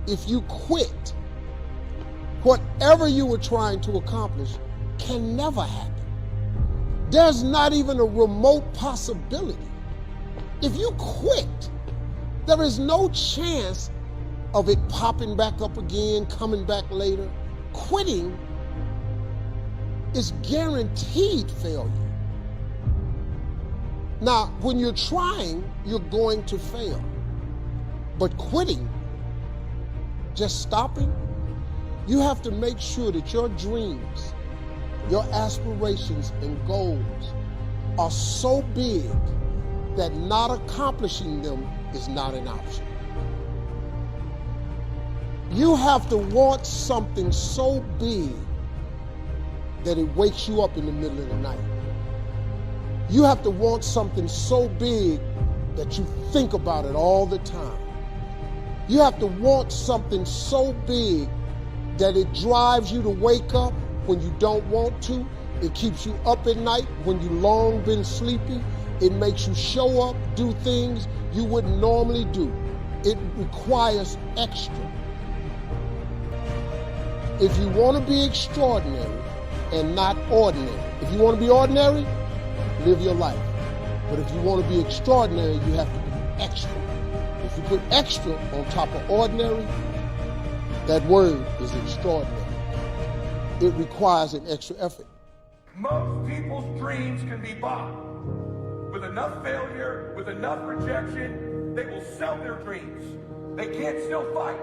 if you quit, whatever you were trying to accomplish can never happen. There's not even a remote possibility. If you quit, there is no chance of it popping back up again, coming back later. Quitting is guaranteed failure. Now, when you're trying, you're going to fail. But quitting, just stopping, you have to make sure that your dreams, your aspirations and goals are so big that not accomplishing them is not an option. You have to want something so big that it wakes you up in the middle of the night. You have to want something so big that you think about it all the time. You have to want something so big that it drives you to wake up when you don't want to. It keeps you up at night when you long been sleepy. It makes you show up, do things you wouldn't normally do. It requires extra. If you want to be extraordinary and not ordinary, if you want to be ordinary, live your life. But if you want to be extraordinary, you have to be extra. If you put extra on top of ordinary, that word is extraordinary. It requires an extra effort. Most people's dreams can be bought. With enough failure, with enough rejection, they will sell their dreams. They can't still fight.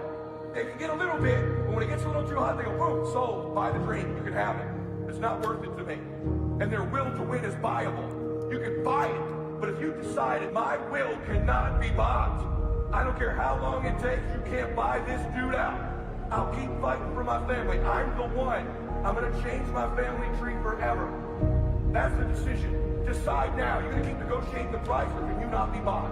They can get a little bit, but when it gets a little too hot, they go, boom, sold, buy the dream, you can have it. It's not worth it to me. And their will to win is buyable. You can buy it, but if you decided my will cannot be bought, I don't care how long it takes, you can't buy this dude out. I'll keep fighting for my family. I'm the one. I'm gonna change my family tree forever. That's the decision. Decide now. You're gonna keep negotiating the price, or can you not be bought?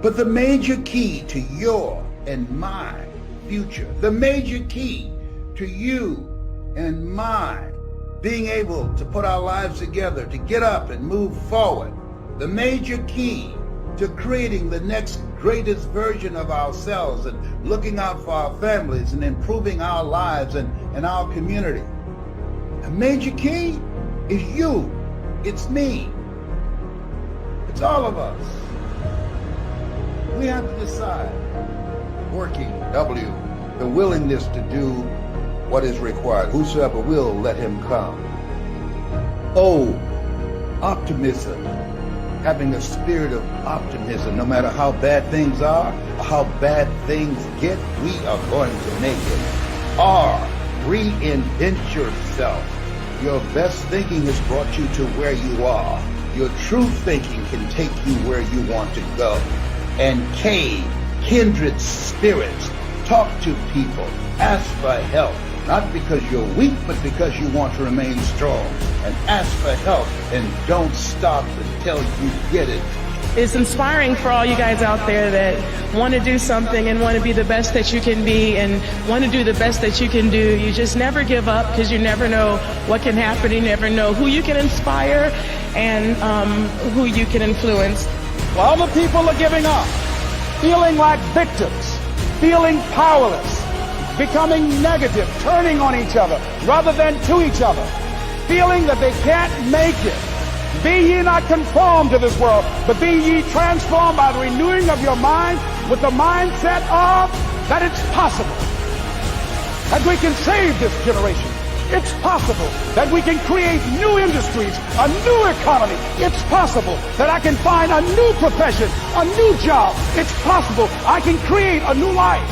But the major key to your and my future, the major key to you and my being able to put our lives together, to get up and move forward, the major key to creating the next greatest version of ourselves and looking out for our families and improving our lives and our community. The major key is you. It's me. It's all of us. We have to decide. Working, W, the willingness to do what is required. Whosoever will, let him come. O, optimism. Having a spirit of optimism. No matter how bad things are, or how bad things get, we are going to make it. R, reinvent yourself. Your best thinking has brought you to where you are. Your true thinking can take you where you want to go. And K, kindred spirits. Talk to people. Ask for help. Not because you're weak, but because you want to remain strong. And ask for help and don't stop until you get it. It's inspiring for all you guys out there that want to do something and want to be the best that you can be and want to do the best that you can do. You just never give up, because you never know what can happen. You never know who you can inspire and who you can influence. While the people are giving up, feeling like victims, feeling powerless, becoming negative, turning on each other rather than to each other, feeling that they can't make it. Be ye not conformed to this world, but be ye transformed by the renewing of your mind with the mindset of that it's possible that we can save this generation. It's possible that we can create new industries, a new economy. It's possible that I can find a new profession, a new job. It's possible I can create a new life.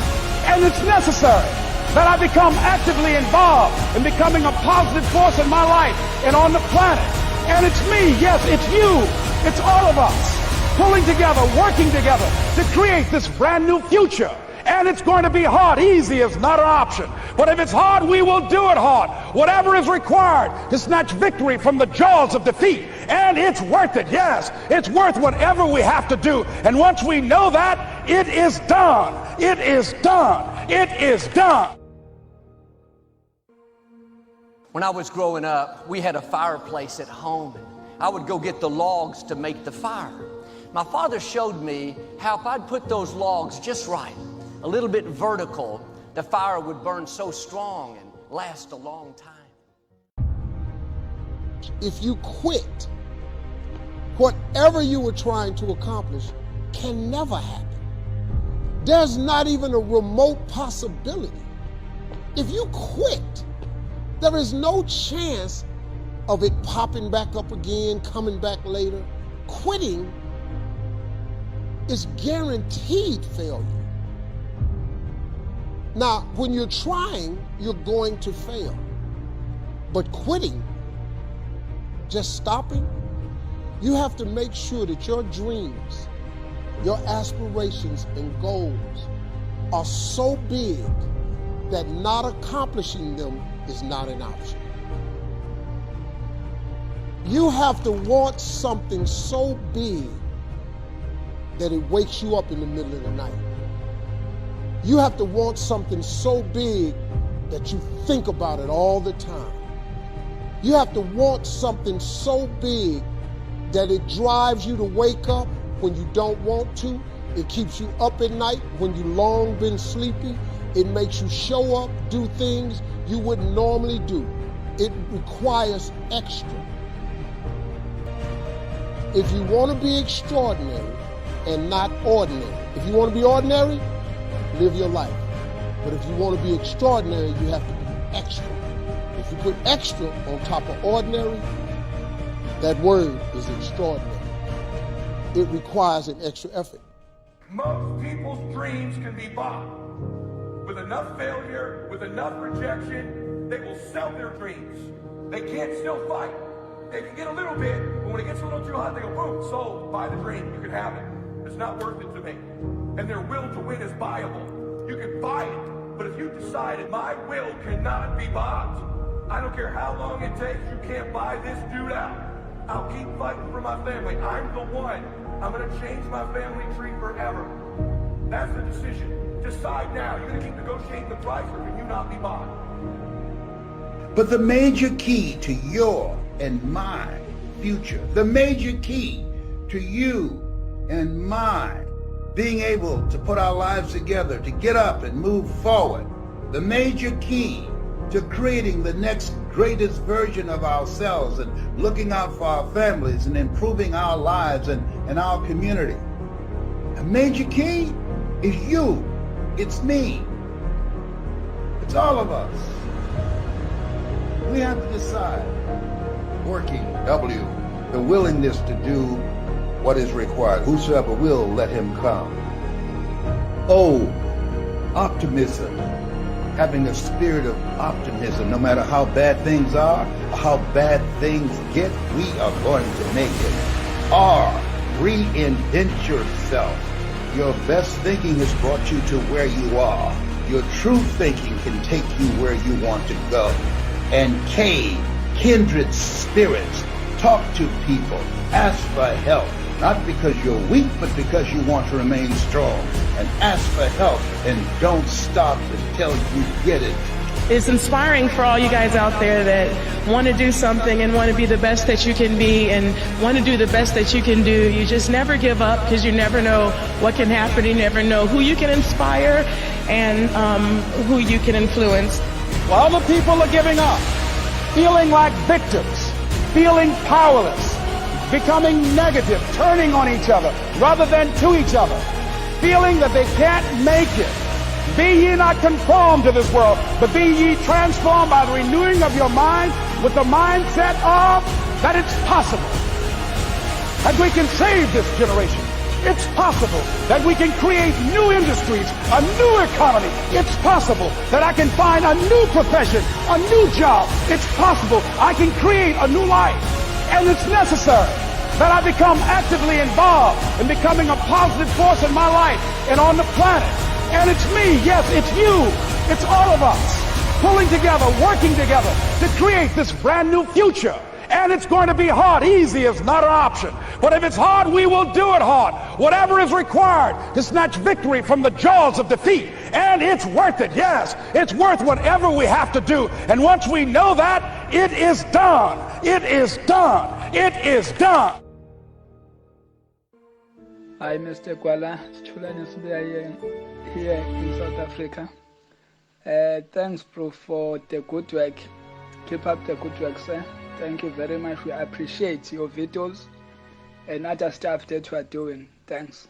And it's necessary that I become actively involved in becoming a positive force in my life and on the planet. And it's me, yes, it's you, it's all of us, pulling together, working together to create this brand new future. And it's going to be hard. Easy is not an option. But if it's hard, we will do it hard. Whatever is required to snatch victory from the jaws of defeat. And it's worth it, yes. It's worth whatever we have to do. And once we know that, it is done. It is done. It is done. When I was growing up, we had a fireplace at home. I would go get the logs to make the fire. My father showed me how if I'd put those logs just right, a little bit vertical, the fire would burn so strong and last a long time. If you quit, whatever you were trying to accomplish can never happen. There's not even a remote possibility. If you quit, there is no chance of it popping back up again, coming back later. Quitting is guaranteed failure. Now, when you're trying, you're going to fail. But quitting, just stopping, you have to make sure that your dreams, your aspirations and goals are so big that not accomplishing them is not an option. You have to want something so big that it wakes you up in the middle of the night. You have to want something so big that you think about it all the time. You have to want something so big that it drives you to wake up when you don't want to. It keeps you up at night when you long been sleepy. It makes you show up, do things you wouldn't normally do. It requires extra. If you want to be extraordinary and not ordinary, if you want to be ordinary, live your life. But if you want to be extraordinary, you have to be extra. If you put extra on top of ordinary, that word is extraordinary. It requires an extra effort. Most people's dreams can be bought. With enough failure, with enough rejection, they will sell their dreams. They can't still fight. They can get a little bit, but when it gets a little too hot, they go, boom, sold, buy the dream, you can have it. It's not worth it to me. And their will to win is buyable. You can buy it, but if you decided my will cannot be bought, I don't care how long it takes, you can't buy this dude out. I'll keep fighting for my family. I'm the one. I'm gonna change my family tree forever. That's the decision. Decide now. You're gonna keep negotiating the price, or can you not be bought? But the major key to your and my future, the major key to you and my being able to put our lives together, to get up and move forward, the major key to creating the next greatest version of ourselves and looking out for our families and improving our lives and our community. A major key is you. It's me. It's all of us. We have to decide. Working, W, the willingness to do what is required. Whosoever will, let him come. O, optimism. Having a spirit of optimism. No matter how bad things are, how bad things get, we are going to make it. R, reinvent yourself. Your best thinking has brought you to where you are. Your true thinking can take you where you want to go. And K, kindred spirits. Talk to people. Ask for help. Not because you're weak, but because you want to remain strong. And ask for help and don't stop until you get it. It's inspiring for all you guys out there that want to do something and want to be the best that you can be and want to do the best that you can do. You just never give up because you never know what can happen. You never know who you can inspire and who you can influence. While other people are giving up, feeling like victims, feeling powerless, becoming negative, turning on each other rather than to each other, feeling that they can't make it. Be ye not conformed to this world, but be ye transformed by the renewing of your mind with the mindset of that it's possible that we can save this generation. It's possible that we can create new industries, a new economy. It's possible that I can find a new profession, a new job. It's possible I can create a new life. And it's necessary that I become actively involved in becoming a positive force in my life and on the planet. And it's me, yes, it's you, it's all of us, pulling together, working together to create this brand new future. And it's going to be hard. Easy is not an option. But if it's hard, we will do it hard. Whatever is required to snatch victory from the jaws of defeat. And it's worth it, yes. It's worth whatever we have to do. And once we know that, it is done. It is done. It is done. Hi, Mr. Kwala. Here in South Africa. Thanks, Bro, for the good work. Keep up the good work, sir. Thank you very much. We appreciate your videos and other stuff that you are doing. Thanks.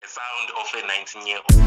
The sound of a 19-year-old.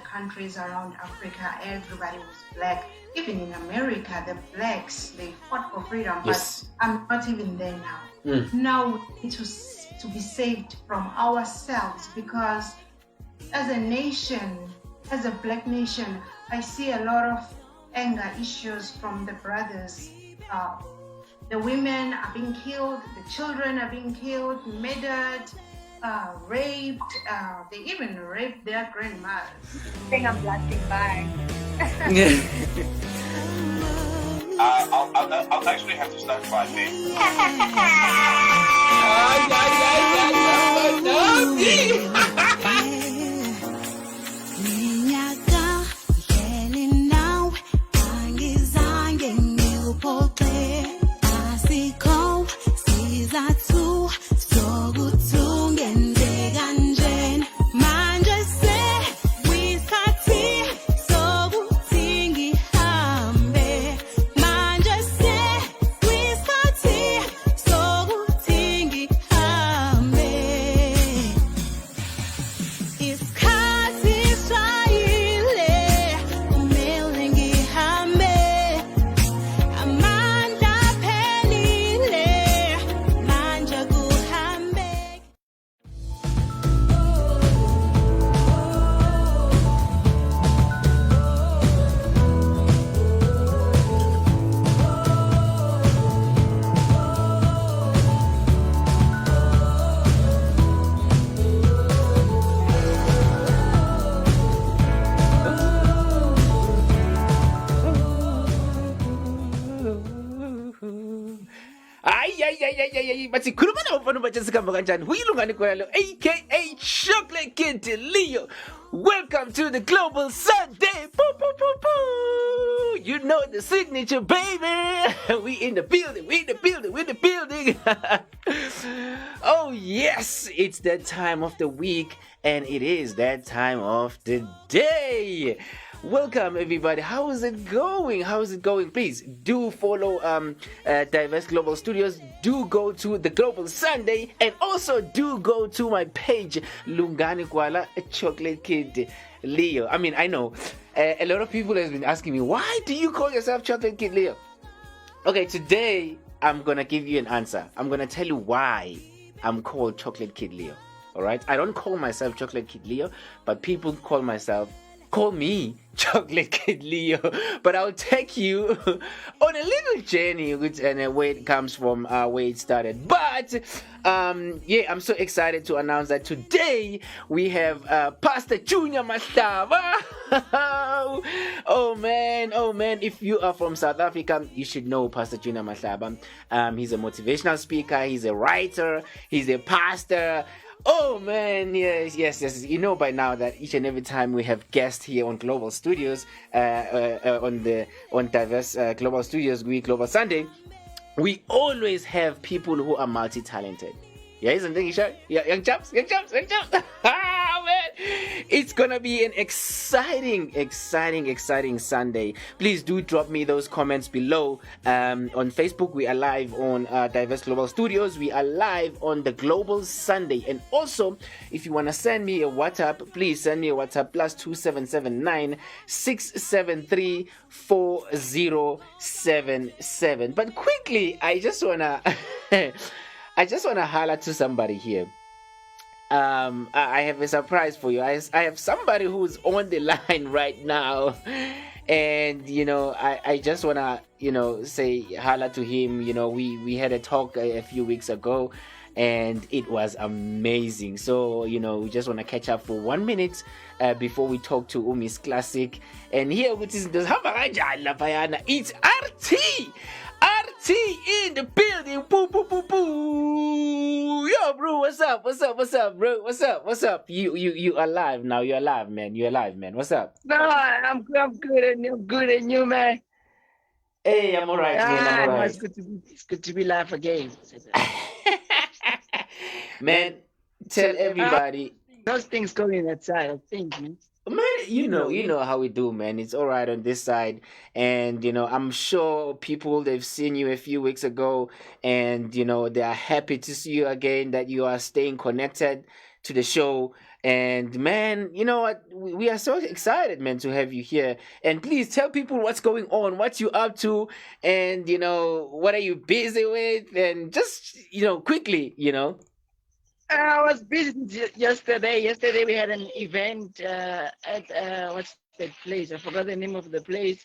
Countries around Africa, everybody was black. Even in America, the blacks, they fought for freedom, Yes. but I'm not even there now. Now we need to be saved from ourselves, because as a nation, as a black nation, I see a lot of anger issues from the brothers The women are being killed, the children are being killed, murdered, raped. They even raped their grandmothers. I think I'm blushing. Bye. I'll actually have to start crying. Bathi khuluma nabafana batsha sikhamba kanjani huyilungani kwalo aka Chocolate Kid Leo. Welcome to the Global Sunday. Boo, boo, boo, boo. You know the signature, baby. We in the building. Oh yes, it's that time of the week and it is that time of the day. Welcome everybody. How is it going? Please do follow Diverse Global Studios. Do go to the Global Sunday and also do go to my page Lungani Kwala Chocolate Kid Leo. I mean, I know a lot of people have been asking me, why do you call yourself Chocolate Kid Leo? Okay, today I'm gonna give you an answer. I'm gonna tell you why I'm called Chocolate Kid Leo. All right, I don't call myself Chocolate Kid Leo, but people call me Chocolate Kid Leo. But I'll take you on a little journey and where it comes from, where it started. But yeah, I'm so excited to announce that today we have Pastor Junior Mahlaba. Oh man, if you are from South Africa, you should know Pastor Junior Mahlaba. He's a motivational speaker, he's a writer, he's a pastor. Oh man, yes. You know by now that each and every time we have guests here on Global Studios, on Diverse Global Studios, Global Sunday, we always have people who are multi-talented. Yeah, isn't it, Isha? Yeah, young chaps. Ah, man. It's gonna be an exciting Sunday. Please do drop me those comments below. On Facebook, we are live on Diverse Global Studios. We are live on the Global Sunday. And also, if you want to send me a WhatsApp, please send me a WhatsApp +2779 673 4077. But quickly, I just wanna holler to somebody here. I have a surprise for you. I have somebody who's on the line right now, and I just wanna say holler to him. We had a talk a few weeks ago, and it was amazing. So we just wanna catch up for 1 minute before we talk to Umi's Classic. And here it is. It's RT in the building. Boo, boo, boo, boo. Yo, bro, what's up, bro? What's up? You are live now. You're alive, man. What's up? No, I'm good, and you're good, and you, man. Hey, I'm alright, man. I'm No, alright. it's good to be live again. Man, tell everybody. Those things going that side, I think, man. Man, you know how we do, man. It's all right on this side, and I'm sure people, they've seen you a few weeks ago, and they are happy to see you again. That you are staying connected to the show, and man, you know what? We are so excited, man, to have you here. And please tell people what's going on, what you up to, and what are you busy with, and just quickly. I was busy yesterday. Yesterday we had an event at what's that place? I forgot the name of the place.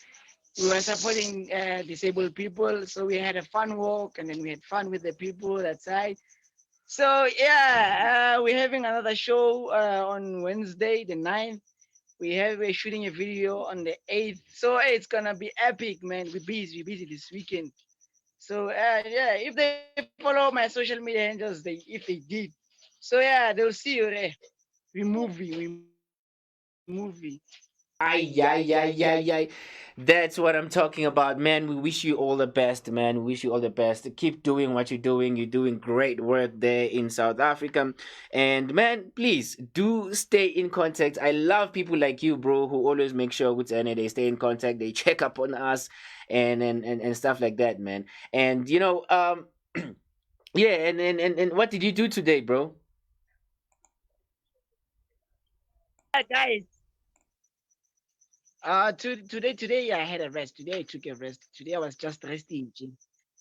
we were supporting disabled people. So we had a fun walk, and then we had fun with the people that side. So yeah, we're having another show on Wednesday, the 9th. We're shooting a video on the 8th. So hey, it's gonna be epic, man. We're busy this weekend. So yeah, if they follow my social media handles, if they did, so yeah, they'll see you there. We movie. Ay, ay, ay, ay, ay. That's what I'm talking about, man. We wish you all the best, man. We wish you all the best. Keep doing what you're doing. You're doing great work there in South Africa. And, man, please do stay in contact. I love people like you, bro, who always make sure they stay in contact. They check up on us and stuff like that, man. And, yeah, and what did you do today, bro? Yeah, guys. Today I had a rest. Today I took a rest. Today I was just resting.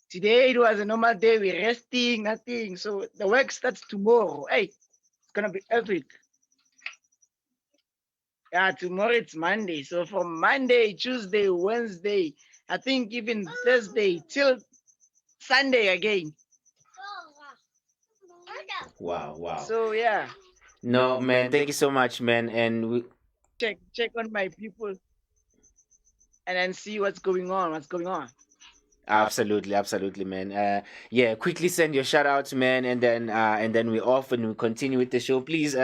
Today it was a normal day. We're resting, nothing. So the work starts tomorrow. Hey, it's gonna be epic. Yeah, tomorrow it's Monday. So from Monday, Tuesday, Wednesday, I think even Thursday till Sunday again. Wow. So yeah. No, man, thank you so much, man. And we, check on my people and then see what's going on. absolutely, man. Yeah, quickly send your shout outs, man, and then we off and we continue with the show. Please,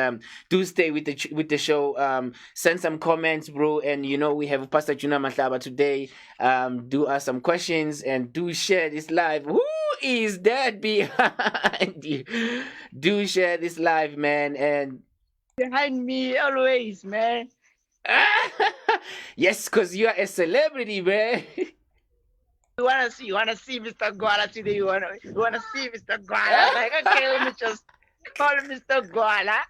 do stay with the show. Send some comments, bro. And we have Pastor Juna Mahlaba today. Do ask some questions and do share this live. Who is that behind you? Do share this live, man. And behind me always, man. Yes, because you are a celebrity, man. You wanna see Mr. Gwala today? You wanna see Mr. Gwala? Like, okay, let me just call Mr. Gwala.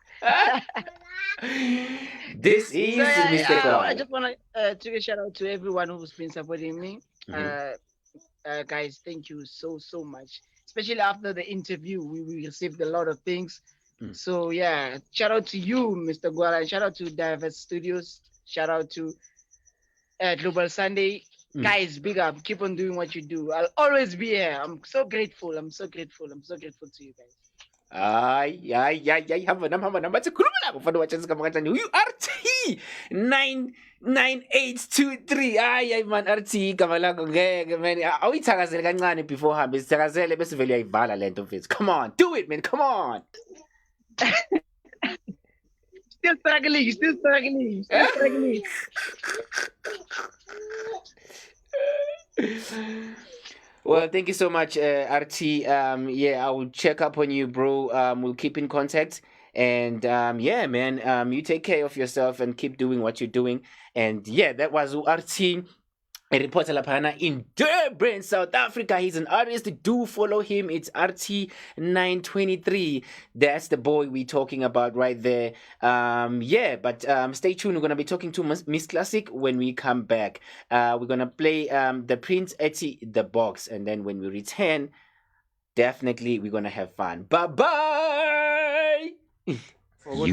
This is Mr. Gwala. I just wanna take a shout out to everyone who's been supporting me. Guys, thank you so much. Especially after the interview, we received a lot of things. So yeah, shout out to you, Mr. Gwala. Shout out to Diverse Studios. Shout out to Global Sunday. Guys, big up. Keep on doing what you do. I'll always be here. I'm so grateful. I'm so grateful to you guys. Ay, hamba nam bathi khuluma labo mfana watshela sigama kanjani URT 99823 ay man RT igama lakho ngeke man awuyithakazele kancane before uhambe sithakazele bese vele uyayivala lento mfethu. Come on, do it, man, come on. Still struggling. Well, thank you so much, RT. Yeah, I will check up on you, bro. We'll keep in contact. And yeah, man, you take care of yourself and keep doing what you're doing. And yeah, that was RT. A reporter lapana in Durban, South Africa. He's an artist. Do follow him. It's RT923. That's the boy we're talking about right there. Yeah, but stay tuned. We're gonna be talking to Miss Classic when we come back. We're gonna play the Prince Etty the box, and then when we return, definitely we're gonna have fun. Bye bye. You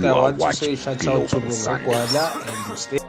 are watching Global Sunday.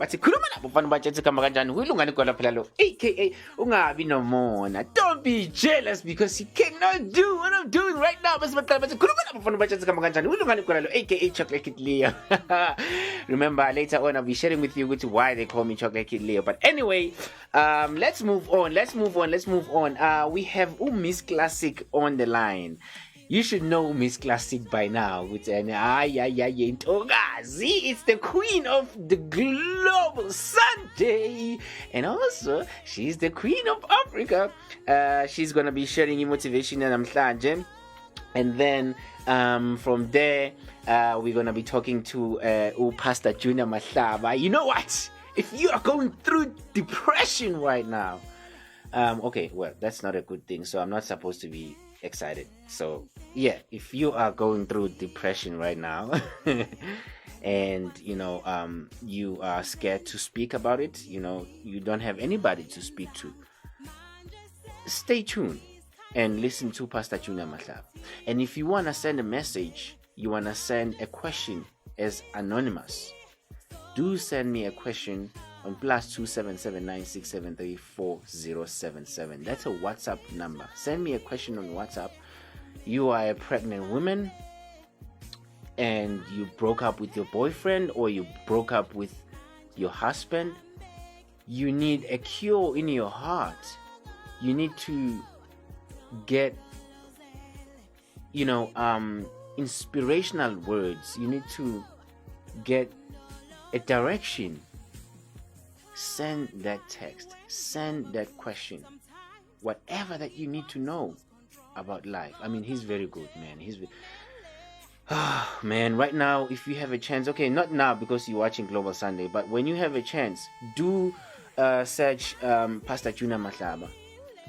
Bathi khuluma labo mfana batshetse kama kanjani uyilungane kwala phela lo aka ungabi nomona. Don't be jealous because you cannot do what I'm doing right now. Bese bathi khuluma labo mfana batshetse kama kanjani uyilungane kwala lo aka Chocolate Kid Leo. Remember later on I'll be sharing with you why they call me Chocolate Kid Leo. But anyway, let's move on. We have Miss Classic on the line. You should know Miss Classic by now. It's the queen of the Global Sunday. And also, she's the queen of Africa. She's going to be sharing motivation and namhlanje. And then from there, we're going to be talking to Pastor Junior Mahlaba. You know what? If you are going through depression right now, okay, well, that's not a good thing. So I'm not supposed to be excited. So yeah, if you are going through depression right now and you are scared to speak about it, you don't have anybody to speak to, stay tuned and listen to Pastor Junior Mahlaba. And if you want to send a message, you want to send a question as anonymous, do send me a question on +27796734077. That's a WhatsApp number. Send me a question on WhatsApp. You are a pregnant woman and you broke up with your boyfriend or you broke up with your husband. You need a cure in your heart. You need to get inspirational words. You need to get a direction. Send that text, send that question, whatever that you need to know about life. I mean, he's very good, man. Man, right now, if you have a chance, okay, not now because you're watching Global Sunday, but when you have a chance, do search Pastor Junior Mahlaba,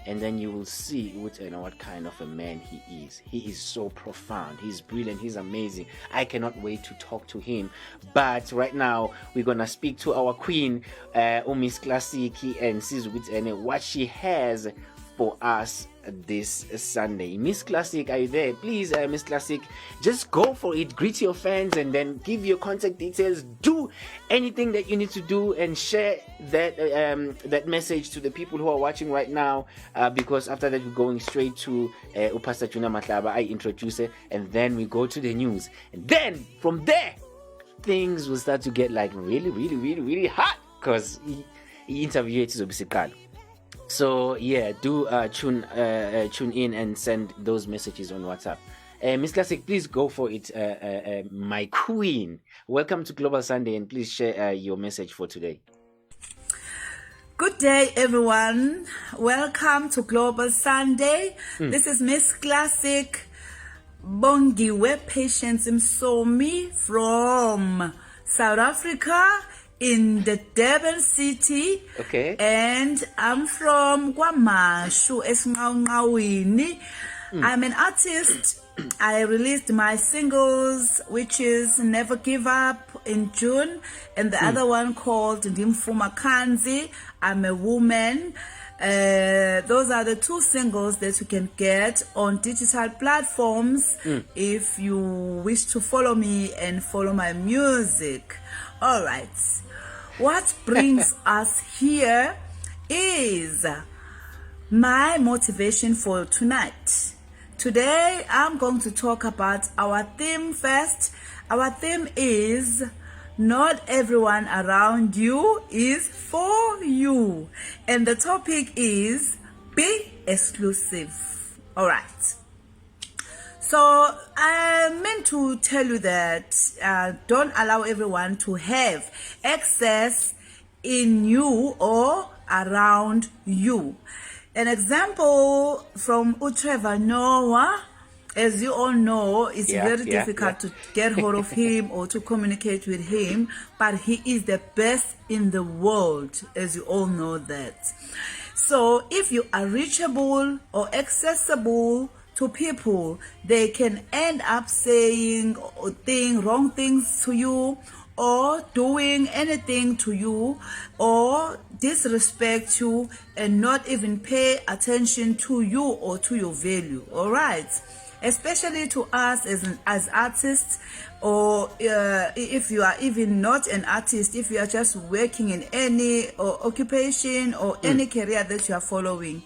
and then you will see what kind of a man he is. He is so profound. He's brilliant. He's amazing. I cannot wait to talk to him. But right now, we're going to speak to our queen, Miss Classic, and see what she has for us this Sunday. Miss Classic, are you there? Please, Miss Classic, just go for it. Greet your fans and then give your contact details. Do anything that you need to do and share that message to the people who are watching right now, because after that we're going straight to Pastor Junior Mahlaba. I introduce it and then we go to the news, and then from there things will start to get like really, really, really, really hot because the interview is obviously. So yeah, do tune in and send those messages on WhatsApp. Miss Classic, please go for it, my queen. Welcome to Global Sunday, and please share your message for today. Good day, everyone. Welcome to Global Sunday. This is Miss Classic Bongiwe Patience Msomi from South Africa, in the Durban city. Okay. And I'm from KwaMashu, Esnqawini. I'm an artist. I released my singles, which is Never Give Up in June, and the other one called Ndimfuma Kanzi, I'm a Woman. Those are the two singles that you can get on digital platforms if you wish to follow me and follow my music. All right. What brings us here is my motivation for tonight. Today, I'm going to talk about our theme first. Our theme is not everyone around you is for you. And the topic is be exclusive. All right. So I meant to tell you that don't allow everyone to have access in you or around you. An example from Trevor Noah, as you all know, it's very difficult to get hold of him or to communicate with him, but he is the best in the world, as you all know that. So if you are reachable or accessible to people, they can end up saying wrong things to you, or doing anything to you, or disrespect you and not even pay attention to you or to your value. All right, especially to us as artists, or if you are even not an artist, if you are just working in any occupation or any career that you are following.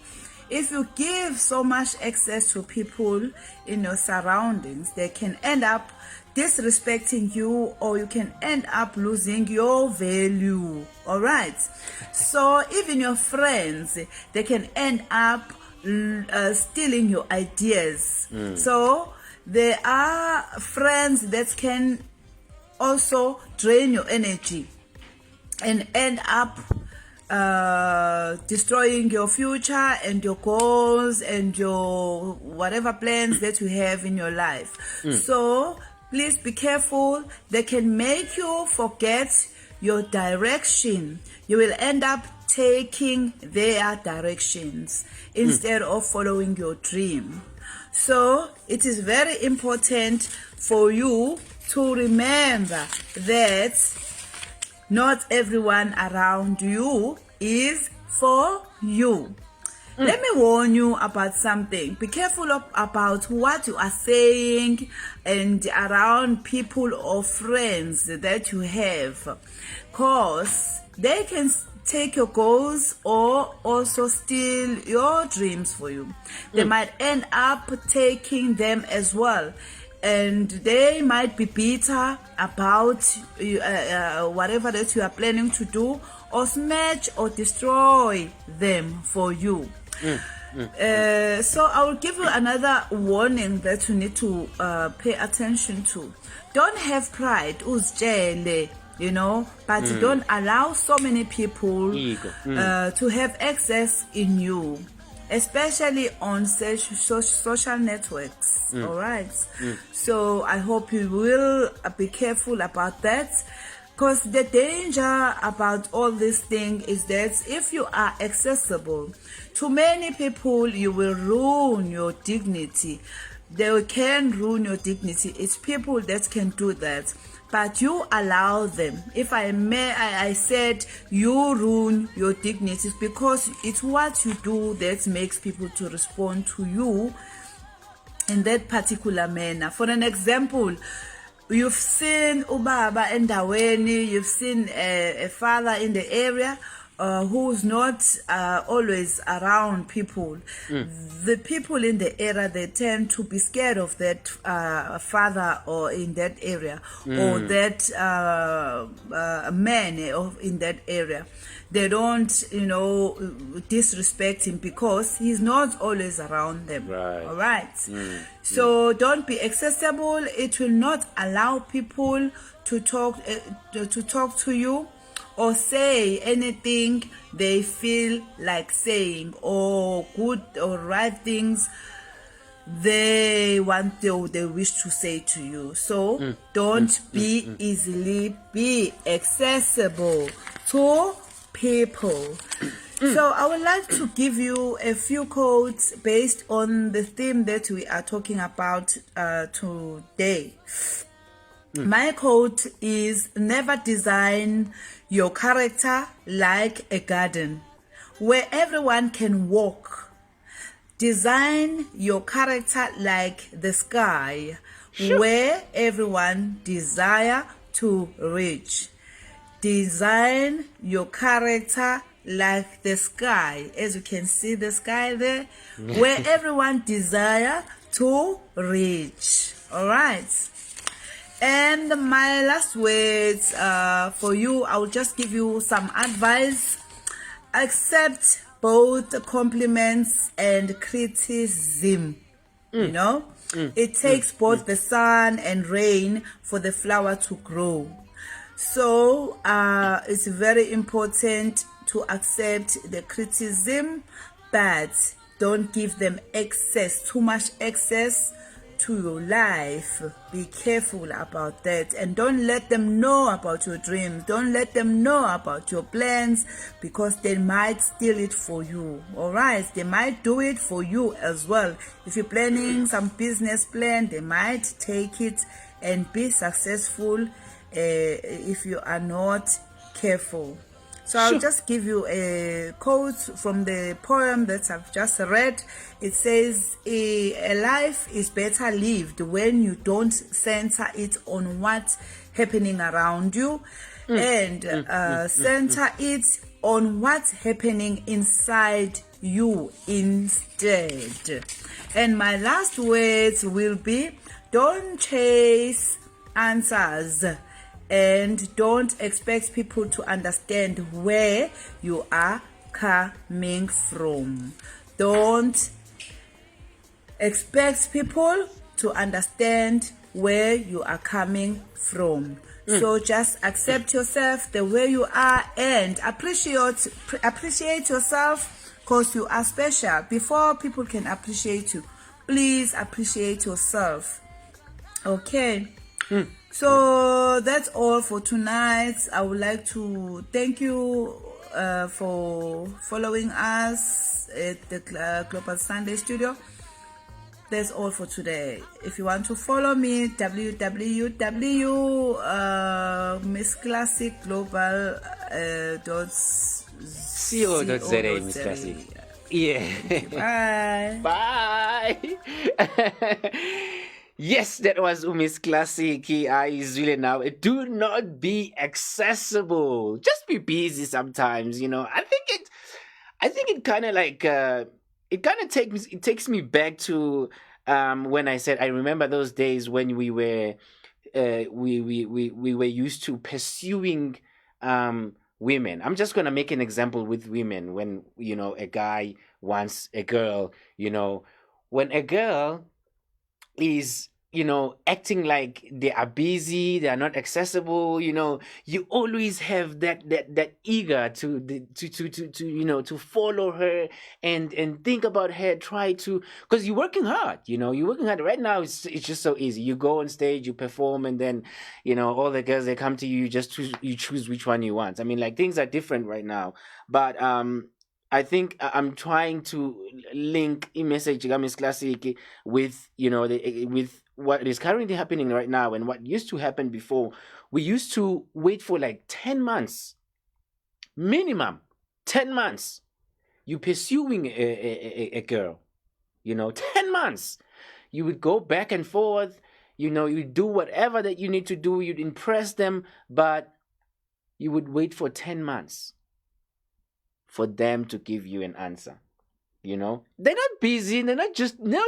If you give so much access to people in your surroundings, they can end up disrespecting you, or you can end up losing your value. All right. So even your friends, they can end up stealing your ideas. So there are friends that can also drain your energy and end up destroying your future and your goals and your whatever plans that you have in your life. So please be careful. They can make you forget your direction. You will end up taking their directions instead of following your dream. So it is very important for you to remember that not everyone around you is for you. Let me warn you about something. Be careful about what you are saying and around people or friends that you have, because they can take your goals or also steal your dreams for you. They might end up taking them as well, and they might be bitter about whatever that you are planning to do, or smash or destroy them for you. So I will give you another warning that you need to pay attention to. Don't have pride, uzjele, you know, but don't allow so many people to have access in you, especially on social networks. All right. So I hope you will be careful about that, because the danger about all this thing is that if you are accessible to many people, you will ruin your dignity. They can ruin your dignity. It's people that can do that, but you allow them. If I said you ruin your dignity, because it's what you do that makes people to respond to you in that particular manner. For an example, you've seen ubaba endaweni, you've seen a father in the area who's not always around people. The people in the area, they tend to be scared of that father or in that area, or that man in that area. They don't, disrespect him because he's not always around them. All right. So don't be accessible. It will not allow people to talk to you or say anything they feel like saying, or good or right things they wish to say to you. So don't be easily accessible to people. So I would like to give you a few quotes based on the theme that we are talking about today. My quote is: never design your character like a garden where everyone can walk. Design your character like the sky where everyone desire to reach. Design your character like the sky, as you can see the sky there, where everyone desire to reach. All right. And my last words for you, I will just give you some advice. Accept both compliments and criticism. It takes both the sun and rain for the flower to grow. So it's very important to accept the criticism, but don't give them too much access to your life. Be careful about that, and don't let them know about your dreams. Don't let them know about your plans, because they might steal it for you. All right, they might do it for you as well. If you're planning some business plan, they might take it and be successful if you are not careful. So I'll just give you a quote from the poem that I've just read. It says, a life is better lived when you don't center it on what's happening around you, and center it on what's happening inside you instead. And my last words will be: don't chase answers, and don't expect people to understand where you are coming from. Don't expect people to understand where you are coming from. So just accept yourself the way you are and appreciate yourself, because you are special. Before people can appreciate you, please appreciate yourself. Okay. So that's all for tonight. I would like to thank you for following us at the Global Sunday Studio. That's all for today. If you want to follow me, www.missclassicglobal.co.za, Miss Classic. Yeah. Bye. Bye. Yes, that was Miss Classic. Is really now. Do not be accessible. Just be busy sometimes. I think it kind of like it kind of takes me back to when I said I remember those days when we were we were used to pursuing women. I'm just gonna make an example with women. When a guy wants a girl, when a girl is acting like they are busy, they are not accessible, you always have that eager to follow her and think about her, try to, because you're working hard, right now. It's just so easy. You go on stage, you perform, and then all the girls, they come to you, you choose which one you want. I mean, like, things are different right now, but I think I'm trying to link message Miss Classic with with what is currently happening right now and what used to happen before. We used to wait for like 10 months, minimum 10 months. You pursuing a girl, 10 months. You would go back and forth, you do whatever that you need to do, you'd impress them, but you would wait for 10 months for them to give you an answer. They're not busy, they're not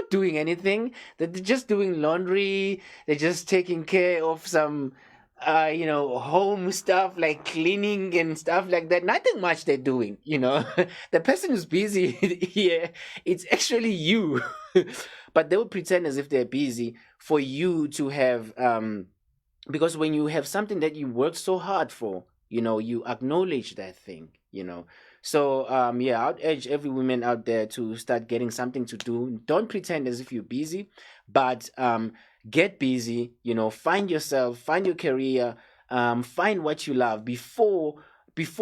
doing anything. They're just doing laundry, they're just taking care of some home stuff like cleaning and stuff like that. Nothing much they're doing. The person who's busy here, it's actually you. But they will pretend as if they're busy for you to have because when you have something that you worked so hard for, you acknowledge that thing. So I'd urge every woman out there to start getting something to do. Don't pretend as if you're busy, but get busy. Find yourself, find your career, find what you love before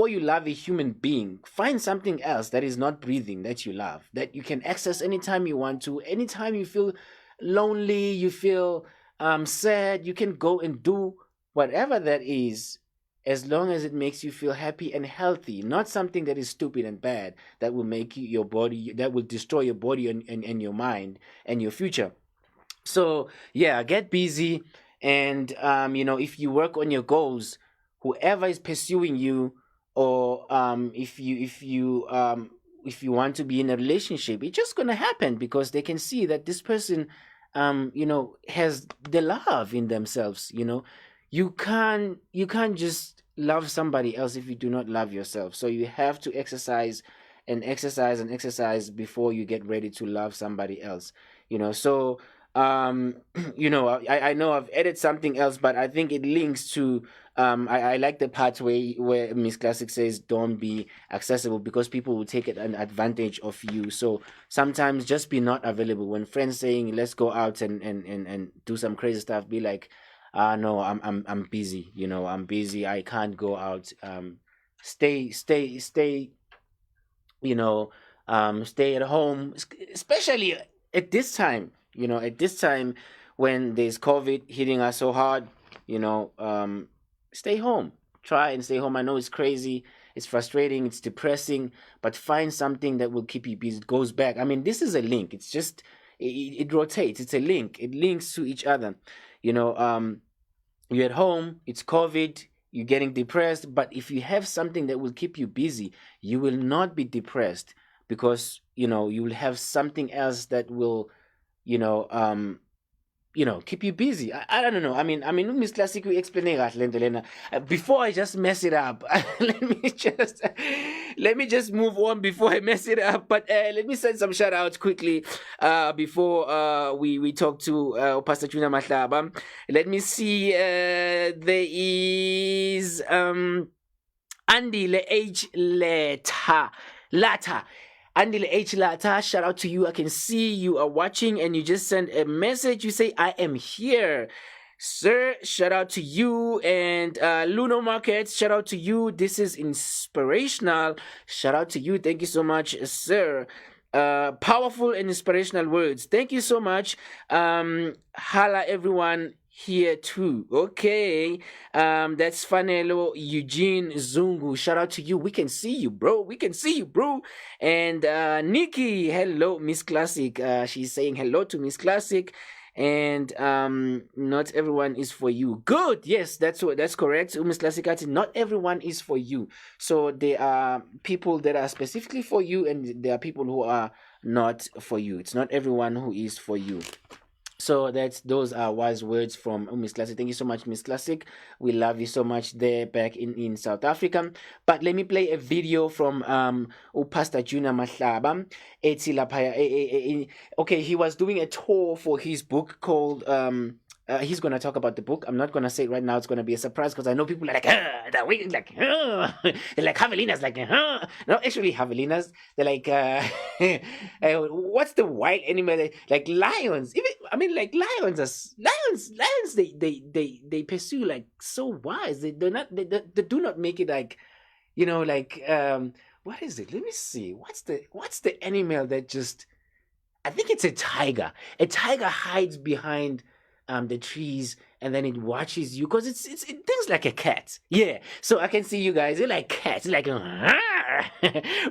you love a human being. Find something else that is not breathing that you love, that you can access anytime you want to. Anytime you feel lonely, you feel sad, you can go and do whatever that is, as long as it makes you feel happy and healthy, not something that is stupid and bad, that will make your body, that will destroy your body and your mind and your future. So get busy, and if you work on your goals, whoever is pursuing you, or if you want to be in a relationship, it's just gonna happen because they can see that this person has the love in themselves. You can't just love somebody else if you do not love yourself. So you have to exercise before you get ready to love somebody else. So I know I've added something else, but I think it links to I like the part where Miss Classic says don't be accessible, because people will take an advantage of you. So sometimes just be not available. When friends saying let's go out and do some crazy stuff, be like, no, I'm busy. I'm busy. I can't go out. Stay. Stay at home, especially at this time. At this time when there's COVID hitting us so hard. Stay home. Try and stay home. I know it's crazy. It's frustrating. It's depressing. But find something that will keep you busy. It goes back. I mean, this is a link. It's just it rotates. It's a link. It links to each other. You're at home, it's COVID, you're getting depressed, but if you have something that will keep you busy, you will not be depressed, because you will have something else that will keep you busy. I don't know. I mean, Miss Classic, we explain it. Before I just mess it up, let me just move on before I mess it up. But let me send some shout outs quickly before we talk to Pastor Junior Mahlaba. Let me see. There is Andy Le H Lata. Andy Le H Lata, shout out to you. I can see you are watching and you just sent a message. You say, I am here. Sir, shout out to you. And Luno Markets, shout out to you. This is inspirational. Shout out to you. Thank you so much, sir. Powerful and inspirational words. Thank you so much. Hala everyone here too. Okay. That's Fanelo Eugene Zungu. Shout out to you. We can see you, bro. And Nikki, hello, Miss Classic. She's saying hello to Miss Classic. And not everyone is for you. Good. Yes, that's correct. Miss Classic, not everyone is for you. So there are people that are specifically for you, and there are people who are not for you. It's not everyone who is for you. So those are wise words from Miss Classic. Thank you so much, Miss Classic. We love you so much there back in South Africa. But let me play a video from Pastor Junior Mahlaba. Okay, he was doing a tour for his book called he's gonna talk about the book. I'm not gonna say it right now. It's gonna be a surprise because I know people are like, they're waiting, like, they're like Javelinas, like, no, actually Javelinas. They're like, what's the wild animal? Like lions. Even like lions. Lions. They pursue like so wise. They do not make it like, what is it? Let me see. What's the animal that just? I think it's a tiger. A tiger hides behind the trees and then it watches you because it thinks like a cat. Yeah. So I can see you guys. You're like cats. You're like,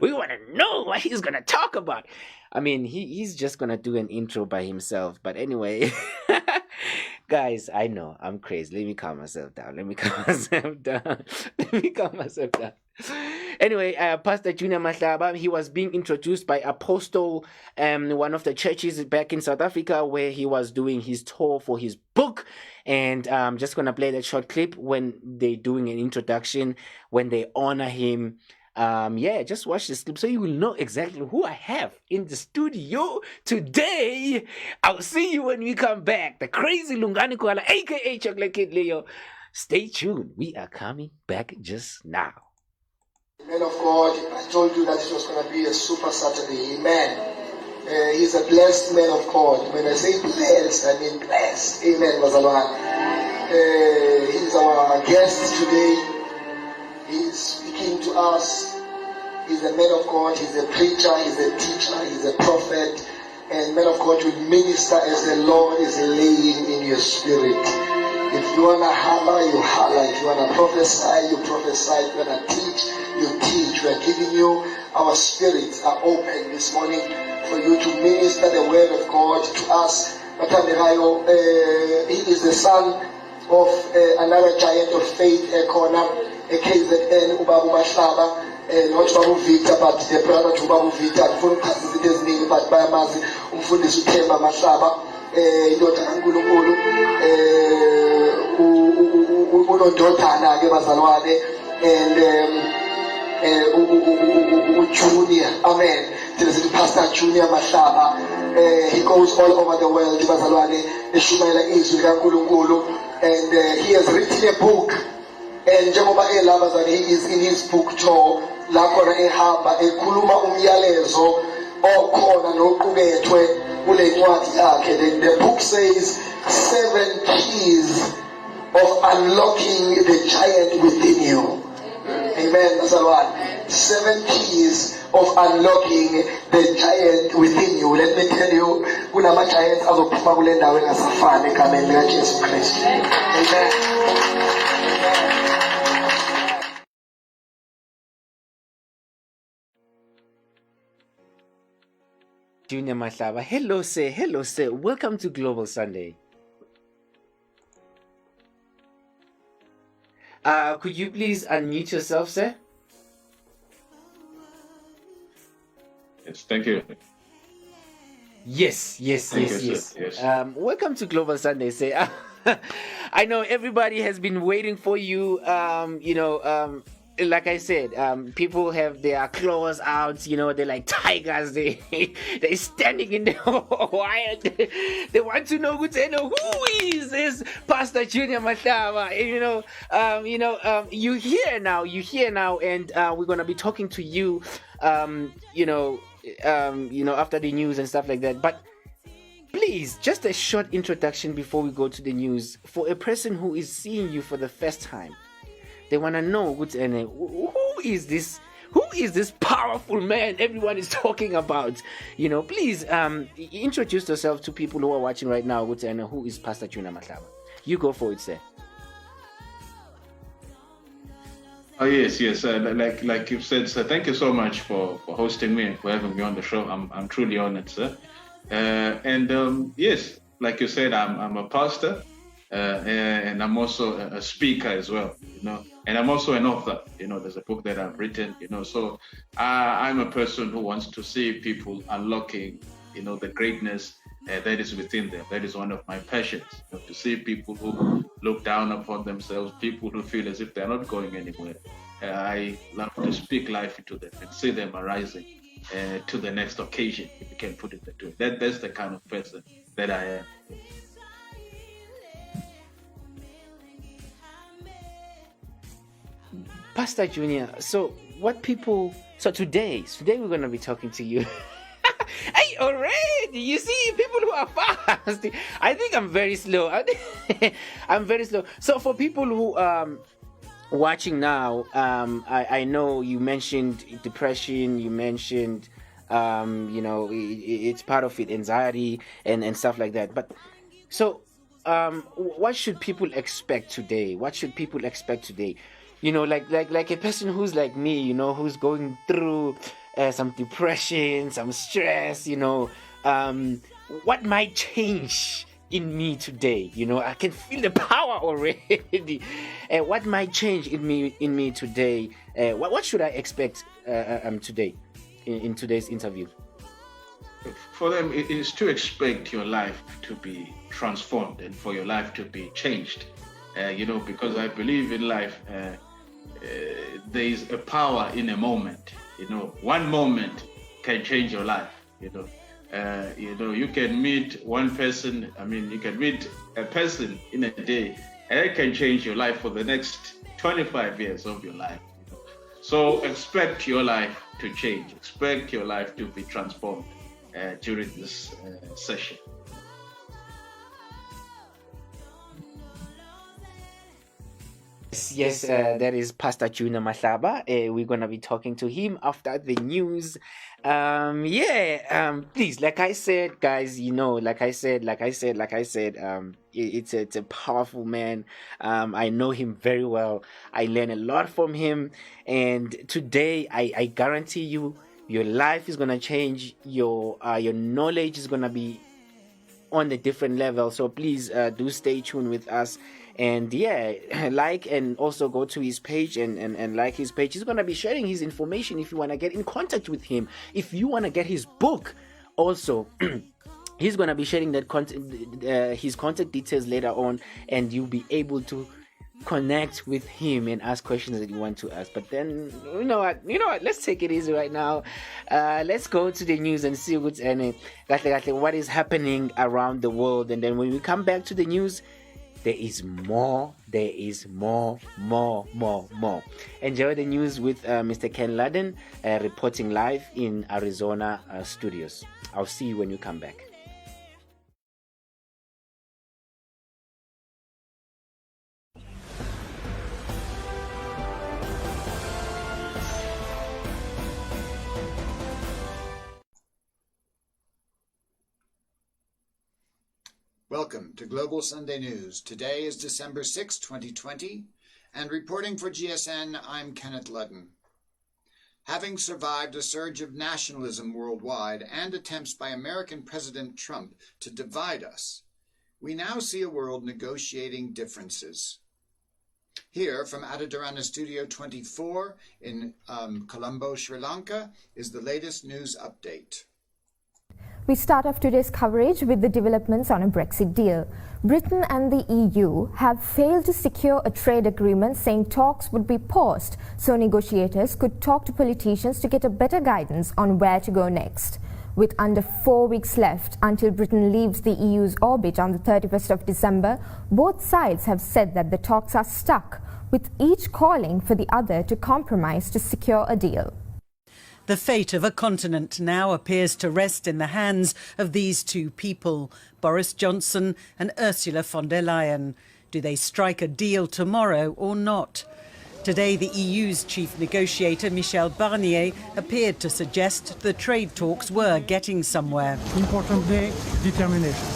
we want to know what he's gonna talk about. I mean, he's just gonna do an intro by himself. But anyway, guys, I know I'm crazy. Let me calm myself down. Anyway, Pastor Junior Mahlaba, he was being introduced by Apostle, one of the churches back in South Africa, where he was doing his tour for his book. And I'm just gonna play that short clip when they're doing an introduction, when they honor him. Just watch this clip so you will know exactly who I have in the studio today. I'll see you when we come back. The crazy Lungani Koala, aka Chocolate Kid Leo. Stay tuned. We are coming back just now. Man of God, I told you that it was going to be a super Saturday. Amen. He's a blessed man of God. When I say blessed, I mean blessed. Amen. He's our guest today. He's speaking to us. He's a man of God. He's a preacher. He's a teacher. He's a prophet. And man of God will minister as the Lord is laying in your spirit. If you want to holler, you holler. If you want to prophesy, you prophesy. If you want to teach, you teach. We are giving you, our spirits are open this morning for you to minister the word of God to us. He is the son of another giant of faith, a KZN, Ubabu Mahlaba. Not Babu Vita, but the brother to Babu Vita, full classes his name, but by Mazi, Umfundis Utemba Mahlaba, Dota Angulu, Unodota, Gebazalwane, and Junior, Amen. There's the Pastor Junior Mahlaba. He goes all over the world, Gebazalwane, Shumaila Izuka Ngulu, and he has written a book. And Jehovah Elabazan, he is in his book tour. Lakona ehamba ekhuluma umyalezo okhona noqukethwe kule ncwadi yakhe. The book says 7 keys of unlocking the giant within you. Amen. That's one. 7 keys of unlocking the giant within you. Let me tell you, kunama giants azophuma kule ndawo engasafani egameni lika Jesu Kristu. Amen. Junior Mahlaba. Hello, sir. Welcome to Global Sunday. Could you please unmute yourself, sir? Yes, thank you. Yes. Thank you, sir. Yes. Welcome to Global Sunday. Say, I know everybody has been waiting for you. Like I said, people have their claws out. They're like tigers. They're standing in the wild. They want to know who is this Pastor Junior Mahlaba. You're here now. And we're gonna be talking to you. After the news and stuff like that. But please, just a short introduction before we go to the news. For a person who is seeing you for the first time, they want to know who is this? Who is this powerful man everyone is talking about? Please introduce yourself to people who are watching right now. Who is Pastor Junior Mahlaba? You go for it, sir. Oh yes. Like you've said, sir. Thank you so much for hosting me and for having me on the show. I'm truly honored, sir. Yes, like you said, I'm a pastor, and I'm also a speaker as well. And I'm also an author. There's a book that I've written. So I'm a person who wants to see people unlocking, the greatness that is within them. That is one of my passions. To see people who look down upon themselves, people who feel as if they're not going anywhere. I love to speak life into them and see them arising to the next occasion, if you can put it that way. That's the kind of person that I am. Pastor Junior, so today we're going to be talking to you. Hey, already, you see, people who are fast. I think I'm very slow. I'm very slow. So for people who watching now, I know you mentioned depression, you mentioned it's part of it, anxiety and stuff like that. But so what should people expect today? Like a person who's like me, who's going through some depression, some stress, what might change in me today? I can feel the power already. What might change in me today? What should I expect today in today's interview? For them, it is to expect your life to be transformed and for your life to be changed. Because I believe in life, there is a power in a moment. One moment can change your life. You can meet one person. You can meet a person in a day, and it can change your life for the next 25 years of your life. So expect your life to change. Expect your life to be transformed during this session. Yes, that is Pastor Junior Mahlaba. We're gonna be talking to him after the news. Please, like I said, guys, it's a powerful man. I know him very well. I learn a lot from him, and today I guarantee you, your life is gonna change. Your knowledge is gonna be on a different level. So please do stay tuned with us. And like and also go to his page and like his page. He's going to be sharing his information if you want to get in contact with him. If you want to get his book also, he's going to be sharing that his contact details later on, and you'll be able to connect with him and ask questions that you want to ask. But then, you know what, let's take it easy right now. Let's go to the news and see what is happening around the world. And then when we come back to the news, there is more. Enjoy the news with Mr. Ken Laden, reporting live in Arizona studios. I'll see you when you come back. Welcome to Global Sunday News. Today is December 6, 2020, and reporting for GSN, I'm Kenneth Ludden. Having survived a surge of nationalism worldwide and attempts by American President Trump to divide us, we now see a world negotiating differences. Here from Adidarana Studio 24 in Colombo, Sri Lanka, is the latest news update. We start off today's coverage with the developments on a Brexit deal. Britain and the EU have failed to secure a trade agreement, saying talks would be paused so negotiators could talk to politicians to get a better guidance on where to go next. With under 4 weeks left until Britain leaves the EU's orbit on the 31st of December, both sides have said that the talks are stuck, with each calling for the other to compromise to secure a deal. The fate of a continent now appears to rest in the hands of these two people, Boris Johnson and Ursula von der Leyen. Do they strike a deal tomorrow or not? Today, the EU's chief negotiator, Michel Barnier, appeared to suggest the trade talks were getting somewhere. Important day, determination.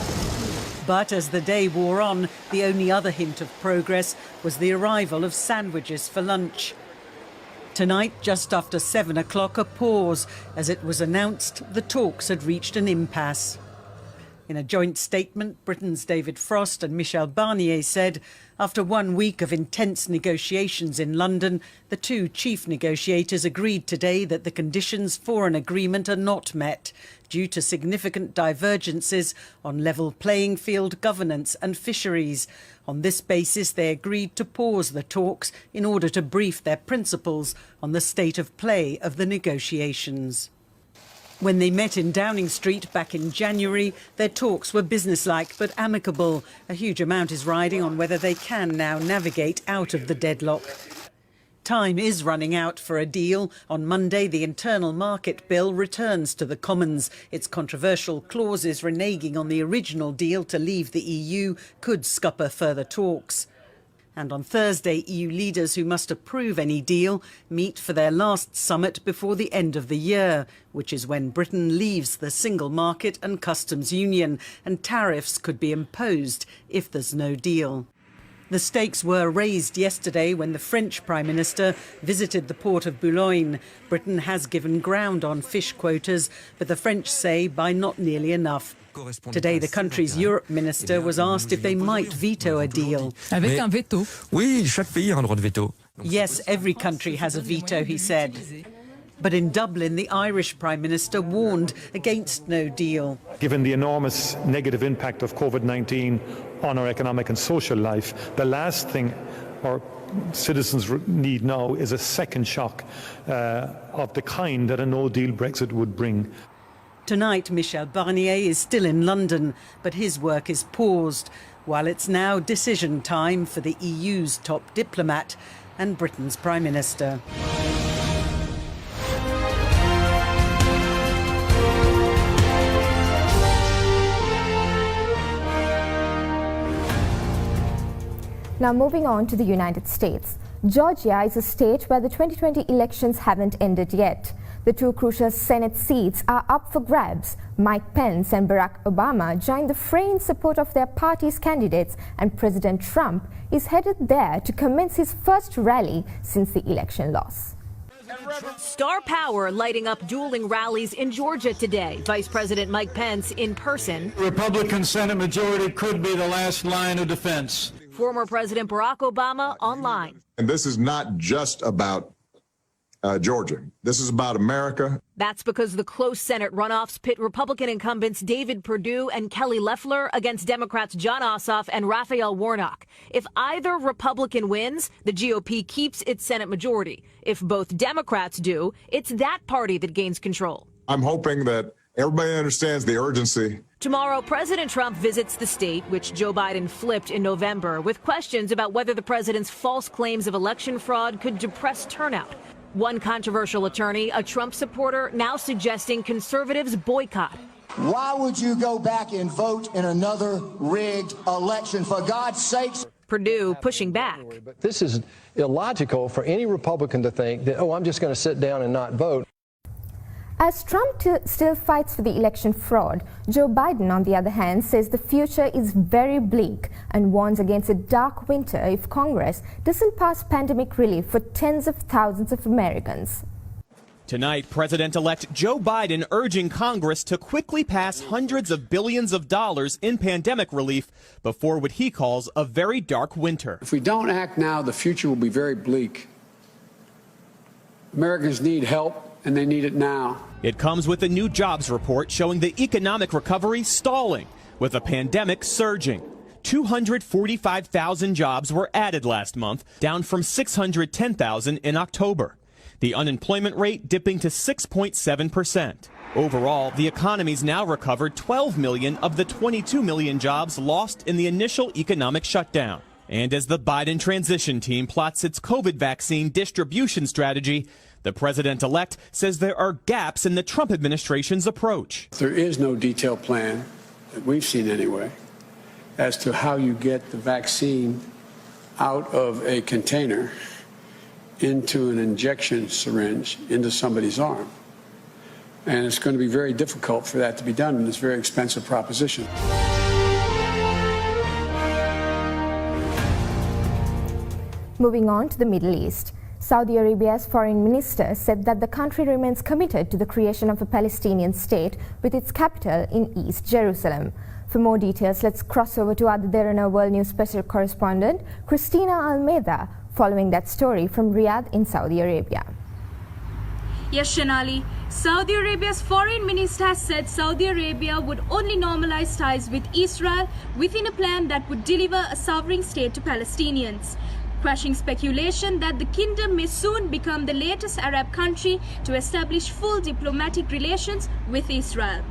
But as the day wore on, the only other hint of progress was the arrival of sandwiches for lunch. Tonight, just after 7 o'clock, a pause, as it was announced the talks had reached an impasse. In a joint statement, Britain's David Frost and Michel Barnier said, after 1 week of intense negotiations in London, the two chief negotiators agreed today that the conditions for an agreement are not met, due to significant divergences on level playing field governance and fisheries. On this basis, they agreed to pause the talks in order to brief their principals on the state of play of the negotiations. When they met in Downing Street back in January, their talks were businesslike but amicable. A huge amount is riding on whether they can now navigate out of the deadlock. Time is running out for a deal. On Monday, the Internal Market Bill returns to the Commons. Its controversial clauses reneging on the original deal to leave the EU could scupper further talks. And on Thursday, EU leaders who must approve any deal meet for their last summit before the end of the year, which is when Britain leaves the single market and customs union, and tariffs could be imposed if there's no deal. The stakes were raised yesterday when the French Prime Minister visited the port of Boulogne. Britain has given ground on fish quotas, but the French say by not nearly enough. Today, the country's Europe Minister was asked if they might veto a deal. Avec un veto. Oui, chaque pays a un droit de veto. Yes, every country has a veto, he said. But in Dublin, the Irish Prime Minister warned against no deal. Given the enormous negative impact of COVID-19 on our economic and social life, the last thing our citizens need now is a second shock of the kind that a no-deal Brexit would bring. Tonight, Michel Barnier is still in London, but his work is paused, while it's now decision time for the EU's top diplomat and Britain's Prime Minister. Now moving on to the United States. Georgia is a state where the 2020 elections haven't ended yet. The two crucial Senate seats are up for grabs. Mike Pence and Barack Obama joined the fray in support of their party's candidates, and President Trump is headed there to commence his first rally since the election loss. Star power lighting up dueling rallies in Georgia today. Vice President Mike Pence in person. Republican Senate majority could be the last line of defense. Former President Barack Obama online. And this is not just about Georgia. This is about America. That's because the close Senate runoffs pit Republican incumbents David Perdue and Kelly Loeffler against Democrats Jon Ossoff and Raphael Warnock. If either Republican wins, the GOP keeps its Senate majority. If both Democrats do, it's that party that gains control. I'm hoping that everybody understands the urgency. Tomorrow, President Trump visits the state, which Joe Biden flipped in November, with questions about whether the president's false claims of election fraud could depress turnout. One controversial attorney, a Trump supporter, now suggesting conservatives boycott. Why would you go back and vote in another rigged election, for God's sakes? Perdue pushing back. This is illogical for any Republican to think that, oh, I'm just going to sit down and not vote. As Trump still fights for the election fraud, Joe Biden, on the other hand, says the future is very bleak and warns against a dark winter if Congress doesn't pass pandemic relief for tens of thousands of Americans. Tonight, President-elect Joe Biden urging Congress to quickly pass hundreds of billions of dollars in pandemic relief before what he calls a very dark winter. If we don't act now, the future will be very bleak. Americans need help, and they need it now. It comes with a new jobs report showing the economic recovery stalling, with the pandemic surging. 245,000 jobs were added last month, down from 610,000 in October. The unemployment rate dipping to 6.7%. Overall, the economy's now recovered 12 million of the 22 million jobs lost in the initial economic shutdown. And as the Biden transition team plots its COVID vaccine distribution strategy, the president-elect says there are gaps in the Trump administration's approach. There is no detailed plan, that we've seen anyway, as to how you get the vaccine out of a container into an injection syringe into somebody's arm. And it's going to be very difficult for that to be done in this very expensive proposition. Moving on to the Middle East. Saudi Arabia's foreign minister said that the country remains committed to the creation of a Palestinian state with its capital in East Jerusalem. For more details, let's cross over to Adaderana World News special correspondent Christina Almeida, following that story from Riyadh in Saudi Arabia. Yes, Shanali. Saudi Arabia's foreign minister has said Saudi Arabia would only normalize ties with Israel within a plan that would deliver a sovereign state to Palestinians, crushing speculation that the kingdom may soon become the latest Arab country to establish full diplomatic relations with Israel.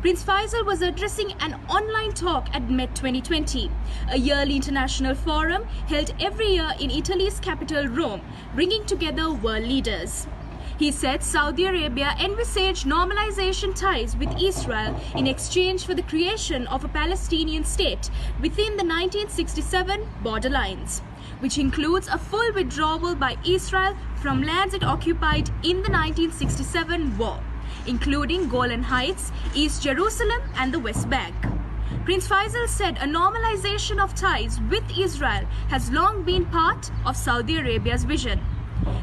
Prince Faisal was addressing an online talk at Met 2020, a yearly international forum held every year in Italy's capital Rome, bringing together world leaders. He said Saudi Arabia envisaged normalization ties with Israel in exchange for the creation of a Palestinian state within the 1967 borderlines, which includes a full withdrawal by Israel from lands it occupied in the 1967 war, including Golan Heights, East Jerusalem and the West Bank. Prince Faisal said a normalization of ties with Israel has long been part of Saudi Arabia's vision.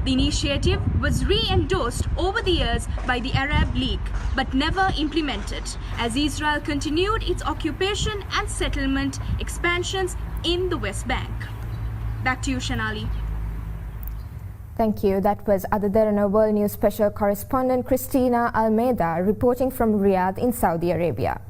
The initiative was re-endorsed over the years by the Arab League, but never implemented, as Israel continued its occupation and settlement expansions in the West Bank. Back to you, Shanali. Thank you. That was Adaderana World News special correspondent Christina Almeida reporting from Riyadh in Saudi Arabia.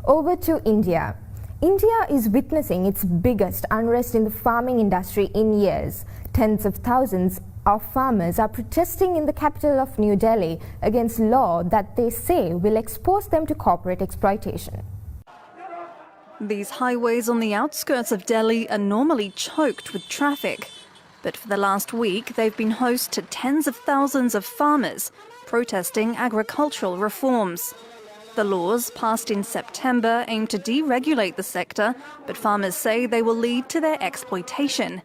Over to India. India is witnessing its biggest unrest in the farming industry in years. Tens of thousands of farmers are protesting in the capital of New Delhi against law that they say will expose them to corporate exploitation. These highways on the outskirts of Delhi are normally choked with traffic. But for the last week, they've been host to tens of thousands of farmers protesting agricultural reforms. The laws, passed in September, aim to deregulate the sector, but farmers say they will lead to their exploitation.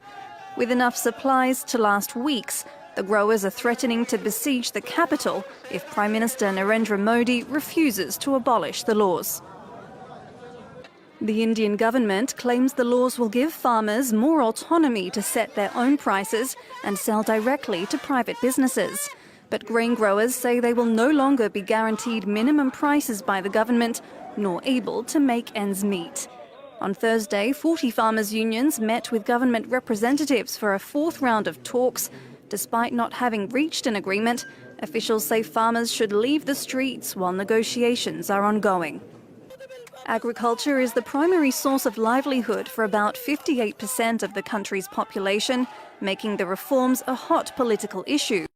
With enough supplies to last weeks, the growers are threatening to besiege the capital if Prime Minister Narendra Modi refuses to abolish the laws. The Indian government claims the laws will give farmers more autonomy to set their own prices and sell directly to private businesses. But grain growers say they will no longer be guaranteed minimum prices by the government, nor able to make ends meet. On Thursday, 40 farmers' unions met with government representatives for a fourth round of talks. Despite not having reached an agreement, officials say farmers should leave the streets while negotiations are ongoing. Agriculture is the primary source of livelihood for about 58% of the country's population, making the reforms a hot political issue.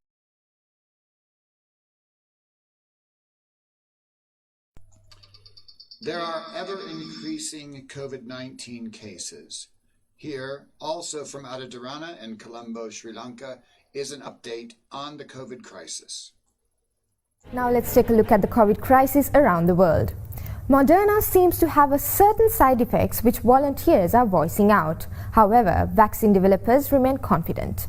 There are ever-increasing COVID-19 cases. Here, also from Adaderana in Colombo, Sri Lanka, is an update on the COVID crisis. Now let's take a look at the COVID crisis around the world. Moderna seems to have a certain side effects which volunteers are voicing out. However, vaccine developers remain confident.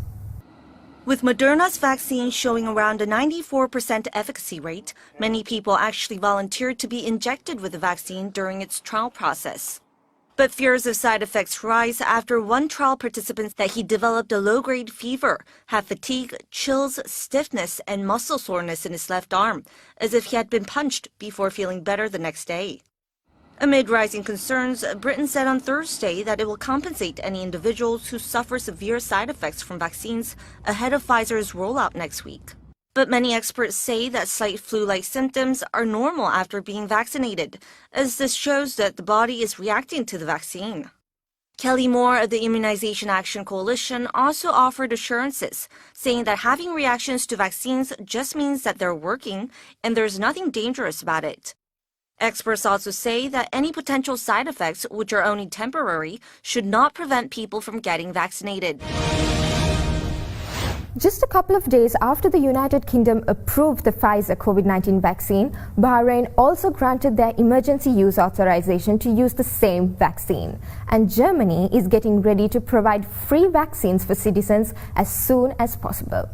With Moderna's vaccine showing around a 94% efficacy rate, many people actually volunteered to be injected with the vaccine during its trial process. But fears of side effects rise after one trial participant said he developed a low-grade fever, had fatigue, chills, stiffness, and muscle soreness in his left arm, as if he had been punched before feeling better the next day. Amid rising concerns, Britain said on Thursday that it will compensate any individuals who suffer severe side effects from vaccines ahead of Pfizer's rollout next week. But many experts say that slight flu-like symptoms are normal after being vaccinated, as this shows that the body is reacting to the vaccine. Kelly Moore of the Immunization Action Coalition also offered assurances, saying that having reactions to vaccines just means that they're working and there's nothing dangerous about it. Experts also say that any potential side effects, which are only temporary, should not prevent people from getting vaccinated. Just a couple of days after the United Kingdom approved the Pfizer COVID-19 vaccine, Bahrain also granted their emergency use authorization to use the same vaccine. And Germany is getting ready to provide free vaccines for citizens as soon as possible.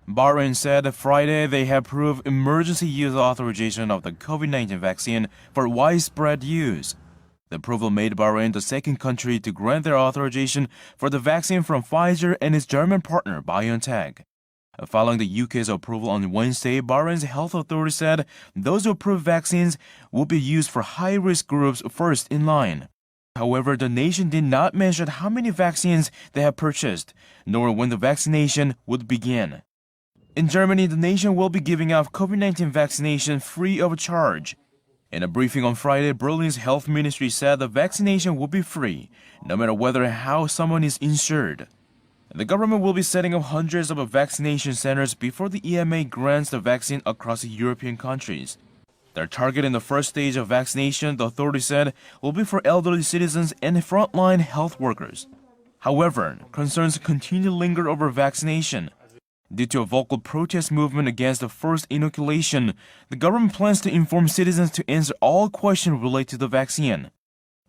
Bahrain said Friday they have approved emergency use authorization of the COVID-19 vaccine for widespread use. The approval made Bahrain the second country to grant their authorization for the vaccine from Pfizer and its German partner BioNTech. Following the UK's approval on Wednesday, Bahrain's health authority said those approved vaccines will be used for high-risk groups first in line. However, the nation did not mention how many vaccines they have purchased, nor when the vaccination would begin. In Germany, the nation will be giving out COVID-19 vaccination free of charge. In a briefing on Friday, Berlin's health ministry said the vaccination will be free, no matter whether and how someone is insured. The government will be setting up hundreds of vaccination centers before the EMA grants the vaccine across European countries. Their target in the first stage of vaccination, the authority said, will be for elderly citizens and frontline health workers. However, concerns continue to linger over vaccination. Due to a vocal protest movement against the first inoculation, the government plans to inform citizens to answer all questions related to the vaccine.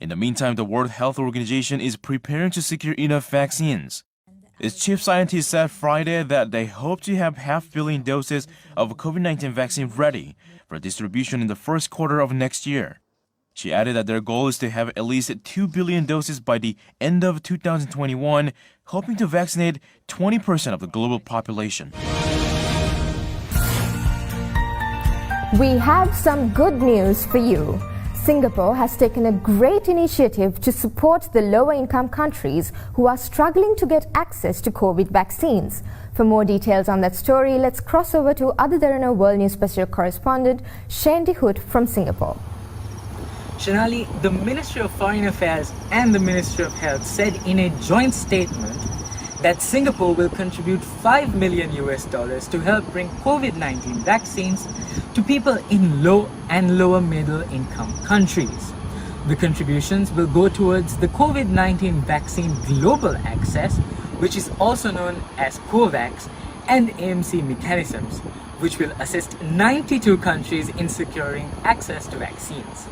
In the meantime, the World Health Organization is preparing to secure enough vaccines. Its chief scientist said Friday that they hope to have 500 million doses of COVID-19 vaccine ready for distribution in the first quarter of next year. She added that their goal is to have at least 2 billion doses by the end of 2021, hoping to vaccinate 20% of the global population. We have some good news for you. Singapore has taken a great initiative to support the lower-income countries who are struggling to get access to COVID vaccines. For more details on that story, let's cross over to Other Than a World News Special Correspondent Shandy Hood from Singapore. Shanali, the Ministry of Foreign Affairs and the Ministry of Health said in a joint statement that Singapore will contribute $5 million to help bring COVID-19 vaccines to people in low and lower middle income countries. The contributions will go towards the COVID-19 vaccine global access, which is also known as COVAX, and AMC mechanisms, which will assist 92 countries in securing access to vaccines.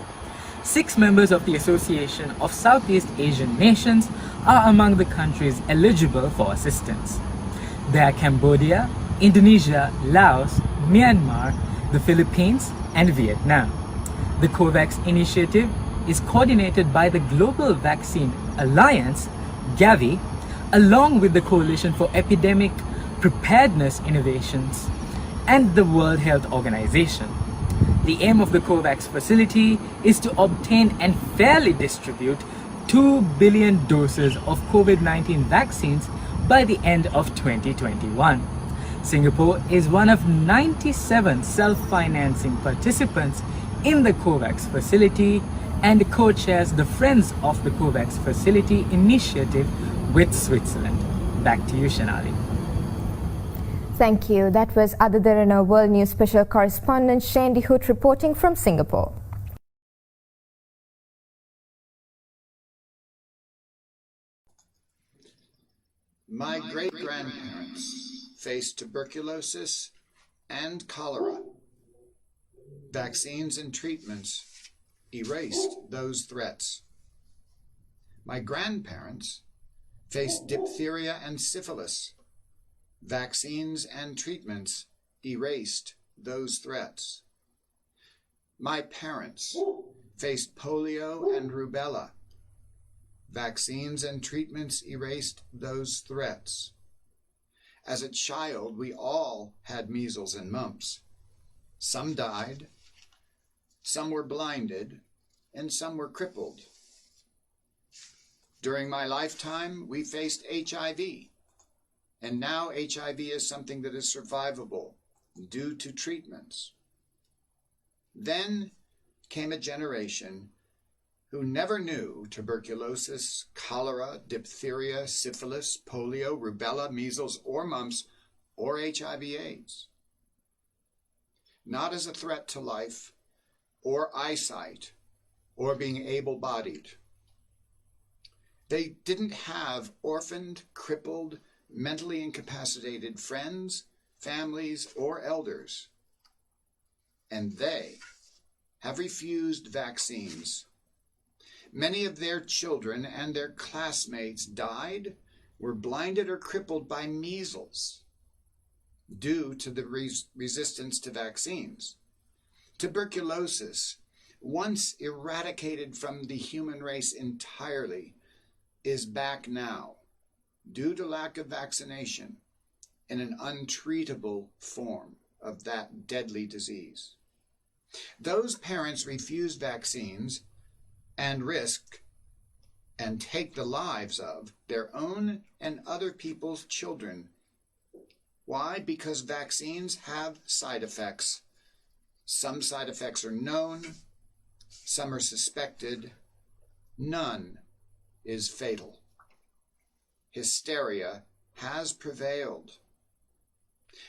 6 members of the Association of Southeast Asian Nations are among the countries eligible for assistance. They are Cambodia, Indonesia, Laos, Myanmar, the Philippines, and Vietnam. The COVAX initiative is coordinated by the Global Vaccine Alliance, Gavi, along with the Coalition for Epidemic Preparedness Innovations and the World Health Organization. The aim of the COVAX facility is to obtain and fairly distribute 2 billion doses of COVID-19 vaccines by the end of 2021. Singapore is one of 97 self-financing participants in the COVAX facility and co-chairs the Friends of the COVAX Facility initiative with Switzerland. Back to you, Shanali. Thank you. That was Other Than a World News Special Correspondent Shandy Hood reporting from Singapore. My great-grandparents faced tuberculosis and cholera. Vaccines and treatments erased those threats. My grandparents faced diphtheria and syphilis. Vaccines and treatments erased those threats. My parents faced polio and rubella. Vaccines and treatments erased those threats. As a child, we all had measles and mumps. Some died, some were blinded, and some were crippled. During my lifetime, we faced HIV. And now HIV is something that is survivable due to treatments. Then came a generation who never knew tuberculosis, cholera, diphtheria, syphilis, polio, rubella, measles, or mumps, or HIV/AIDS. Not as a threat to life, or eyesight, or being able-bodied. They didn't have orphaned, crippled, mentally incapacitated friends, families, or elders. And they have refused vaccines. Many of their children and their classmates died, were blinded or crippled by measles due to the resistance to vaccines. Tuberculosis, once eradicated from the human race entirely, is back now due to lack of vaccination in an untreatable form of that deadly disease. Those parents refuse vaccines and risk and take the lives of their own and other people's children. Why? Because vaccines have side effects. Some side effects are known, some are suspected, none is fatal. Hysteria has prevailed.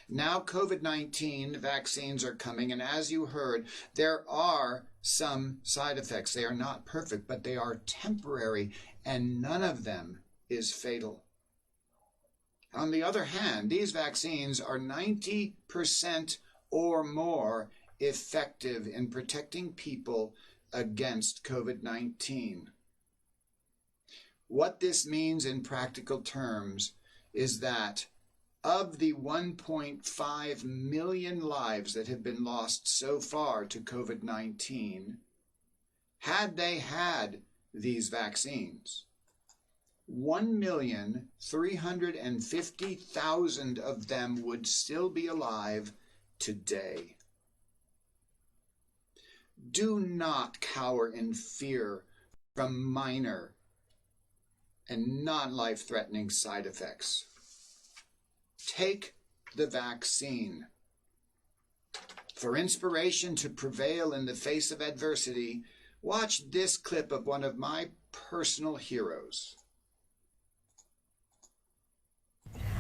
Now COVID-19 vaccines are coming, and as you heard, there are some side effects. They are not perfect, but they are temporary, and none of them is fatal. On the other hand, these vaccines are 90% or more effective in protecting people against COVID-19. What this means in practical terms is that of the 1.5 million lives that have been lost so far to COVID-19, had they had these vaccines, 1,350,000 of them would still be alive today. Do not cower in fear from minor and non-life-threatening side effects. Take the vaccine. For inspiration to prevail in the face of adversity, watch this clip of one of my personal heroes.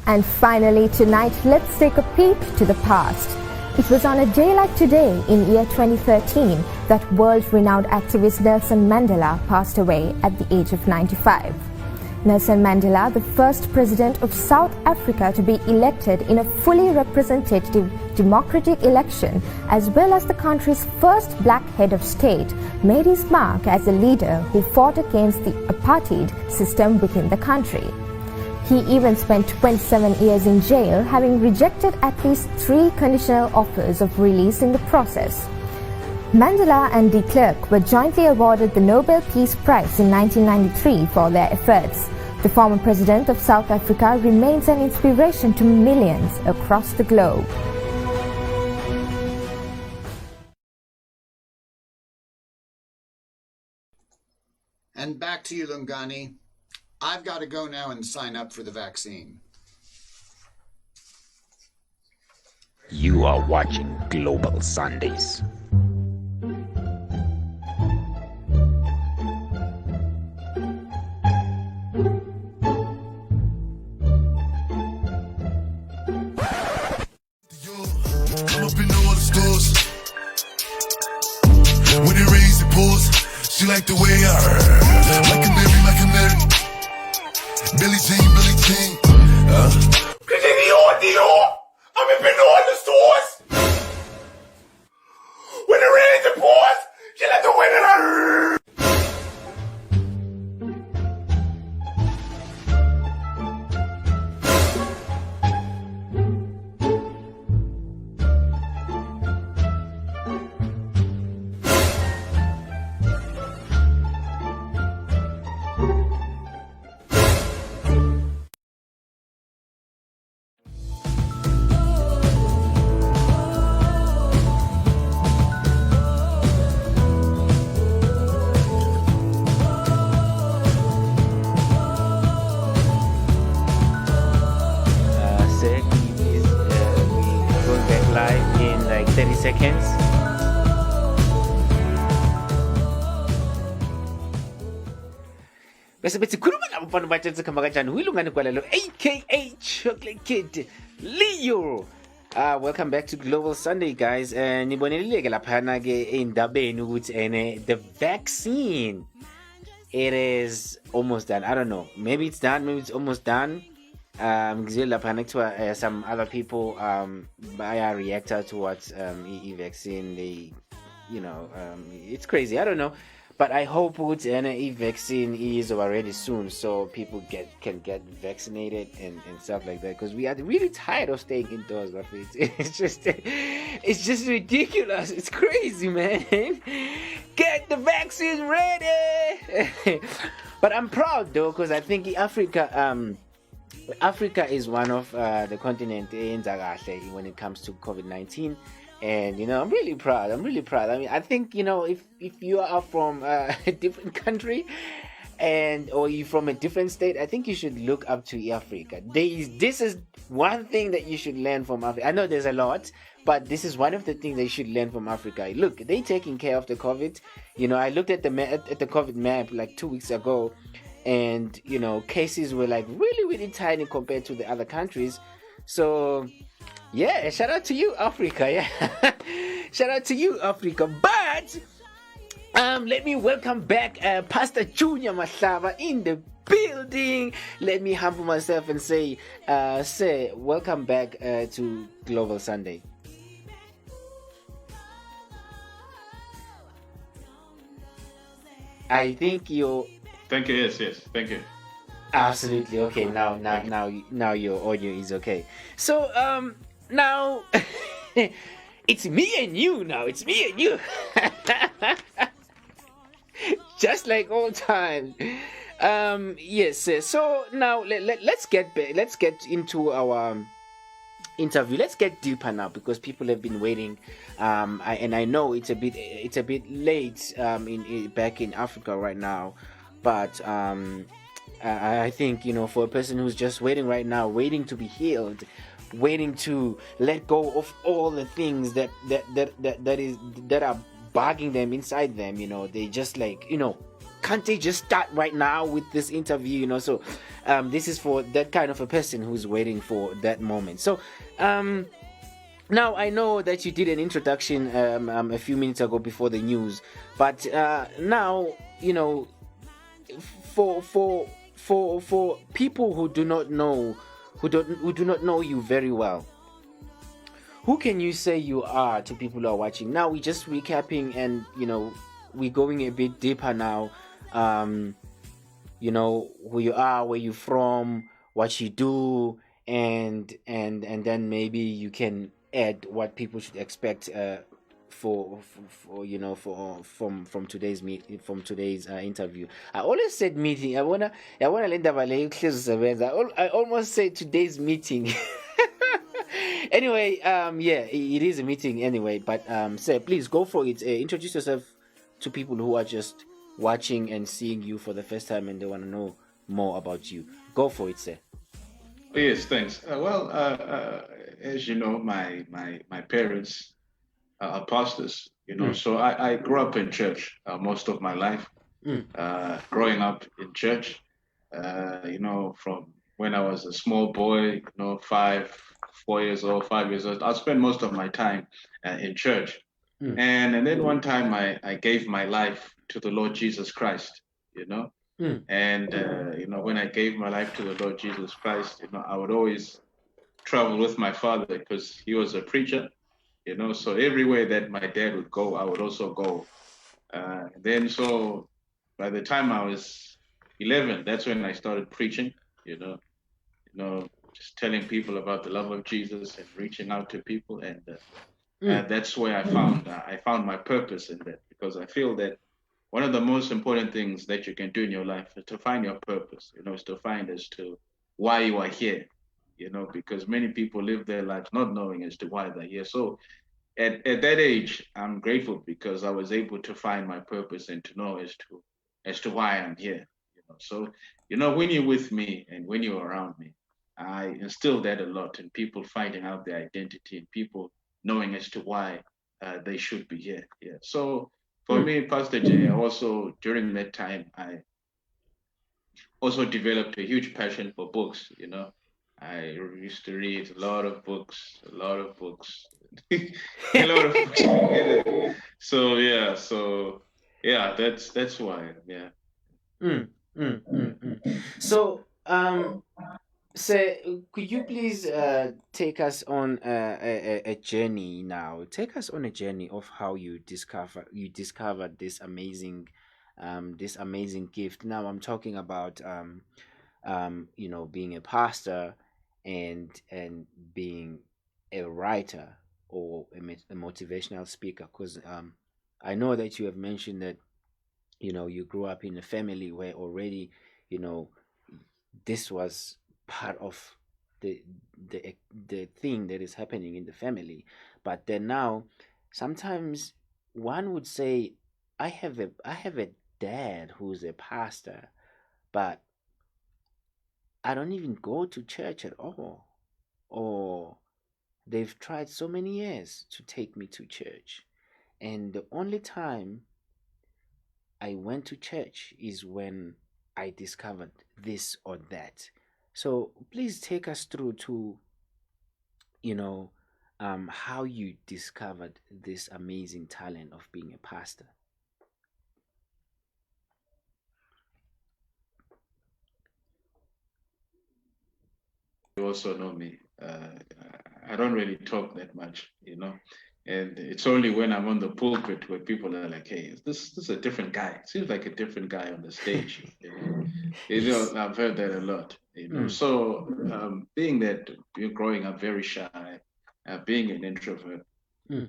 And finally tonight, let's take a peek to the past. It was on a day like today in year 2013 that world-renowned activist Nelson Mandela passed away at the age of 95. Nelson Mandela, the first president of South Africa to be elected in a fully representative democratic election, as well as the country's first black head of state, made his mark as a leader who fought against the apartheid system within the country. He even spent 27 years in jail, having rejected at least 3 conditional offers of release in the process. Mandela and de Klerk were jointly awarded the Nobel Peace Prize in 1993 for their efforts. The former president of South Africa remains an inspiration to millions across the globe. And back to you, Lungani. I've got to go now and sign up for the vaccine. You are watching Global Sundays. I'm up in all the stores. When it rains, it pours. She like the way I like a Mary, like a Mary. Billie Jean, Billie Jean. Dior. I'm up in all the stores. When it rains, it pours. She like the way that I seconds. Bese bethi khuluma nabo mfana batshetse khamba kanjani uyilungane kwalelo aka Chocolate Kid Leo. Welcome back to Global Sunday, guys. Nibonelile ke laphana ke endabeni ukuthi the vaccine, it is almost done. I don't know, maybe it's done, maybe it's almost done. Some other people baya reactor towards vaccine. They, it's crazy. I don't know. But I hope the vaccine is already soon, so people can get vaccinated and stuff like that. Because we are really tired of staying indoors. But it's just ridiculous. It's crazy, man. Get the vaccine ready. But I'm proud though, because I think Africa is one of the continent when it comes to COVID-19. And I'm really proud. I mean, I think if you are from a different country or you're from a different state, I think you should look up to Africa. This is one thing that you should learn from Africa. I know there's a lot, but this is one of the things they should learn from Africa. Look, they taking care of the COVID. I looked at the COVID map like 2 weeks ago, and cases were like really, really tiny compared to the other countries. So yeah, shout out to you, Africa. Yeah, shout out to you, Africa. But let me welcome back Pastor Junior Mahlaba in the building. Let me humble myself and say, sir, welcome back to Global Sunday. I think you. Thank you. Yes. Thank you. Absolutely. Okay. Now your audio is okay. So now it's me and you now. It's me and you. Just like all time. Yes. So now let's get back. Let's get into our interview. Let's get deeper now because people have been waiting. And I know it's a bit late back in Africa right now, but I think for a person who's just waiting right now, waiting to be healed, waiting to let go of all the things that are bugging them inside them, they just can't they just start right now with this interview, so this is for that kind of a person who's waiting for that moment. So now I know that you did an introduction a few minutes ago before the news, but now for people who do not know you very well, who can you say you are to people who are watching? Now we're just recapping and we're going a bit deeper now. Who you are, where you're from, what you do, and then maybe you can add what people should expect from today's interview. I always said meeting. I wanna I almost said today's meeting. Anyway, it is a meeting anyway. But sir, please go for it. Introduce yourself to people who are just watching and seeing you for the first time and they want to know more about you. Go for it, sir. Yes, thanks. As you know, my parents are pastors, so I grew up in church most of my life. Growing up in church, from when I was a small boy, 4 years old, 5 years old, I spent most of my time in church. And then one time I gave my life to the Lord Jesus Christ, And, when I gave my life to the Lord Jesus Christ, I would always travel with my father because he was a preacher, so everywhere that my dad would go, I would also go. So by the time I was 11, that's when I started preaching, just telling people about the love of Jesus and reaching out to people. And that's where I found my purpose in that, because I feel that one of the most important things that you can do in your life is to find your purpose, is to find as to why you are here, because many people live their lives not knowing as to why they're here. So at that age, I'm grateful because I was able to find my purpose and to know as to why I'm here. So, when you're with me and when you're around me, I instill that a lot in people finding out their identity and people knowing as to why they should be here. Yeah. So for me, Pastor Jay, also during that time, I also developed a huge passion for books. I used to read a lot of books, a lot of books, a lot of books. So that's why. Yeah. So, sir, could you please take us on a journey now? Take us on a journey of how you discovered this amazing gift. Now I'm talking about being a pastor and being a writer or a motivational speaker. Because I know that you have mentioned that you grew up in a family where already this was part of the thing that is happening in the family. But then now sometimes one would say, I have a dad who's a pastor, but I don't even go to church at all. Or they've tried so many years to take me to church, and the only time I went to church is when I discovered this or that. So please take us through to, how you discovered this amazing talent of being a pastor. You also know me. I don't really talk that much, and it's only when I'm on the pulpit where people are like, "Hey, this is a different guy. Seems like a different guy on the stage." I've heard that a lot. So being that you're growing up very shy, being an introvert,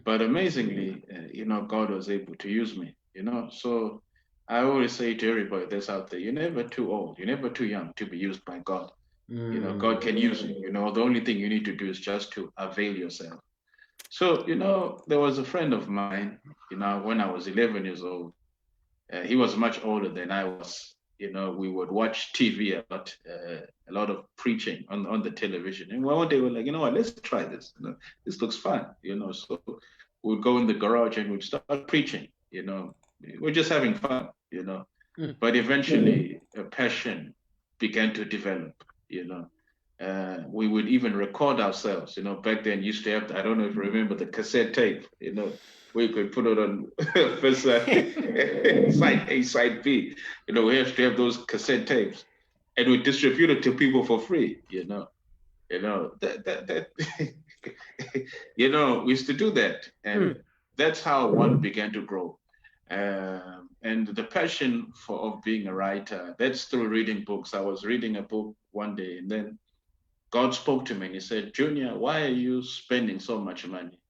but amazingly, God was able to use me. So I always say to everybody that's out there, you're never too old, you're never too young to be used by God. God can use you. The only thing you need to do is just to avail yourself. So, there was a friend of mine, when I was 11 years old. He was much older than I was. We would watch TV a lot of preaching on the television. And one day we're like, what, let's try this. This looks fun, So we'd go in the garage and we'd start preaching, We're just having fun, But eventually a passion began to develop, we would even record ourselves, back then used to have, I don't know if you remember the cassette tape, we could put it on first side A, side B. We have to have those cassette tapes and we distribute it to people for free, that we used to do that. And that's how one began to grow. And the passion of being a writer, that's through reading books. I was reading a book one day and then God spoke to me and he said, Junior, why are you spending so much money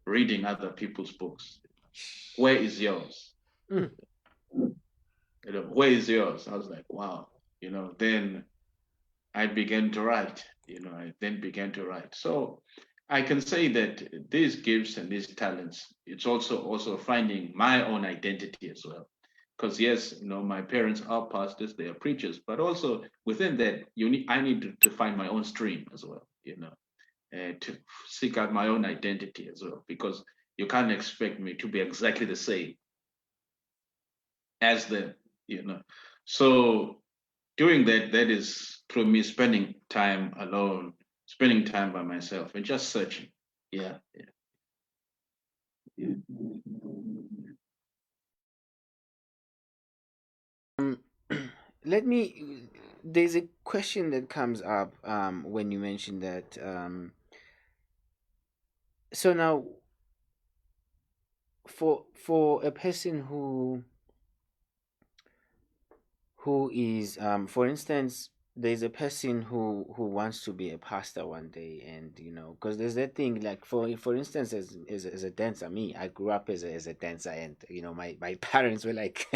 reading other people's books? Where is yours? Where is yours? I was like, wow. Then I began to write. So I can say that these gifts and these talents, it's also finding my own identity as well. Because yes, my parents are pastors, they are preachers, but also within that, I need to find my own stream as well, to seek out my own identity as well, because you can't expect me to be exactly the same as them, So doing that is through me spending time alone, spending time by myself and just searching. Yeah. There's a question that comes up when you mention that. So now, for a person who is, for instance, there's a person who wants to be a pastor one day, and because there's that thing, like for instance, as a dancer, I grew up as a dancer, and my parents were like,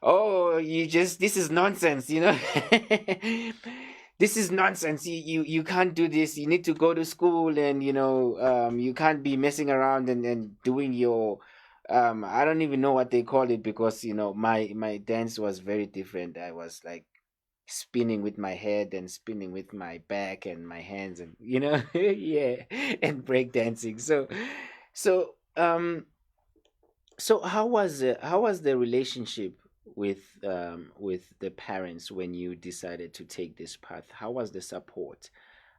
oh, this is nonsense, this is nonsense, you can't do this, you need to go to school, and you can't be messing around and doing your I don't even know what they call it, because my dance was very different. I was like spinning with my head and spinning with my back and my hands, and yeah, and break dancing. So So how was the relationship with the parents when you decided to take this path? How was the support?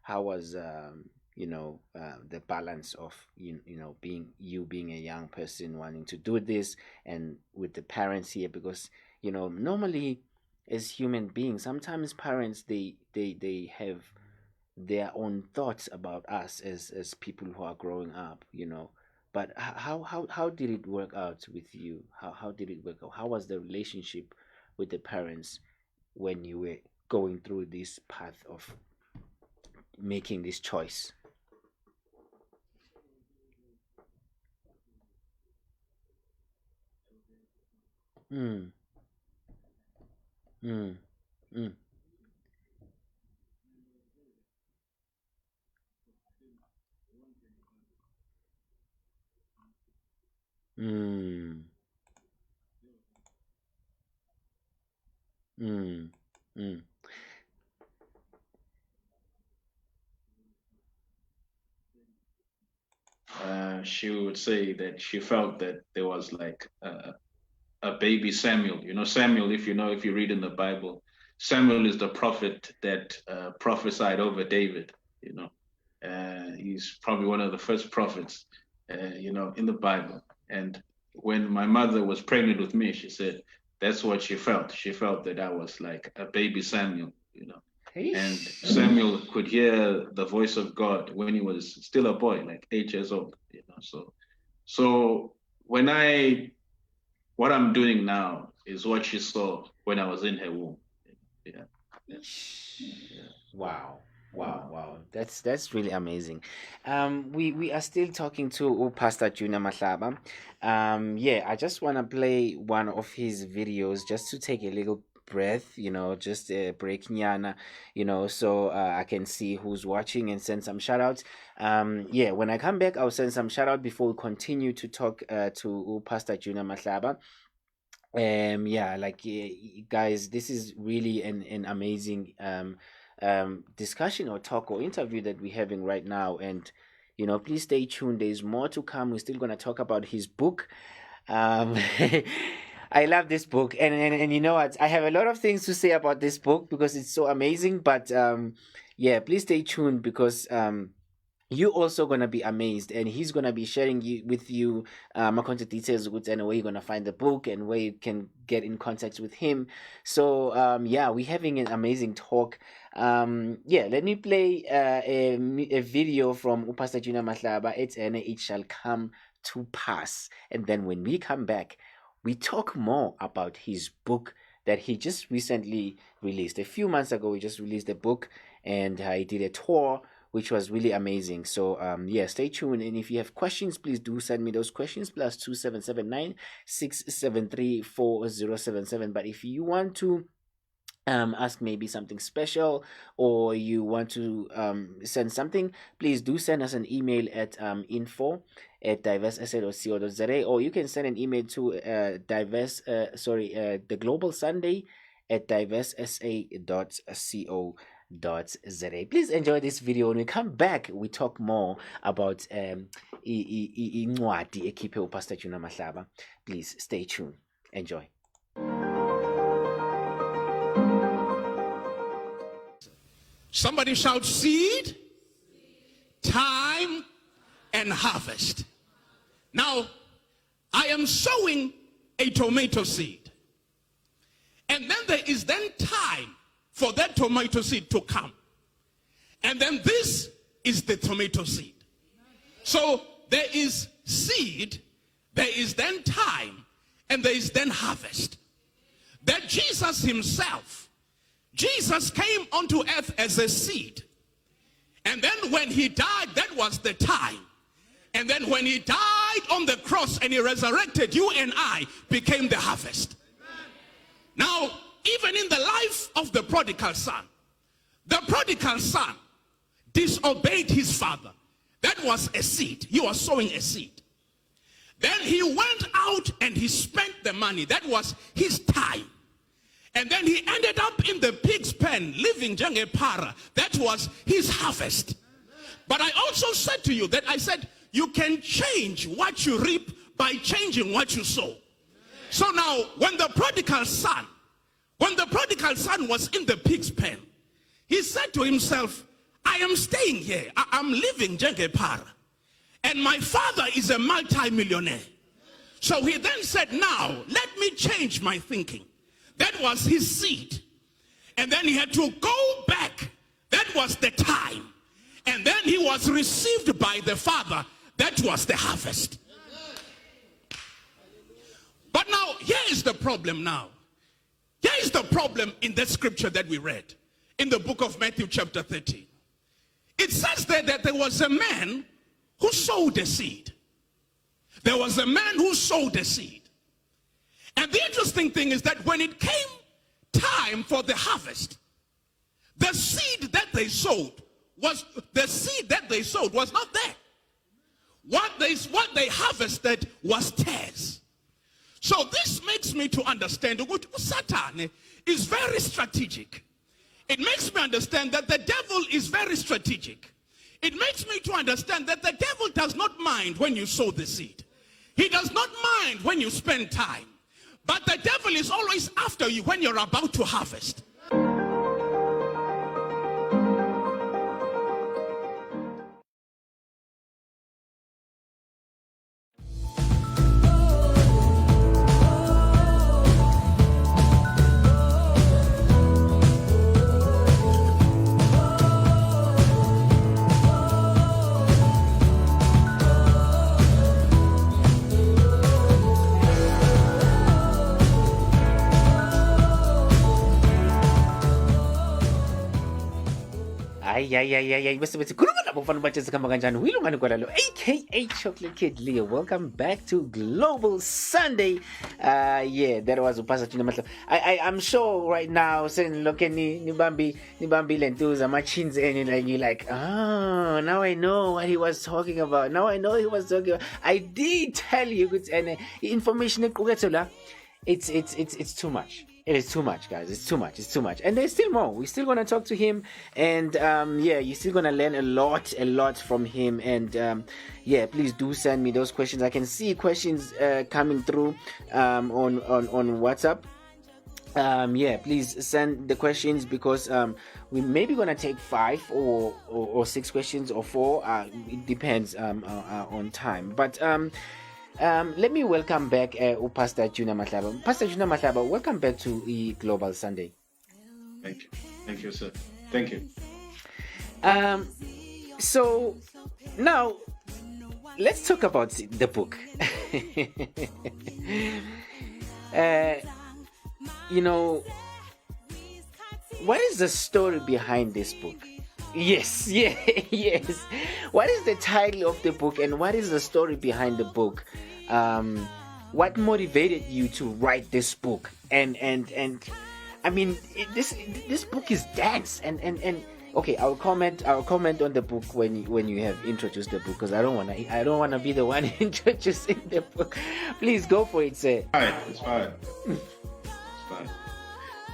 How was the balance of being a young person wanting to do this, and with the parents here? Because normally as human beings, sometimes parents they have their own thoughts about us as people who are growing up, but how did it work out with you? How did it work out? How was the relationship with the parents when you were going through this path of making this choice? Mm. Mm. Mm. Mm. Mm. Mm. She would say that she felt that there was like a baby Samuel. Samuel, if you read in the Bible, Samuel is the prophet that prophesied over David. He's probably one of the first prophets, in the Bible. And when my mother was pregnant with me, she said that's what she felt. She felt that I was like a baby Samuel. And Samuel could hear the voice of God when he was still a boy, like 8 years old. So when what I'm doing now is what she saw when I was in her womb. Yeah. Wow. That's really amazing. We are still talking to Pastor Junior Mahlaba. I just want to play one of his videos just to take a little breath, just a break nyana, so I can see who's watching and send some shout outs. When I come back, I'll send some shout out before we continue to talk to Pastor Junior Mahlaba. Guys, this is really an amazing discussion or talk or interview that we're having right now, and please stay tuned. There's more to come. We're still going to talk about his book. I love this book, and you know what, I have a lot of things to say about this book because it's so amazing, but please stay tuned because you're also gonna be amazed, and he's gonna be sharing with you my contact details and where you're gonna find the book and where you can get in contact with him. So we're having an amazing talk. Let me play a video from Pastor Junior Mahlaba. It shall come to pass, and then when we come back, we talk more about his book that he just recently released. A few months ago, he just released a book, and he did a tour, which was really amazing. So stay tuned, and if you have questions, please do send me those questions, plus 2779 673 4077. But if you want to ask maybe something special, or you want to send something, please do send us an email at info@diversesa.co.za, or you can send an email to the Global Sunday at diversesa.co.za. Please enjoy this video. When we come back, we talk more about incwadi ekhiphe Pastor Junior Mahlaba. Please stay tuned. Enjoy. Somebody shout seed, time, and harvest. Now, I am sowing a tomato seed. And then there is then time for that tomato seed to come. And then this is the tomato seed. So there is seed, there is then time, and there is then harvest. That Jesus himself, Jesus came onto earth as a seed. And then when he died, that was the time. And then when he died on the cross and he resurrected, you and I became the harvest. Now, even in the life of the prodigal son disobeyed his father. That was a seed. He was sowing a seed. Then he went out and he spent the money. That was his time. And then he ended up in the pig's pen, living jangepara. That was his harvest. But I also said to you that I said, you can change what you reap by changing what you sow. So now, when the prodigal son was in the pig's pen, he said to himself, I am staying here. I'm living Jengepara. And my father is a multi-millionaire. So he then said, now, let me change my thinking. That was his seed. And then he had to go back. That was the time. And then he was received by the father. That was the harvest. But now, here is the problem now. Here is the problem in that scripture that we read in the book of Matthew chapter 13. It says there that there was a man who sowed a seed. There was a man who sowed a seed. And the interesting thing is that when it came time for the harvest, the seed that they sowed was not there. What they harvested was tares. So this makes me to understand that Satan is very strategic. It makes me understand that the devil is very strategic. It makes me to understand that the devil does not mind when you sow the seed. He does not mind when you spend time. But the devil is always after you when you're about to harvest. Bese bethi khuluma nabo mfana bathi sikhamba kanjani wilungani kwalalo aka Chocolate Kid Leo. Welcome back to Global Sunday. That was Pastor Tuna Mahlaba. I'm sure right now saying look at nibambi lentuza machins and you're like, now I know what he was talking about. I did tell you good and information it's too much. It is too much, guys. It's too much. And there's still more. We're still going to talk to him. And, you're still going to learn a lot from him. And, please do send me those questions. I can see questions coming through on WhatsApp. Please send the questions because we maybe going to take 5 or 6 questions or 4. It depends on time. But... let me welcome back Pastor Juna Mahlaba. Pastor Juna Mahlaba, welcome back to Global Sunday. Thank you, sir. Thank you. So now let's talk about the book. What is the story behind this book? Yes. What is the title of the book and what is the story behind the book? What motivated you to write this book? And I mean, this book is dense and okay, I'll comment on the book when you have introduced the book because I don't wanna be the one introducing the book. Please go for it, sir. It's fine.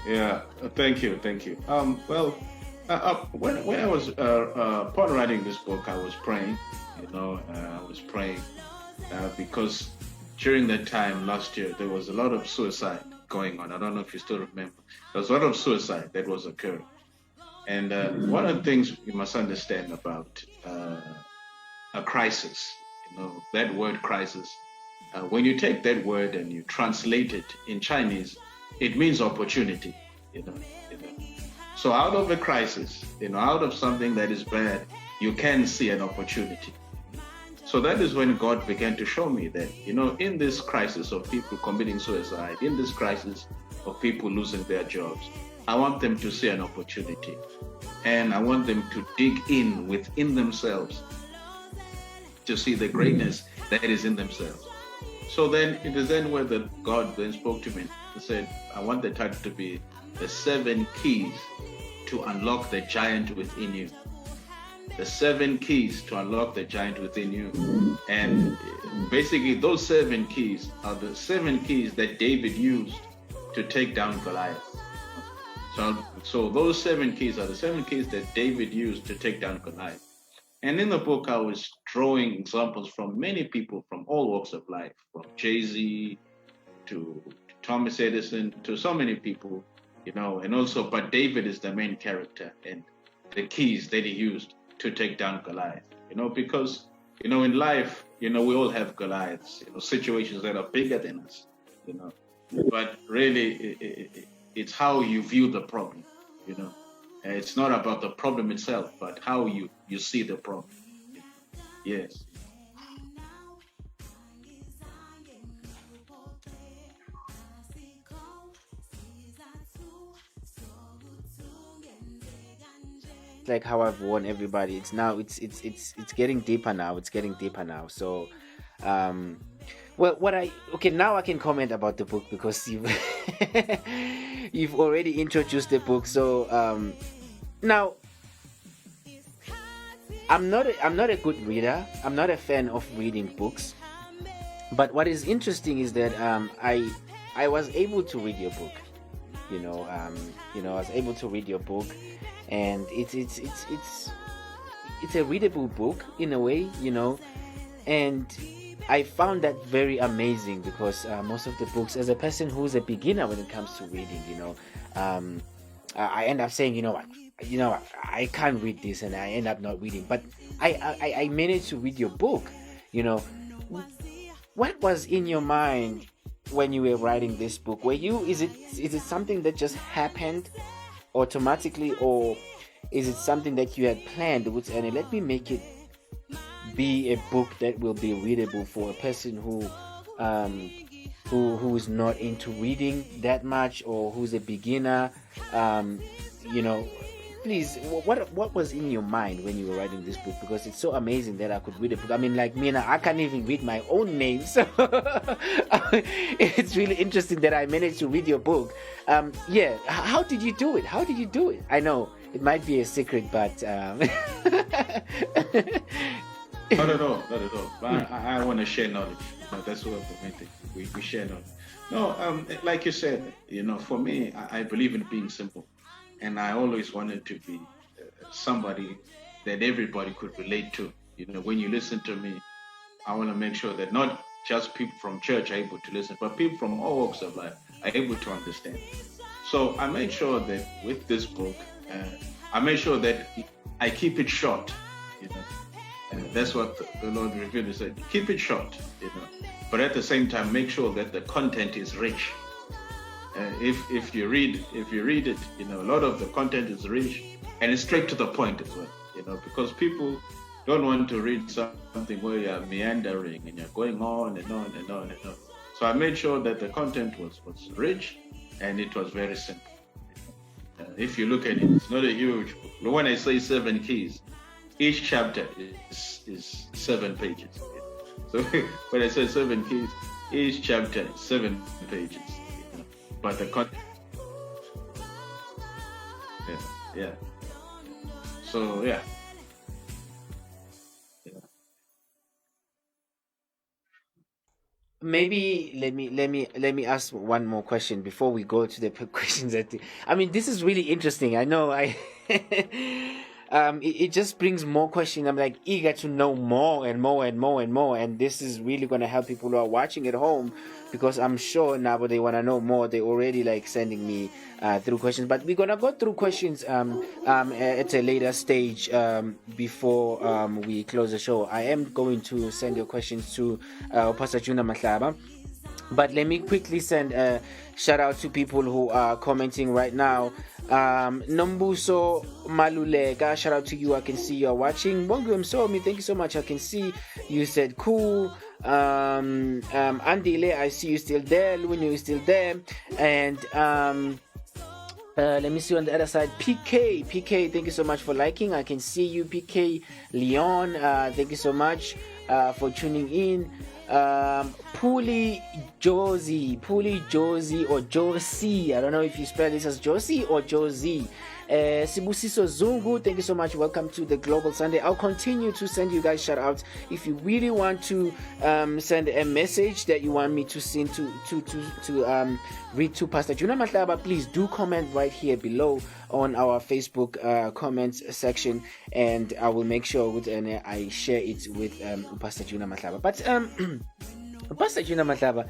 Yeah, thank you. When I was upon writing this book, I was praying. Because during that time last year there was a lot of suicide going on. I don't know if you still remember. There was a lot of suicide that was occurring, and one of the things you must understand about a crisis, that word crisis. When you take that word and you translate it in Chinese, it means opportunity. So out of a crisis, out of something that is bad, you can see an opportunity. So that is when God began to show me that, in this crisis of people committing suicide, in this crisis of people losing their jobs, I want them to see an opportunity. And I want them to dig in within themselves to see the greatness that is in themselves. So then it is then where God then spoke to me and said, I want the title to be The 7 Keys to Unlock the Giant Within You. The 7 keys to unlock the giant within you. And basically those 7 keys are the 7 keys that David used to take down Goliath. So those 7 keys are the 7 keys that David used to take down Goliath. And in the book, I was drawing examples from many people from all walks of life, from Jay-Z to Thomas Edison to so many people, and also, but David is the main character and the keys that he used to take down Goliath, because, in life, we all have Goliaths, situations that are bigger than us, but really it's how you view the problem, It's not about the problem itself, but how you see the problem. Yes. Like how I've warned everybody, it's getting deeper now. It's getting deeper now. So, now I can comment about the book because you've already introduced the book. So, now I'm not a good reader. I'm not a fan of reading books. But what is interesting is that I was able to read your book. I was able to read your book. And it's a readable book in a way, and I found that very amazing because most of the books, as a person who's a beginner when it comes to reading, I end up saying, I can't read this, and I end up not reading. But I managed to read your book. What was in your mind when you were writing this book? Is it something that just happened automatically, or is it something that you had planned? And let me make it be a book that will be readable for a person who is not into reading that much, or who's a beginner. Please, what was in your mind when you were writing this book? Because it's so amazing that I could read a book. I mean, like me, I can't even read my own name, so it's really interesting that I managed to read your book. How did you do it? I know it might be a secret, but not at all. But I want to share knowledge. That's what we share knowledge. No, like you said, for me, I believe in being simple. And I always wanted to be somebody that everybody could relate to. When you listen to me, I want to make sure that not just people from church are able to listen, but people from all walks of life are able to understand. So I made sure that with this book, I made sure that I keep it short. And that's what the Lord revealed. He said, keep it short. But at the same time, make sure that the content is rich. If you read it, a lot of the content is rich and it's straight to the point as well, because people don't want to read something where you're meandering and you're going on and on and on and on. So I made sure that the content was rich and it was very simple. If you look at it, it's not a huge book. When I say 7 keys, each chapter is 7 pages. So when I say 7 keys, each chapter is 7 pages. But the content, yeah. So yeah. Maybe let me ask one more question before we go to the questions. This is really interesting. I know it just brings more questions. I'm like eager to know more and more and more and more. And this is really going to help people who are watching at home, because I'm sure now they want to know more. They're already sending me through questions. But we're going to go through questions at a later stage before we close the show. I am going to send your questions to Pastor Juna Mahlaba. But let me quickly send a shout out to people who are commenting right now. Nombuso Malulega, shout out to you. I can see you are watching. Bongo Msomi, thank you so much. I can see you said cool. Andile, I see you still there. Luino is still there. And let me see on the other side. PK, thank you so much for liking. I can see you, PK. Leon, thank you so much for tuning in. Puli Josie or Josie, I don't know if you spell this as Josie or Josie, Sibusiso Zungu, thank you so much. Welcome to the Global Sunday. I'll continue to send you guys shout outs. If you really want to send a message that you want me to send to read to Pastor Juna Mahlaba, please do comment right here below on our Facebook comments section, and I will make sure I share it with Pastor Juna Mahlaba. But Pastor Juna Mahlaba,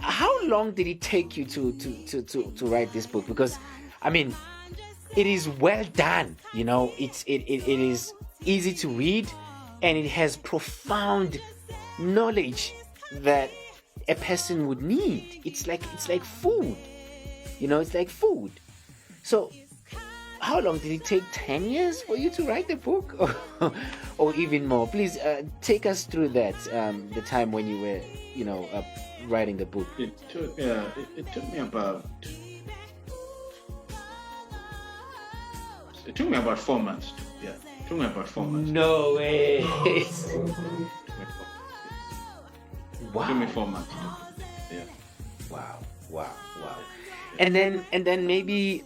how long did it take you to write this book? Because I mean, it is well done, you know. It is easy to read, and it has profound knowledge that a person would need. It's like food, you know. It's like food. So, how long did it take? 10 years for you to write the book, or even more? Please take us through that. The time when you were, you know, writing the book. It took me about. It took me about 4 months. Yeah, it took me about 4 months. No way. Wow. It took me 4 months. Yeah. Wow. And then maybe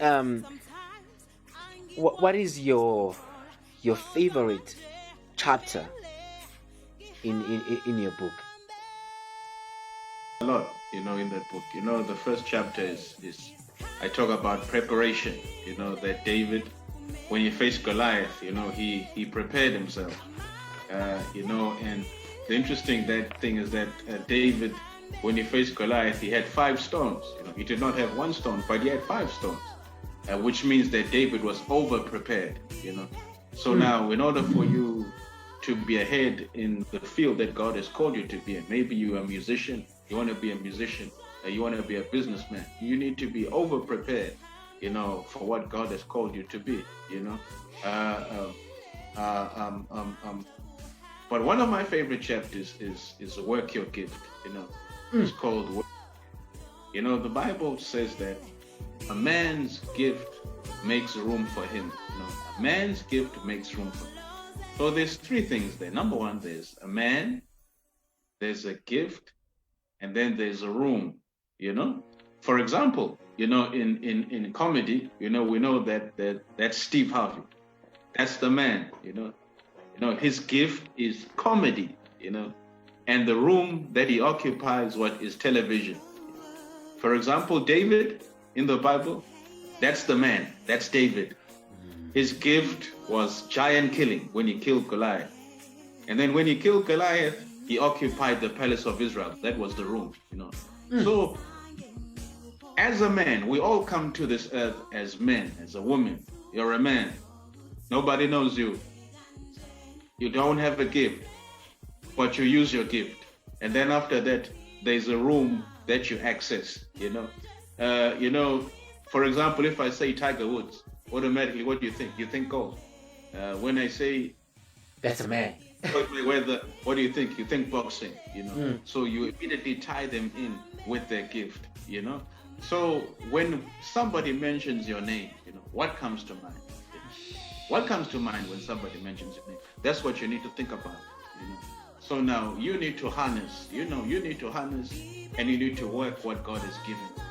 what is your favorite chapter in your book? A lot, you know, in that book. You know, the first chapter is I talk about preparation. You know, that David, when he faced Goliath, you know, he prepared himself. You know, and the interesting thing is that David, when he faced Goliath, he had 5 stones. You know, he did not have 1 stone, but he had 5 stones, which means that David was over prepared. You know, so now in order for you to be ahead in the field that God has called you to be in, maybe you're a musician, you want to be a musician, you want to be a businessman, you need to be over prepared, you know, for what God has called you to be, you know. But one of my favorite chapters is Work Your Gift, you know. It's called Work. You know, the Bible says that a man's gift makes room for him. You know, a man's gift makes room for him. So there's 3 things there. Number 1, there's a man, there's a gift, and then there's a room, you know. For example, you know, in comedy, you know, we know that's Steve Harvey. That's the man, you know. You know, his gift is comedy, you know, and the room that he occupies is television. For example, David in the Bible, that's the man, that's David. His gift was giant killing when he killed Goliath. And then when he killed Goliath, he occupied the palace of Israel. That was the room, you know. So as a man, we all come to this earth as men, as a woman. You're a man. Nobody knows you. You don't have a gift, but you use your gift. And then after that, there's a room that you access, you know. You know, for example, if I say Tiger Woods, automatically, what do you think? You think golf. When I say... That's a man. What do you think? You think boxing, you know. So you immediately tie them in with their gift, you know. So when somebody mentions your name, you know, what comes to mind? What comes to mind when somebody mentions your name? That's what you need to think about, you know. So now you need to harness, you know, and you need to work what God has given you.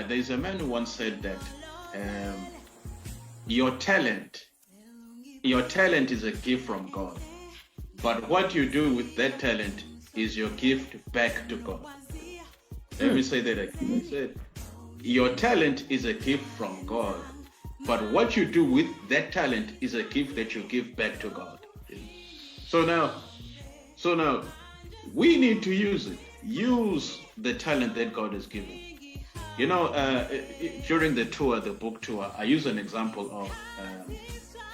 There's a man who once said that your talent is a gift from God, but what you do with that talent is your gift back to God. Let me say that again. He said, your talent is a gift from God, but what you do with that talent is a gift that you give back to God. So now, we need to use it. Use the talent that God has given. You know, during the tour, the book tour, I use an example of,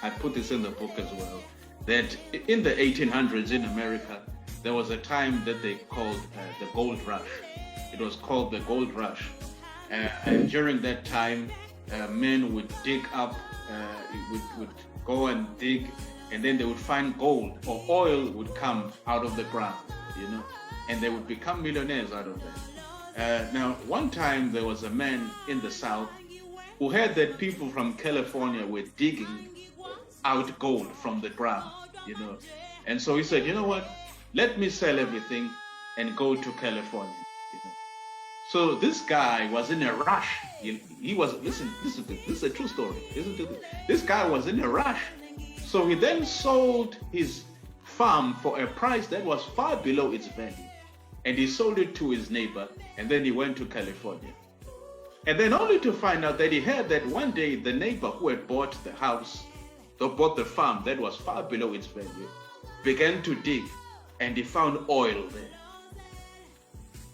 I put this in the book as well, that in the 1800s in America, there was a time that they called the Gold Rush. It was called the Gold Rush. And during that time, men would dig up, would go and dig, and then they would find gold, or oil would come out of the ground, you know, and they would become millionaires out of that. Now, one time there was a man in the South who heard that people from California were digging out gold from the ground, you know, and so he said, you know what, let me sell everything and go to California, you know. So this guy was in a rush. He was, listen, this is a true story, isn't it? This guy was in a rush. So he then sold his farm for a price that was far below its value. And he sold it to his neighbor, and then he went to California. And then only to find out that he heard that one day the neighbor who had bought the house, bought the farm that was far below its value, began to dig, and he found oil there.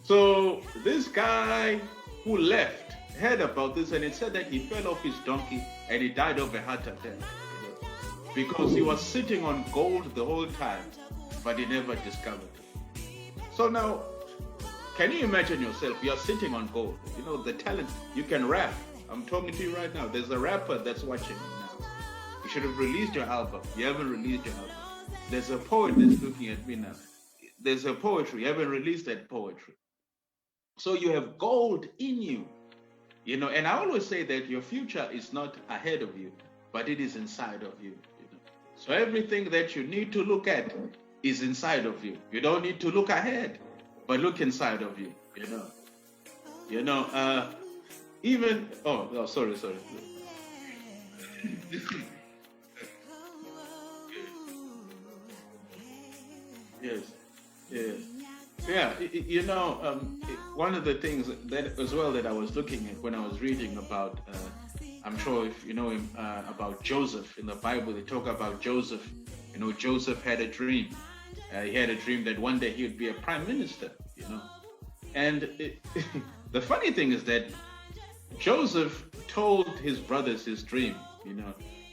So this guy who left heard about this, and it said that he fell off his donkey and he died of a heart attack, because he was sitting on gold the whole time, but he never discovered it. So now, can you imagine yourself? You're sitting on gold. You know, the talent, you can rap. I'm talking to you right now. There's a rapper that's watching you now. You should have released your album. You haven't released your album. There's a poet that's looking at me now. There's a poetry. You haven't released that poetry. So you have gold in you. You know, and I always say that your future is not ahead of you, but it is inside of you. So everything that you need to look at is inside of you. You don't need to look ahead, but look inside of you. Even sorry. Yes. Yeah. One of the things that as well that I was looking at when I was reading about. I'm sure if you know him about Joseph in the Bible, they talk about Joseph. You know, Joseph had a dream. He had a dream that one day he would be a prime minister, And the funny thing is that Joseph told his brothers his dream,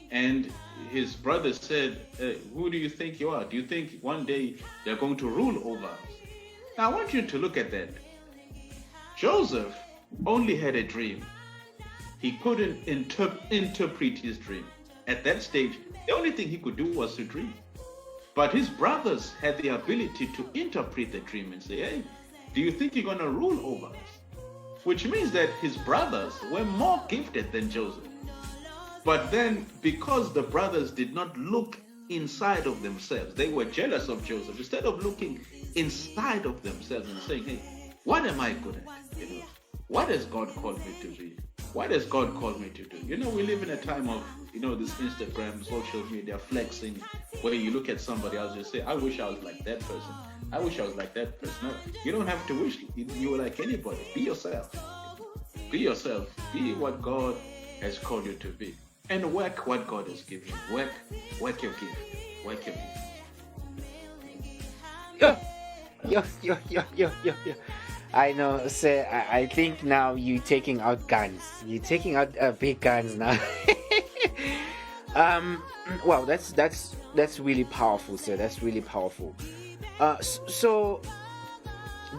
and his brothers said, who do you think you are? Do you think one day they're going to rule over us? Now, I want you to look at that. Joseph only had a dream. He couldn't interpret his dream. At that stage, the only thing he could do was to dream. But his brothers had the ability to interpret the dream and say, hey, do you think you're going to rule over us? Which means that his brothers were more gifted than Joseph. But then, because the brothers did not look inside of themselves, they were jealous of Joseph. Instead of looking inside of themselves and saying, hey, what am I good at? What has God called me to be? What has God called me to do? We live in a time of, this Instagram, social media, flexing, where you look at somebody else and say, I wish I was like that person. I wish I was like that person. No, you don't have to wish you were like anybody. Be yourself. Be yourself. Be what God has called you to be. And work what God has given you. Work your gift. Work your gift. Yo. I know, sir. I think now you're taking out guns. You're taking out big guns now. Wow, that's really powerful, sir. That's really powerful. So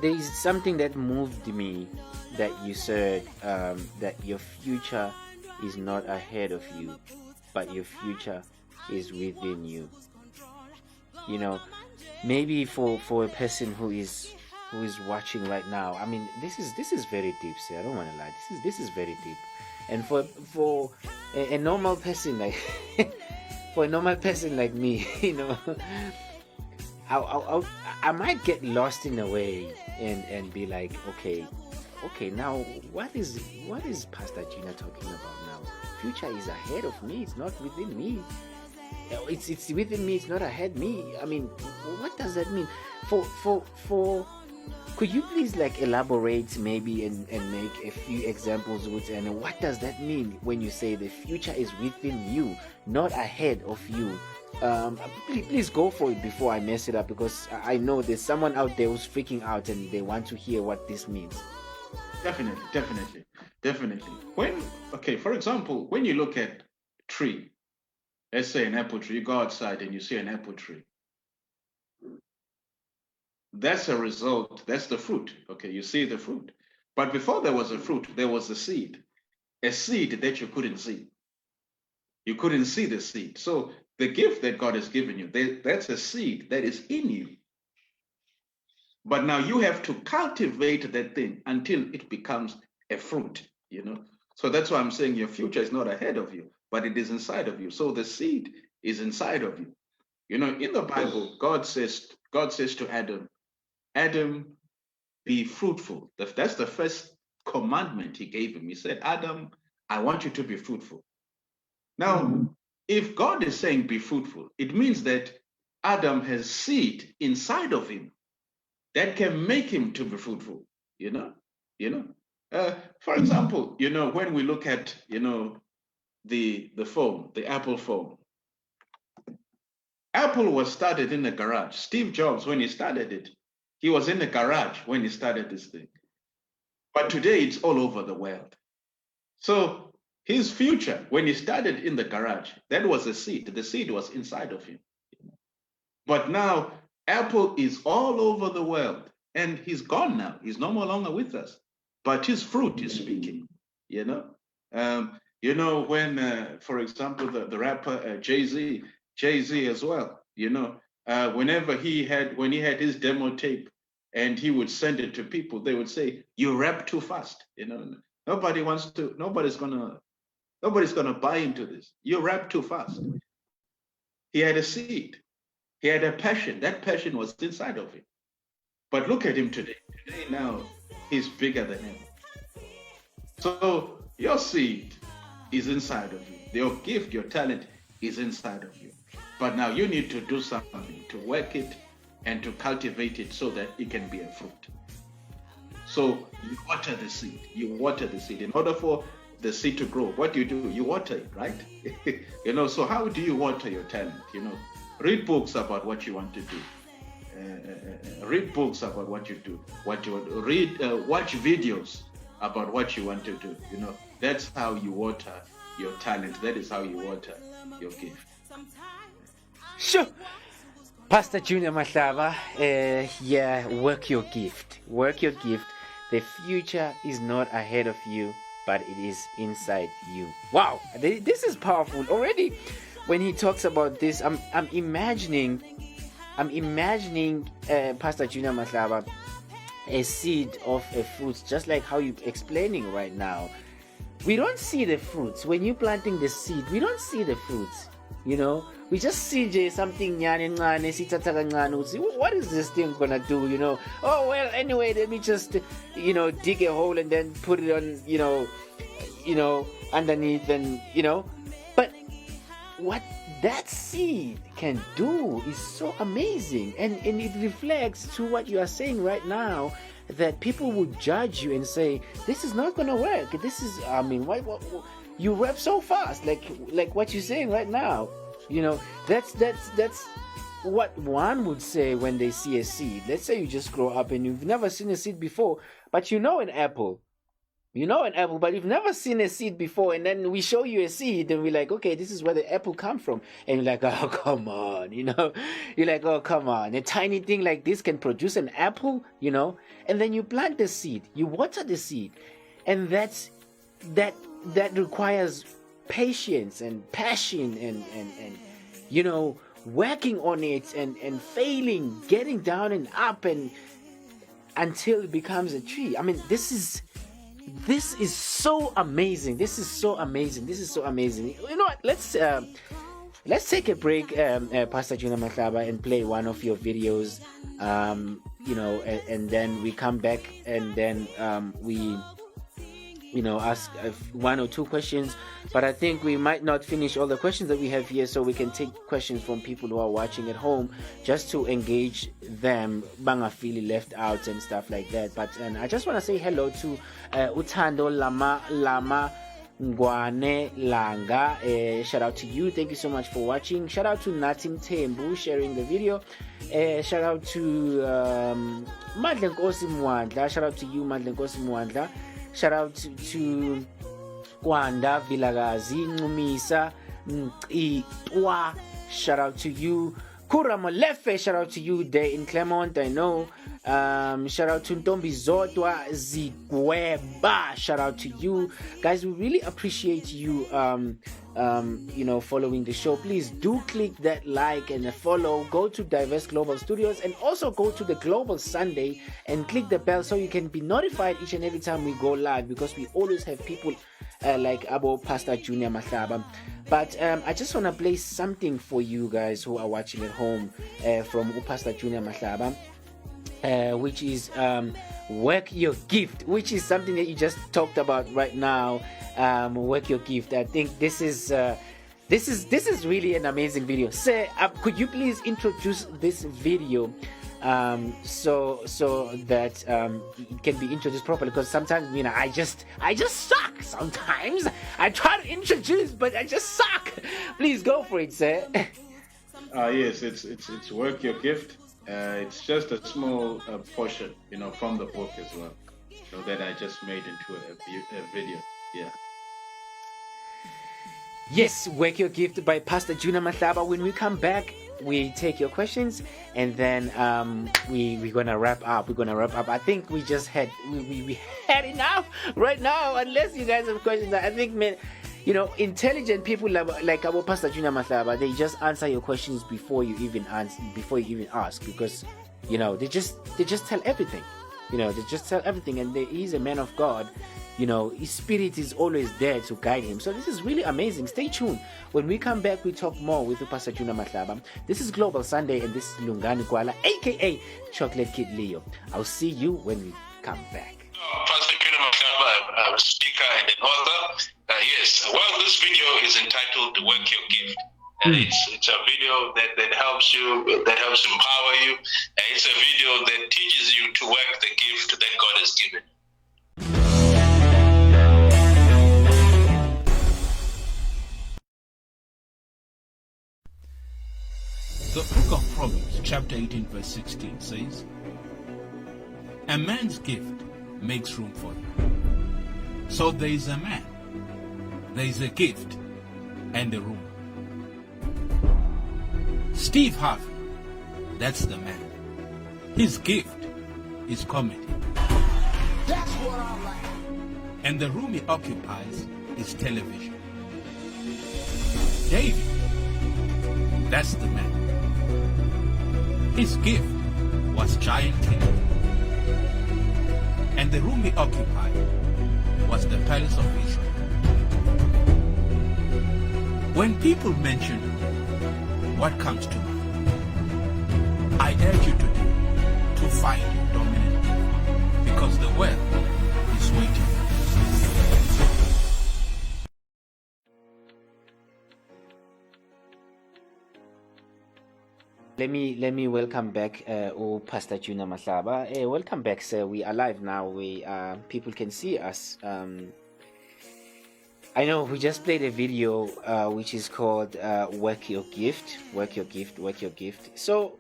there is something that moved me that you said that your future is not ahead of you, but your future is within you. Maybe for a person who is watching right now, I mean, this is very deep, sir. I don't want to lie. This is very deep, and for a normal person like for a normal person like me, I might get lost in a way and be like, okay, now what is Pastor Gina talking about now? Future is ahead of me. It's not within me. It's within me. It's not ahead me. I mean, what does that mean? For could you please elaborate maybe and make a few examples and what does that mean when you say the future is within you, not ahead of you? Please go for it before I mess it up, because I know there's someone out there who's freaking out and they want to hear what this means. Definitely. For example, when you look at tree, let's say an apple tree, you go outside and you see an apple tree. That's a result, that's the fruit. Okay, you see the fruit. But before there was a fruit, there was a seed that you couldn't see. You couldn't see the seed. So the gift that God has given you, that's a seed that is in you. But now you have to cultivate that thing until it becomes a fruit, So that's why I'm saying your future is not ahead of you, but it is inside of you. So the seed is inside of you. In the Bible, God says to Adam, be fruitful. That's the first commandment he gave him. He said, Adam, I want you to be fruitful. Now, if God is saying be fruitful, it means that Adam has seed inside of him that can make him to be fruitful, you know. For example, when we look at, the phone, the Apple phone. Apple was started in the garage. Steve Jobs, when he started it, he was in the garage when he started this thing. But today it's all over the world. So his future, when he started in the garage, that was a seed. The seed was inside of him. But now Apple is all over the world, and he's gone now. He's no more longer with us. But his fruit is speaking, when, for example, the rapper Jay-Z as well, whenever when he had his demo tape and he would send it to people, they would say, you rap too fast. Nobody's gonna buy into this. You rap too fast. He had a seed. He had a passion. That passion was inside of him. But look at him today. Today now, he's bigger than ever. So your seed is inside of you. Your gift, your talent is inside of you. But now you need to do something to work it and to cultivate it so that it can be a fruit. So you water the seed. You water the seed. In order for the seed to grow, what do? You water it, right? So how do you water your talent? Read books about what you want to do. Read books about what you do, what you want to read, watch videos about what you want to do. That's how you water your talent. That is how you water your gift. Sure. Pastor Junior Mahlaba, work your gift. Work your gift. The future is not ahead of you, but it is inside you. Wow, this is powerful. Already, when he talks about this, I'm imagining Pastor Junior Mahlaba, a seed of a fruit, just like how you're explaining right now. We don't see the fruits. When you're planting the seed, we don't see the fruits. We just see something, what is this thing gonna do? Oh well, anyway, let me just dig a hole and then put it on underneath, and but what that seed can do is so amazing, and it reflects to what you are saying right now, that people would judge you and say, this is not gonna work. This is, what you rap so fast, like what you're saying right now. That's what one would say when they see a seed. Let's say you just grow up and you've never seen a seed before, but an apple. But you've never seen a seed before, and then we show you a seed and we're like, okay, this is where the apple come from, and you're like, oh come on, you're like, oh come on, a tiny thing like this can produce an apple, and then you plant the seed, you water the seed, and that requires patience and passion and working on it and failing, getting down and up and until it becomes a tree. This is so amazing. This is so amazing. You know what? Let's take a break, Pastor Junior Mahlaba, and play one of your videos. And then we come back and then we ask one or two questions. But I think we might not finish all the questions that we have here, so we can take questions from people who are watching at home just to engage them, banga feel left out and stuff like that. But I just want to say hello to Utando Lama Ngwane Langa. Shout out to you. Thank you so much for watching. Shout out to Natim Tembu sharing the video. Shout out to Madlen Kosi Mwandla. Shout out to you, Madlen Kosi Mwandla. Shout out to Kwanda Vilagazi Ngumisa Itwa. Shout out to you, Kura Molefe. Shout out to you there in Claremont, I know. Shout out to Ntombi Zodwa Zigweba. Shout out to you guys. We really appreciate you following the show. Please do click that like and follow. Go to Diverse Global Studios and also go to the Global Sunday and click the bell so you can be notified each and every time we go live, because we always have people like Abo Pastor Junior Mahlaba. But I just want to play something for you guys who are watching at home from Pastor Junior Mahlaba. which is work your gift, which is something that you just talked about right now. Work your gift. I think this is really an amazing video. Sir, could you please introduce this video so that it can be introduced properly? Because sometimes I just suck. Sometimes I try to introduce, but I just suck. Please go for it, sir. Yes, it's work your gift. It's just a small portion, from the book as well, that I just made into a video. Yeah. Yes, Work Your Gift by Pastor Juna Mahlaba. When we come back, we take your questions, and then we're gonna wrap up. I think we just had we had enough right now. Unless you guys have questions, I think, man, intelligent people like our Pastor Juna Mahlaba, they just answer your questions before you even ask, because they just tell everything. And he's a man of God. His spirit is always there to guide him. So this is really amazing. Stay tuned. When we come back, we talk more with Pastor Juna Mahlaba. This is Global Sunday, and this is Lungani Kwala, aka Chocolate Kid Leo. I'll see you when we come back. Pastor Juna Mahlaba, I'm a speaker and an author. Yes, well, this video is entitled "Work Your Gift." It's a video that helps you, that helps empower you. It's a video that teaches you to work the gift that God has given. The book of Proverbs, chapter 18, verse 16 says, "A man's gift makes room for him." So there is a man, there is a gift, and a room. Steve Harvey, that's the man. His gift is comedy. That's what I like. And the room he occupies is television. David, that's the man. His gift was giant kingdom. And the room he occupied was the palace of Israel. When people mention what comes to mind, I urge you today to find your dominant gift, because the wealth is waiting. Let me welcome back Pastor Juna Mahlaba. Welcome back, sir. We are live now. We people can see us. I know we just played a video which is called "Work Your Gift." Work your gift. Work your gift. So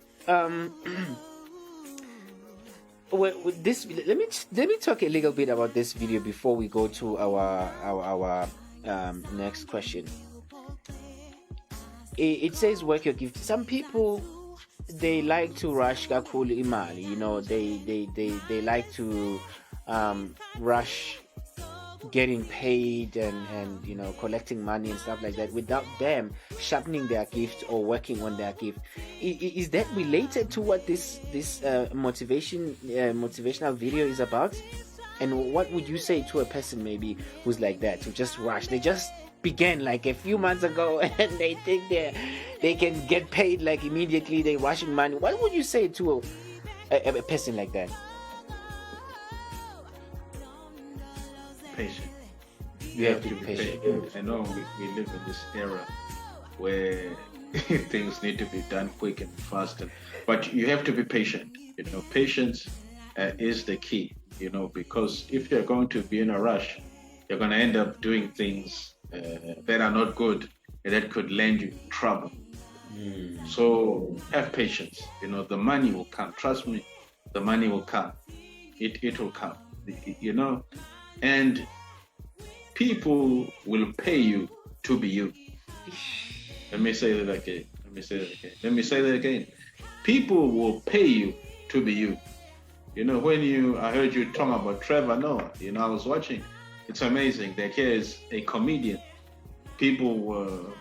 with this, let me talk a little bit about this video before we go to our next question. It says "Work your gift." Some people, they like to rush kakhulu imali, they like to rush getting paid and collecting money and stuff like that without them sharpening their gift or working on their gift. Is that related to what this motivational video is about? And what would you say to a person maybe who's like that, who just rush? They just began like a few months ago and they think they can get paid like immediately, they're rushing money. What would you say to a person like that? Patient. You have to be patient. I know we live in this era where things need to be done quick and fast, but you have to be patient. Patience is the key. Because if you're going to be in a rush, you're going to end up doing things that are not good and that could land you trouble. So have patience. The money will come. Trust me, the money will come. It will come. And people will pay you to be you. Let me say that again. People will pay you to be you. When I heard you talk about Trevor Noah, I was watching. It's amazing that here is a comedian. People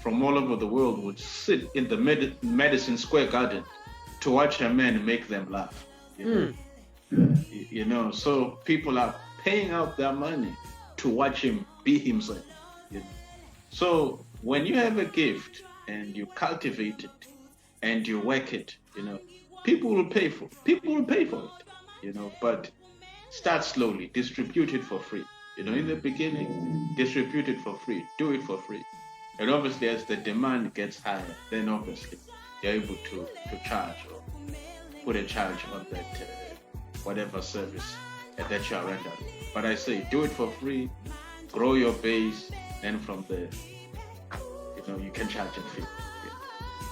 from all over the world would sit in the Madison Square Garden to watch a man make them laugh. So people are paying out their money to watch him be himself. So when you have a gift and you cultivate it and you work it, people will pay for it, but start slowly, distribute it for free. In the beginning, distribute it for free, do it for free. And obviously, as the demand gets higher, then obviously you're able to charge or put a charge on that whatever service that you are rendering. But I say, do it for free, grow your base, and from there, you can charge a fee.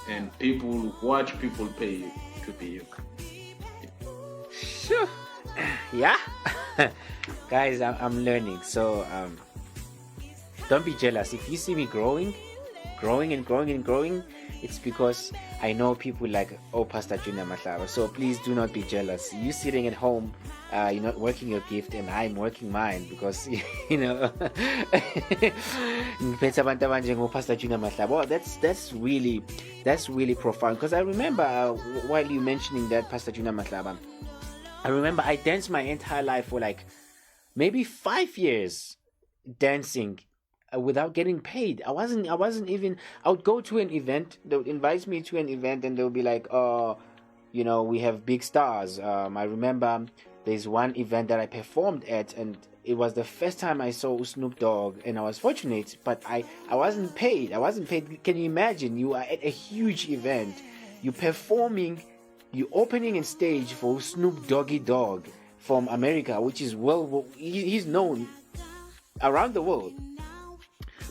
And people watch people pay you to be you. Sure. Yeah. Guys, I'm learning. So don't be jealous. If you see me growing, it's because I know people like, Pastor Junior Mahlaba. So please do not be jealous. You sitting at home, you're not working your gift, and I'm working mine because, Pastor Junior Mahlaba. That's really profound. Because I remember while you mentioning that, Pastor Junior Mahlaba, I remember I danced my entire life for like maybe 5 years dancing without getting paid. I wasn't even. I would go to an event. They would invite me to an event, and they'll be like, we have big stars. I remember there's one event that I performed at, and it was the first time I saw Snoop Dogg, and I was fortunate, but I wasn't paid. Can you imagine? You are at a huge event, you performing, you opening a stage for Snoop Doggy Dogg from America, which is he's known around the world.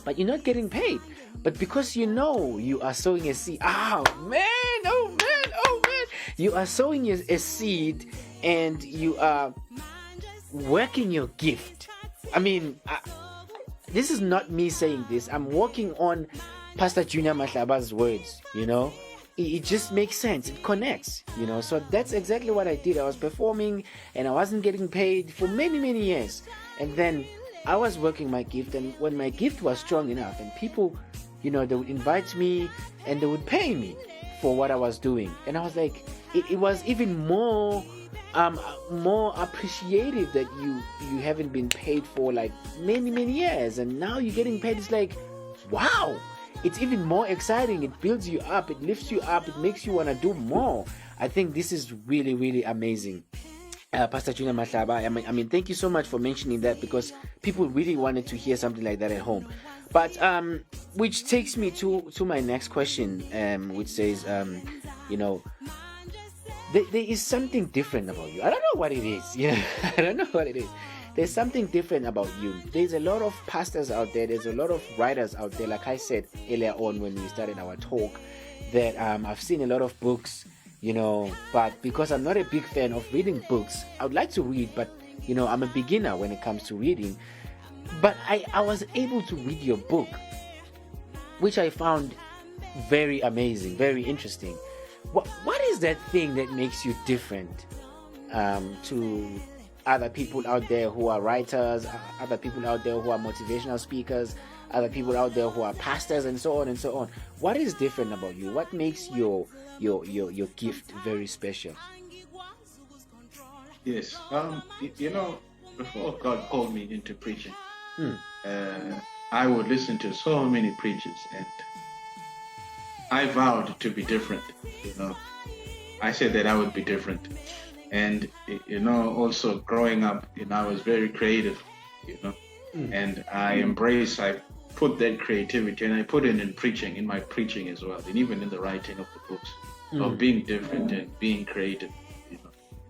But you're not getting paid. But because you are sowing a seed. Oh man. You are sowing a seed and you are working your gift. I mean, this is not me saying this. I'm working on Pastor Junior Mahlaba's words, It just makes sense. It connects, So that's exactly what I did. I was performing and I wasn't getting paid for many, many years. And then I was working my gift, and when my gift was strong enough and people, they would invite me and they would pay me for what I was doing. And I was like, it was even more appreciative that you haven't been paid for like many, many years, and now you're getting paid. It's like, wow, it's even more exciting. It builds you up, it lifts you up, it makes you want to do more. I think this is really, really amazing. Pastor Junior Mahlaba, I mean, thank you so much for mentioning that, because people really wanted to hear something like that at home. But which takes me to my next question, which says, there is something different about you. I don't know what it is. I don't know what it is. There's something different about you. There's a lot of pastors out there. There's a lot of writers out there. Like I said earlier on when we started our talk, that I've seen a lot of books. But because I'm not a big fan of reading books, I would like to read, but I'm a beginner when it comes to reading. But I was able to read your book, which I found very amazing, very interesting. What is that thing that makes you different to other people out there who are writers, other people out there who are motivational speakers, other people out there who are pastors, and so on and so on? What is different about you? What makes your gift very special? Yes. Before God called me into preaching, I would listen to so many preachers, and I vowed to be different. I said that I would be different. And also growing up, I was very creative, and I put that creativity, and I put it in preaching, in my preaching as well, and even in the writing of the books, of being different and being creative,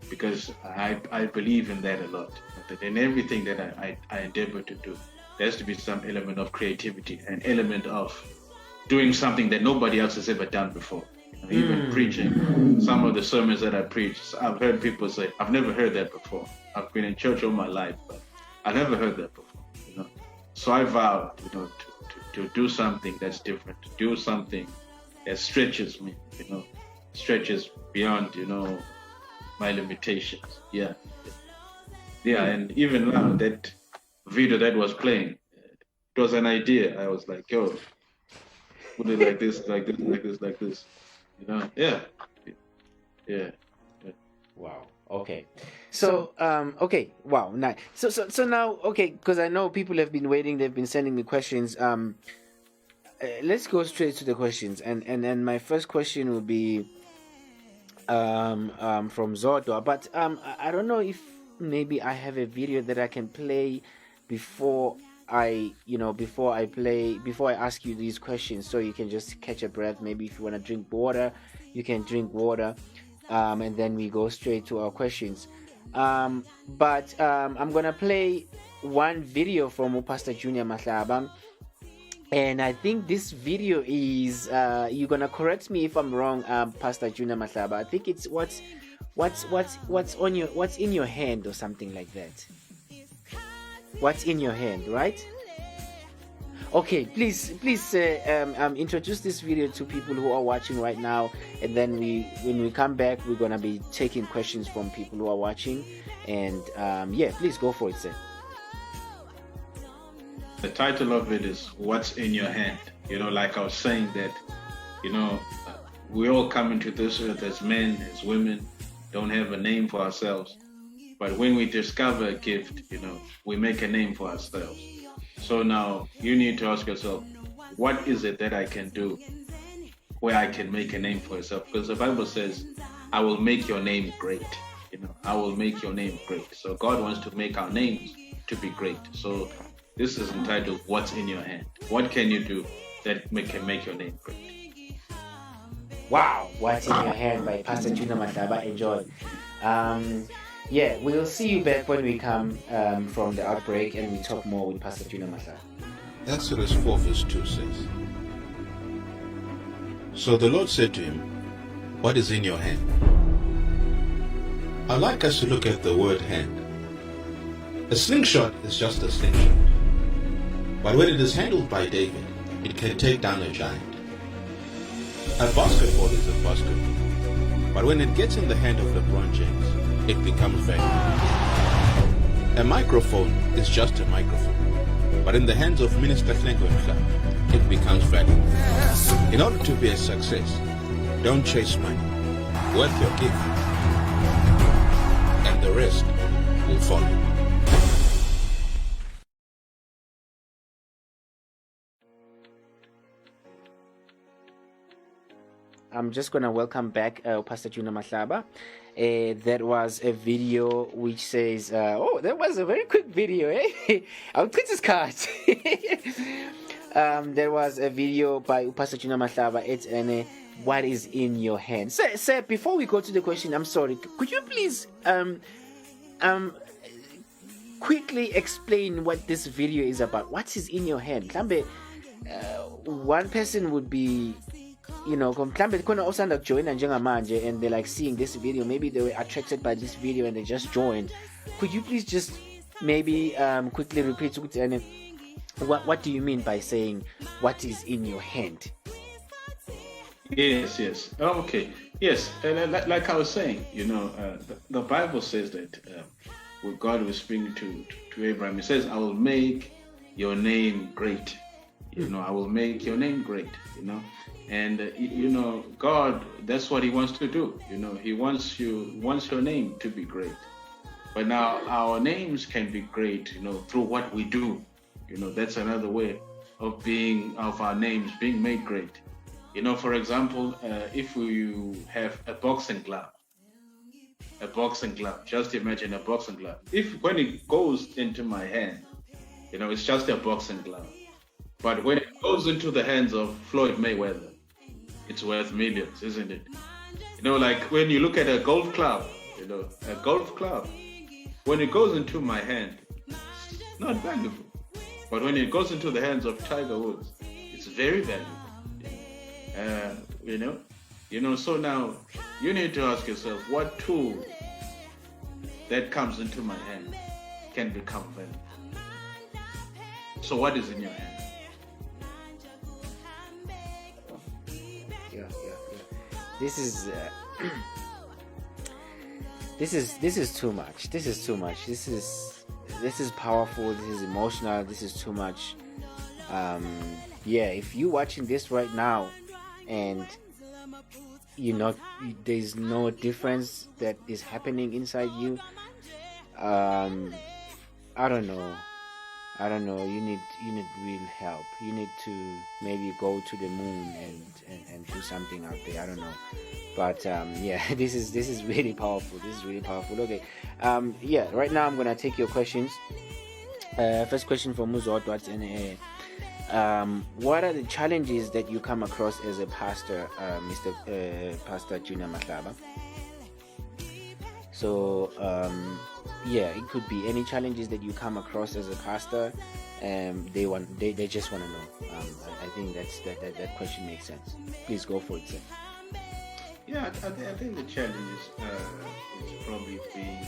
because I believe in that a lot. That in everything that I endeavor to do, there has to be some element of creativity, an element of doing something that nobody else has ever done before. Even preaching, some of the sermons that I preach, I've heard people say, I've never heard that before. I've been in church all my life, but I never heard that before. So I vowed, to do something that's different, to do something that stretches me, stretches beyond, my limitations. Yeah. And even now, that video that was playing, it was an idea. I was like, yo, put it like this, like this, like this, like this. Yeah. Wow. Okay. So, okay. Wow. Nice. So now, okay, because I know people have been waiting. They've been sending me questions. Let's go straight to the questions. And my first question will be, from Zodwa. But I don't know if maybe I have a video that I can play before I ask you these questions, so you can just catch a breath. Maybe if you want to drink water, you can drink water, and then we go straight to our questions. But I'm gonna play one video from Pastor Junior Mahlaba, and I think this video is you're gonna correct me if I'm wrong, Pastor Junior Mahlaba. I think it's what's in your hand or something like that. What's in your hand, right? Okay, please introduce this video to people who are watching right now, and then when we come back, we're gonna be taking questions from people who are watching, and please go for it, sir. The title of it is What's in Your Hand? Like I was saying that, we all come into this earth as men, as women, don't have a name for ourselves. But when we discover a gift, we make a name for ourselves. So now you need to ask yourself, what is it that I can do where I can make a name for yourself? Because the Bible says, I will make your name great. I will make your name great. So God wants to make our names to be great. So this is entitled, What's in Your Hand? What can you do that can make your name great? Wow, What's in Your Hand by Pastor Junior Mahlaba. Enjoy. We'll see you back when we come from the outbreak and we talk more with Pastor Junior Mahlaba. Exodus 4 verse 2 says, So the Lord said to him, What is in your hand? I'd like us to look at the word hand. A slingshot is just a slingshot. But when it is handled by David, it can take down a giant. A basketball is a basketball. But when it gets in the hand of LeBron James, it becomes valuable. A microphone is just a microphone. But in the hands of Minister Hlengo, it becomes valuable. In order to be a success, don't chase money. Work your gift. And the rest will follow. I'm just going to welcome back Pastor Junior Mahlaba. That was a video which says, that was a very quick video, eh? I'll put this card. There was a video by Pastor Junior Mahlaba. It's what is in your hand. Sir, before we go to the question, I'm sorry, could you please quickly explain what this video is about? What is in your hand? One person would be, join and they're like seeing this video, maybe they were attracted by this video and they just joined. Could you please just maybe quickly repeat what do you mean by saying what is in your hand? Yes. Okay. Yes. Like I was saying, the Bible says that when God was speaking to Abraham, he says, I will make your name great. I will make your name great, And God, that's what he wants to do. He wants your name to be great. But now our names can be great, through what we do. That's another way of our names being made great. For example, if you have a boxing glove, just imagine a boxing glove. When it goes into my hand, it's just a boxing glove. But when it goes into the hands of Floyd Mayweather, it's worth millions, isn't it? Like when you look at a golf club, when it goes into my hand, it's not valuable. But when it goes into the hands of Tiger Woods, it's very valuable. So now you need to ask yourself, what tool that comes into my hand can become valuable? So what is in your hand? This is too much. This is powerful. This is emotional. This is too much. If you're watching this right now and there's no difference that is happening inside you, I don't know. I don't know. You need real help. You need to maybe go to the moon and do something out there. I don't know. But yeah, this is really powerful. This is really powerful. Okay. Yeah. Right now I'm gonna take your questions. First question from Muzot. What are the challenges that you come across as a pastor, Mr. Pastor Junior Mahlaba? So yeah, it could be any challenges that you come across as a pastor. They just want to know. I think that question makes sense. Please go for it, sir. Yeah, I think the challenge is probably being,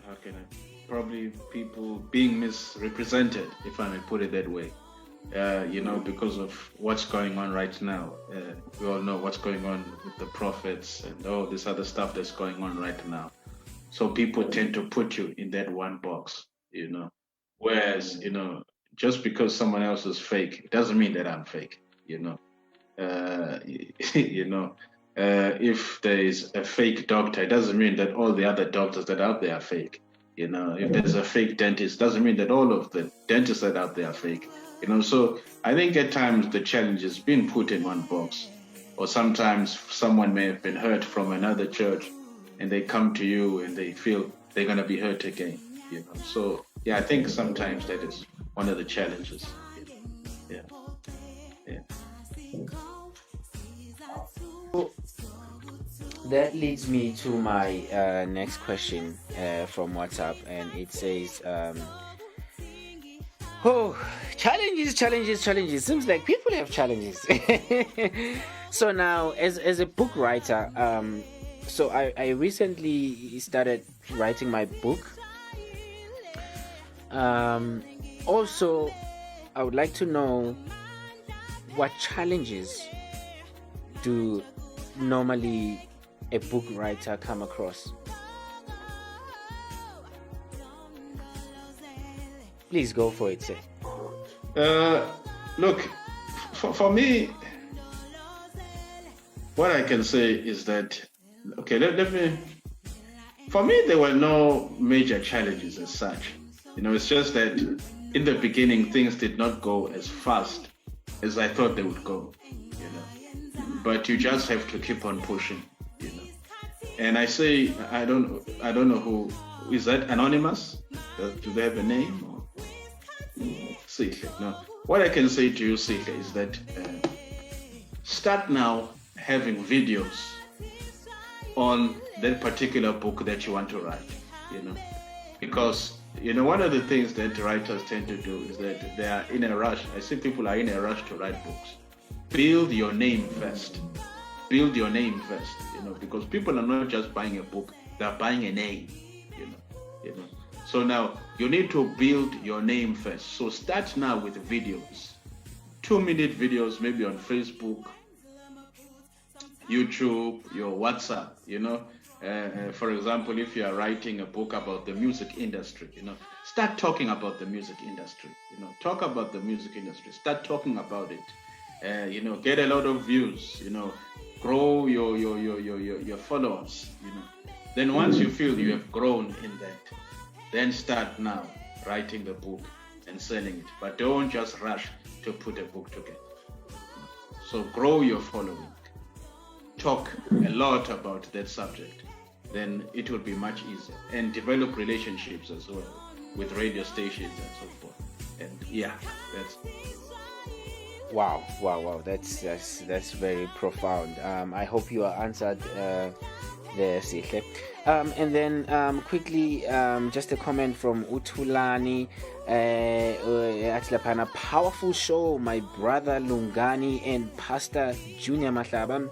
how can I, probably people being misrepresented, if I may put it that way. Because of what's going on right now. We all know what's going on with the prophets and all this other stuff that's going on right now. So people tend to put you in that one box, Whereas, just because someone else is fake, it doesn't mean that I'm fake, If there is a fake doctor, it doesn't mean that all the other doctors that are out there are fake. If there's a fake dentist, it doesn't mean that all of the dentists that are out there are fake. So I think at times the challenge is being put in one box, or sometimes someone may have been hurt from another church and they come to you and they feel they're going to be hurt again, So yeah, I think sometimes that is one of the challenges. Yeah. That leads me to my next question from WhatsApp, and it says, challenges. Seems like people have challenges. So now, as a book writer, so I recently started writing my book. Also, I would like to know what challenges do normally a book writer come across. Please go for it, sir. Look, for me, what I can say is that, okay, for me, there were no major challenges as such. It's just that in the beginning, things did not go as fast as I thought they would go, But you just have to keep on pushing, And I say, I don't know who, is that anonymous? Do they have a name? Sihle, no. What I can say to you, Sihle, is that start now having videos on that particular book that you want to write, Because, one of the things that writers tend to do is that they are in a rush. I see people are in a rush to write books. Build your name first. Build your name first, because people are not just buying a book, they're buying a name, So now you need to build your name first. So start now with videos, 2-minute videos, maybe on Facebook, YouTube, your WhatsApp, For example, if you are writing a book about the music industry, start talking about the music industry, Talk about the music industry, start talking about it. Get a lot of views, grow your followers, Then once you feel you have grown in that, then start now writing the book and selling it. But don't just rush to put a book together. So grow your following. Talk a lot about that subject. Then it will be much easier. And develop relationships as well with radio stations and so forth. And yeah, that's... Wow, that's very profound. I hope you are answered there, Sihle. And then quickly, just a comment from Utulani. Powerful show, my brother Lungani and Pastor Junior Mahlaba.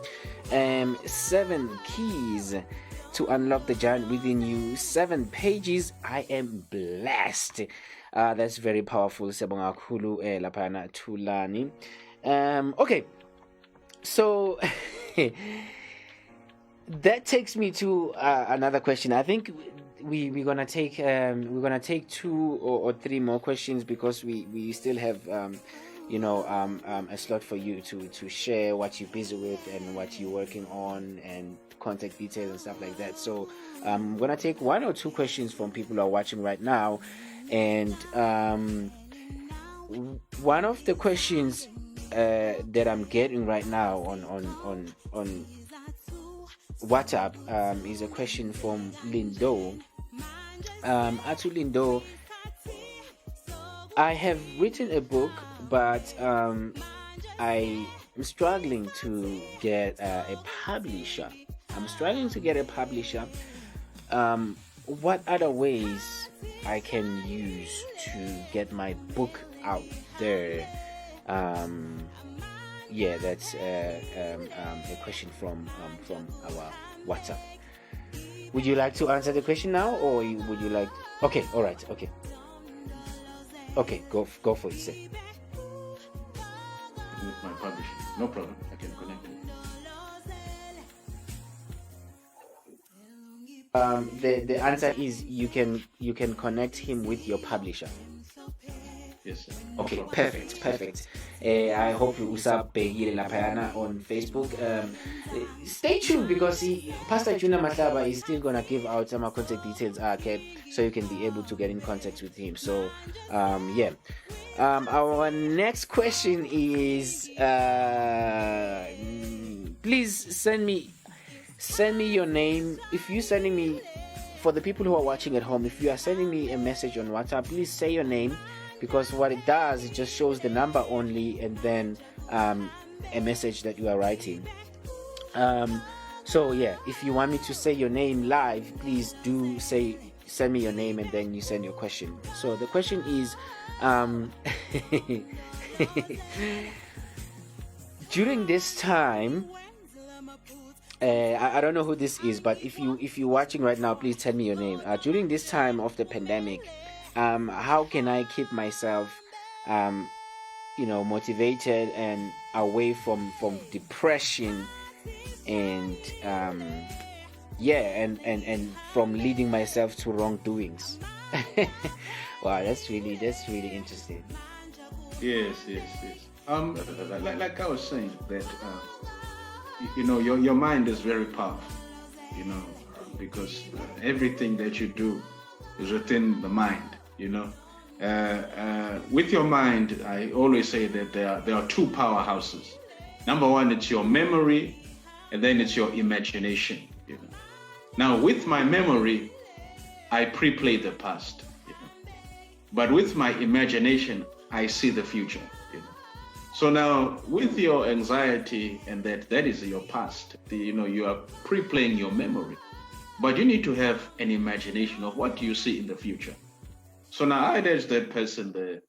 7 keys to unlock the giant within you. 7 pages. I am blessed. That's very powerful. Sebonga khulu lapana Tulani. Okay, so that takes me to another question. I think we're gonna take 2 or 3 more questions, because we still have a slot for you to share what you're busy with and what you're working on and contact details and stuff like that. So I'm gonna take one or two questions from people who are watching right now, and one of the questions that I'm getting right now on WhatsApp is a question from Lindo. Atu Lindo, I have written a book, but I am struggling to get a publisher. What other ways I can use to get my book out there? That's a question from our WhatsApp. Would you like to answer the question now, or would you like? Okay, all right, okay. Okay, go for it, sir. With my publisher, no problem. I can connect it. The answer is you can connect him with your publisher. Yes, sir. Okay, perfect. I hope you usabhekile laphayana on Facebook. Stay tuned, because Pastor Juna Mahlaba is still gonna give out some contact details, so you can be able to get in contact with him. So our next question is please send me your name. If you're sending me, for the people who are watching at home, if you are sending me a message on WhatsApp, please say your name, because what it does, it just shows the number only, and then a message that you are writing. If you want me to say your name live, please do send me your name, and then you send your question. So the question is, during this time, I don't know who this is, but if you're watching right now, please tell me your name. During this time of the pandemic, how can I keep myself motivated and away from depression, and and from leading myself to wrongdoings? Wow, that's really interesting. Yes. Like I was saying, that your mind is very powerful, because everything that you do is within the mind. With your mind, I always say that there are two powerhouses. Number one, it's your memory, and then it's your imagination. Now, with my memory, I pre-play the past. But with my imagination, I see the future. So now, with your anxiety, and that is your past, you are pre-playing your memory. But you need to have an imagination of what you see in the future. So now I urge that person there,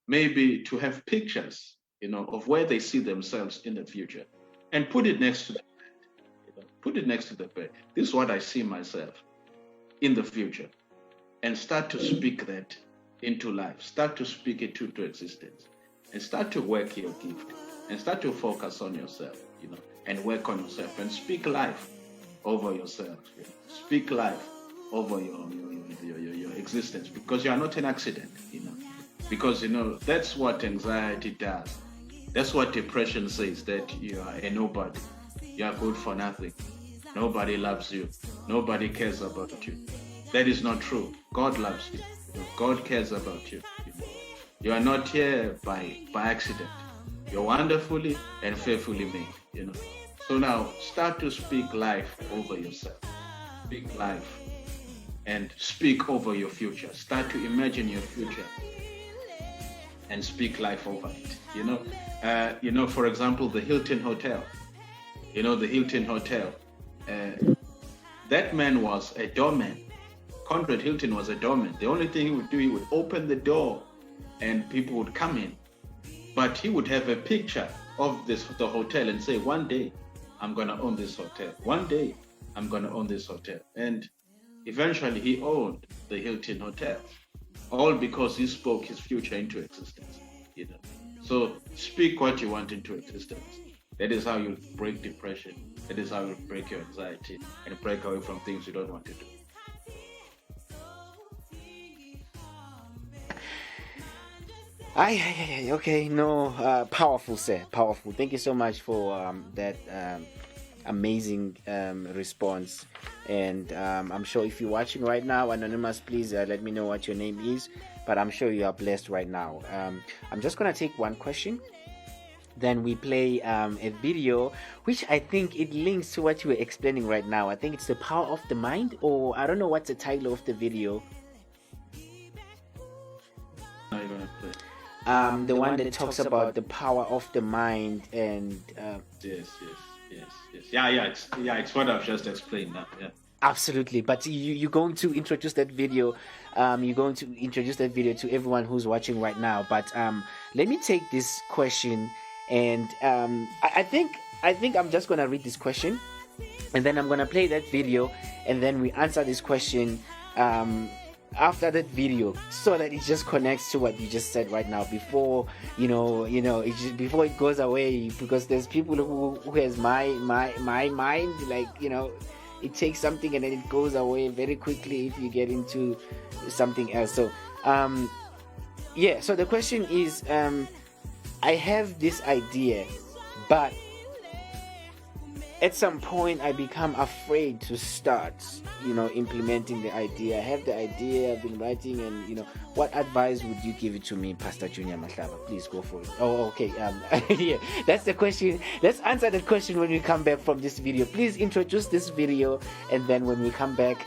maybe to have pictures, of where they see themselves in the future, and put it next to the bed. Put it next to the bed. This is what I see myself in the future, and start to speak that into life. Start to speak it to existence, and start to work your gift, and start to focus on yourself, and work on yourself, and speak life over yourself. Speak life over your existence, because you are not an accident. Because that's what anxiety does. That's what depression says, that you are a nobody. You are good for nothing. Nobody loves you. Nobody cares about you. That is not true. God loves you. God cares about you. You are not here by accident. You're wonderfully and fearfully made. So now start to speak life over yourself. Speak life and speak over your future. Start to imagine your future and speak life over it. For example, the Hilton Hotel. The Hilton Hotel. That man was a doorman. Conrad Hilton was a doorman. The only thing he would do, he would open the door and people would come in. But he would have a picture of the hotel and say, one day I'm going to own this hotel. One day I'm going to own this hotel. And eventually he owned the Hilton Hotel, all because he spoke his future into existence. So speak what you want into existence. That is how you break depression. That is how you break your anxiety and break away from things you don't want to do. Okay, no, powerful, sir, powerful. Thank you so much for that amazing response. And I'm sure if you're watching right now, Anonymous, please let me know what your name is. But I'm sure you are blessed right now. I'm just gonna take one question. Then we play a video, which I think it links to what you were explaining right now. I think it's the power of the mind, or I don't know what's the title of the video. The one that talks about the power of the mind and yes. It's what I've just explained now. Yeah. Absolutely, but you're going to introduce that video. You're going to introduce that video to everyone who's watching right now. But let me take this question, and I think I'm just gonna read this question, and then I'm gonna play that video, and then we answer this question after that video, so that it just connects to what you just said right now. Before before it goes away, because there's people who has my mind, like, it takes something and then it goes away very quickly if you get into something else. So so the question is, I have this idea, but at some point I become afraid to start implementing the idea. I have the idea, I've been writing, and what advice would you give it to me, Pastor Junior Mahlaba? Please go for it. Oh, okay. Yeah, that's the question. Let's answer that question when we come back from this video. Please introduce this video, and then when we come back,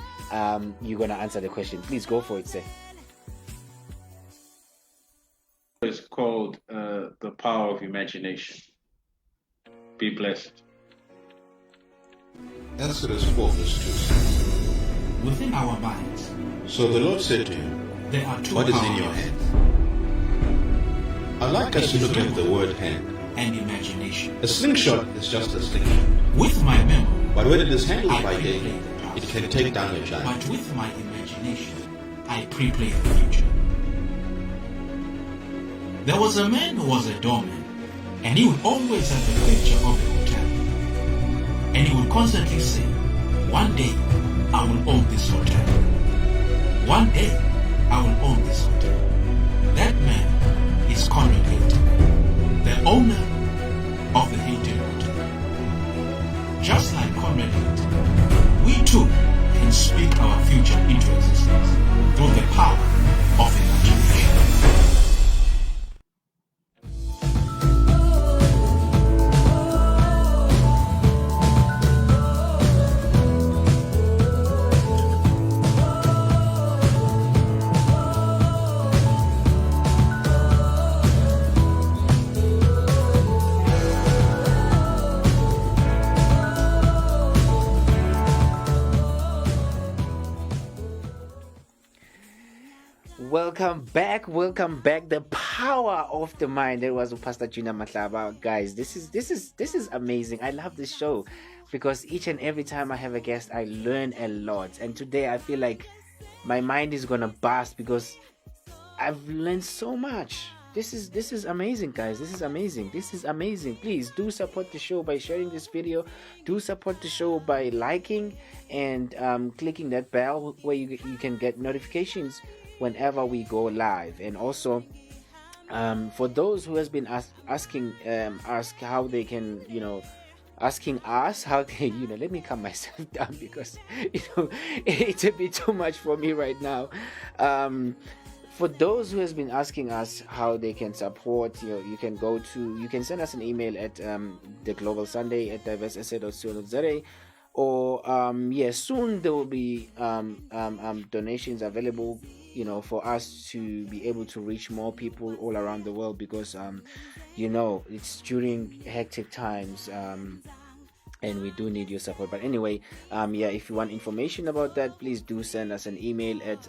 you're gonna answer the question. Please go for it, sir. It's called The Power of Imagination. Be blessed. Exodus 4 verse 2 says, within our minds. So the Lord said to him, there are two what is in powers. your hand? I'd like us to look at the word hand. And imagination. A slingshot is just a slingshot. With my memory. But when it is handled by David, it can take down a giant. But with my imagination, I pre-play the future. There was a man who was a doorman, and he would always have a picture of a hotel. And he would constantly say, one day I will own this hotel. One day I will own this hotel. That man is Conrad Hilton, the owner of the Hilton Hotel. Just like Conrad Hilton, we too can speak our future into existence through the power of imagination. Welcome back. The power of the mind. There was Pastor Junior Mahlaba. Guys, this is amazing. I love this show because each and every time I have a guest, I learn a lot. And today I feel like my mind is gonna burst because I've learned so much. This is amazing, guys. This is amazing. Please do support the show by sharing this video. Do support the show by liking and clicking that bell where you can get notifications whenever we go live. And also for those who has been asking how they can asking us how they let me calm myself down because it's a bit too much for me right now. For those who has been asking us how they can support, you can send us an email at theglobalsunday@diversesa.co.za, or soon there will be donations available for us to be able to reach more people all around the world, because it's during hectic times, and we do need your support. But anyway, if you want information about that, please do send us an email at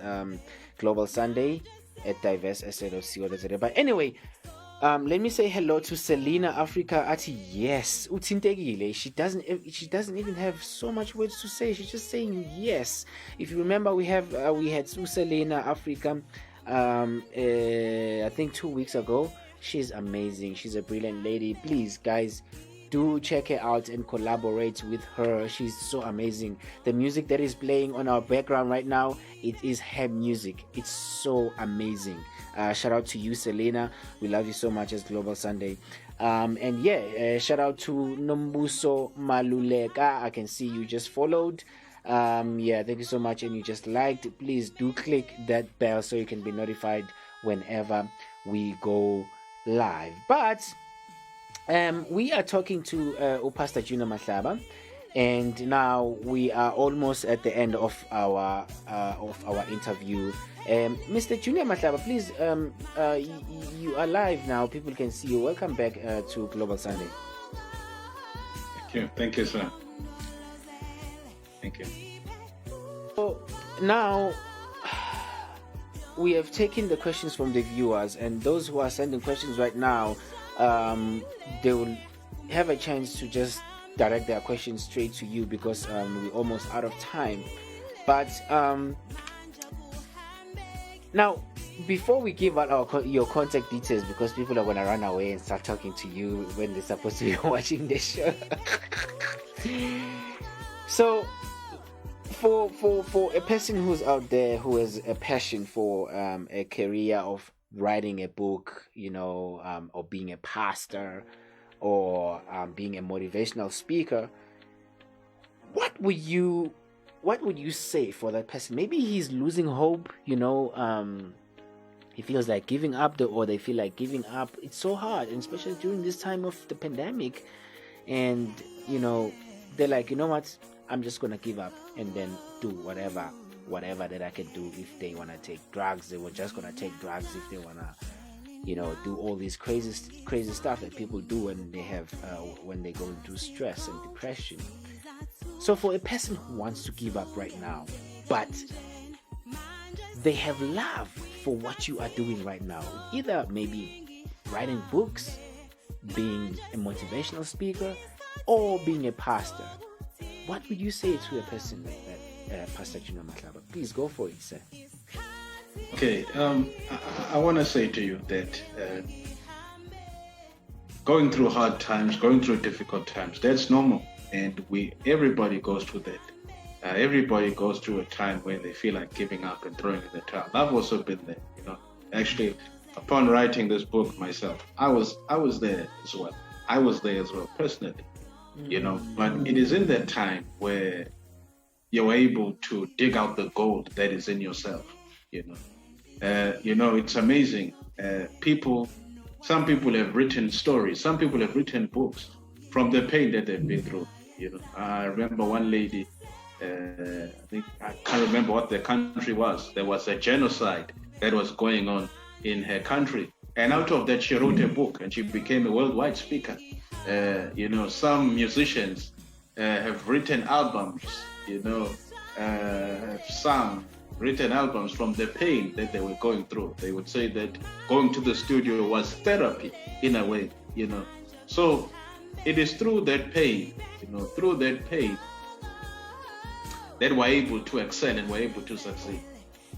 globalsunday@diversesa.co.za. But anyway, let me say hello to Selena Africa. Ati yes, uthintekile. She doesn't even have so much words to say. She's just saying yes. If you remember, we had Selena Africa I think 2 weeks ago. She's amazing. She's a brilliant lady. Please, guys, do check her out and collaborate with her. She's so amazing. The music that is playing on our background right now, it is her music. It's so amazing. Shout out to you, Selena. We love you so much as Global Sunday. And yeah, shout out to Nombuso Maluleka. I can see you just followed. Yeah, thank you so much. And you just liked. Please do click that bell so you can be notified whenever we go live. But we are talking to Pastor Junior Mahlaba, and now we are almost at the end of our interview. Mr. Junior Mahlaba, please, you are live now. People can see you. Welcome back to Global Sunday. Thank you, sir. Thank you. So now we have taken the questions from the viewers, and those who are sending questions right now, they will have a chance to just direct their questions straight to you, because we're almost out of time. But now, before we give out your contact details, because people are going to run away and start talking to you when they're supposed to be watching the show. So for a person who's out there who has a passion for a career of writing a book, or being a pastor, or being a motivational speaker, what would you say for that person? Maybe he's losing hope, he feels like giving up, or they feel like giving up. It's so hard, and especially during this time of the pandemic, and they're like, you know what, I'm just gonna give up and then do whatever that I can do. If they want to take drugs, they were just gonna take drugs. If they want to do all these crazy stuff that people do when they have when they go into stress and depression. So for a person who wants to give up right now, but they have love for what you are doing right now, either maybe writing books, being a motivational speaker, or being a pastor, what would you say to a person like that, Pastor Junior Mahlaba? Please go for it, sir. Okay, I want to say to you that going through hard times, going through difficult times, that's normal, and everybody goes through that. Everybody goes through a time where they feel like giving up and throwing in the towel. I've also been there, Actually, upon writing this book myself, I was there as well. I was there as well personally, But it is in that time where you're able to dig out the gold that is in yourself. It's amazing. Some people have written stories. Some people have written books from the pain that they've been through. I remember one lady. I can't remember what the country was. There was a genocide that was going on in her country, and out of that, she wrote a book, and she became a worldwide speaker. Some musicians have written albums. Have sung, written albums from the pain that they were going through. They would say that going to the studio was therapy in a way. So it is through that pain, that we're able to excel and we're able to succeed.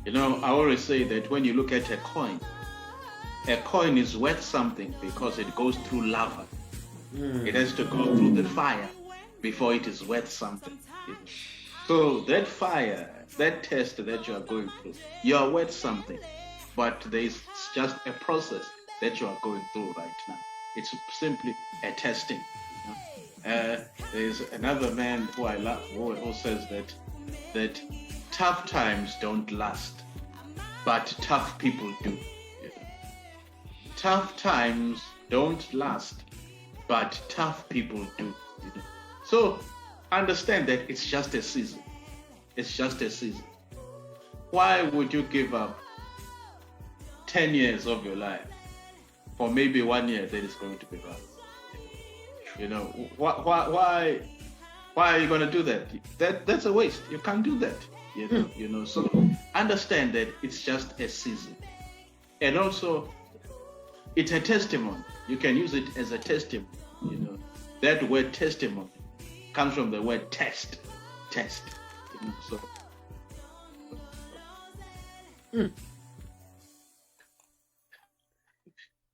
I always say that when you look at a coin is worth something because it goes through lava. It has to go through the fire before it is worth something. So that fire, that test that you are going through, you are worth something, but there's just a process that you are going through right now. It's simply a testing. There's another man who I love who says that tough times don't last, but tough people do. Tough times don't last, but tough people do. So understand that it's just a season. It's just a season. Why would you give up 10 years of your life for maybe 1 year that is going to be rough? Why are you going to do that? That's a waste. You can't do that. So understand that it's just a season. And also, it's a testimony. You can use it as a testimony. That word testimony comes from the word test.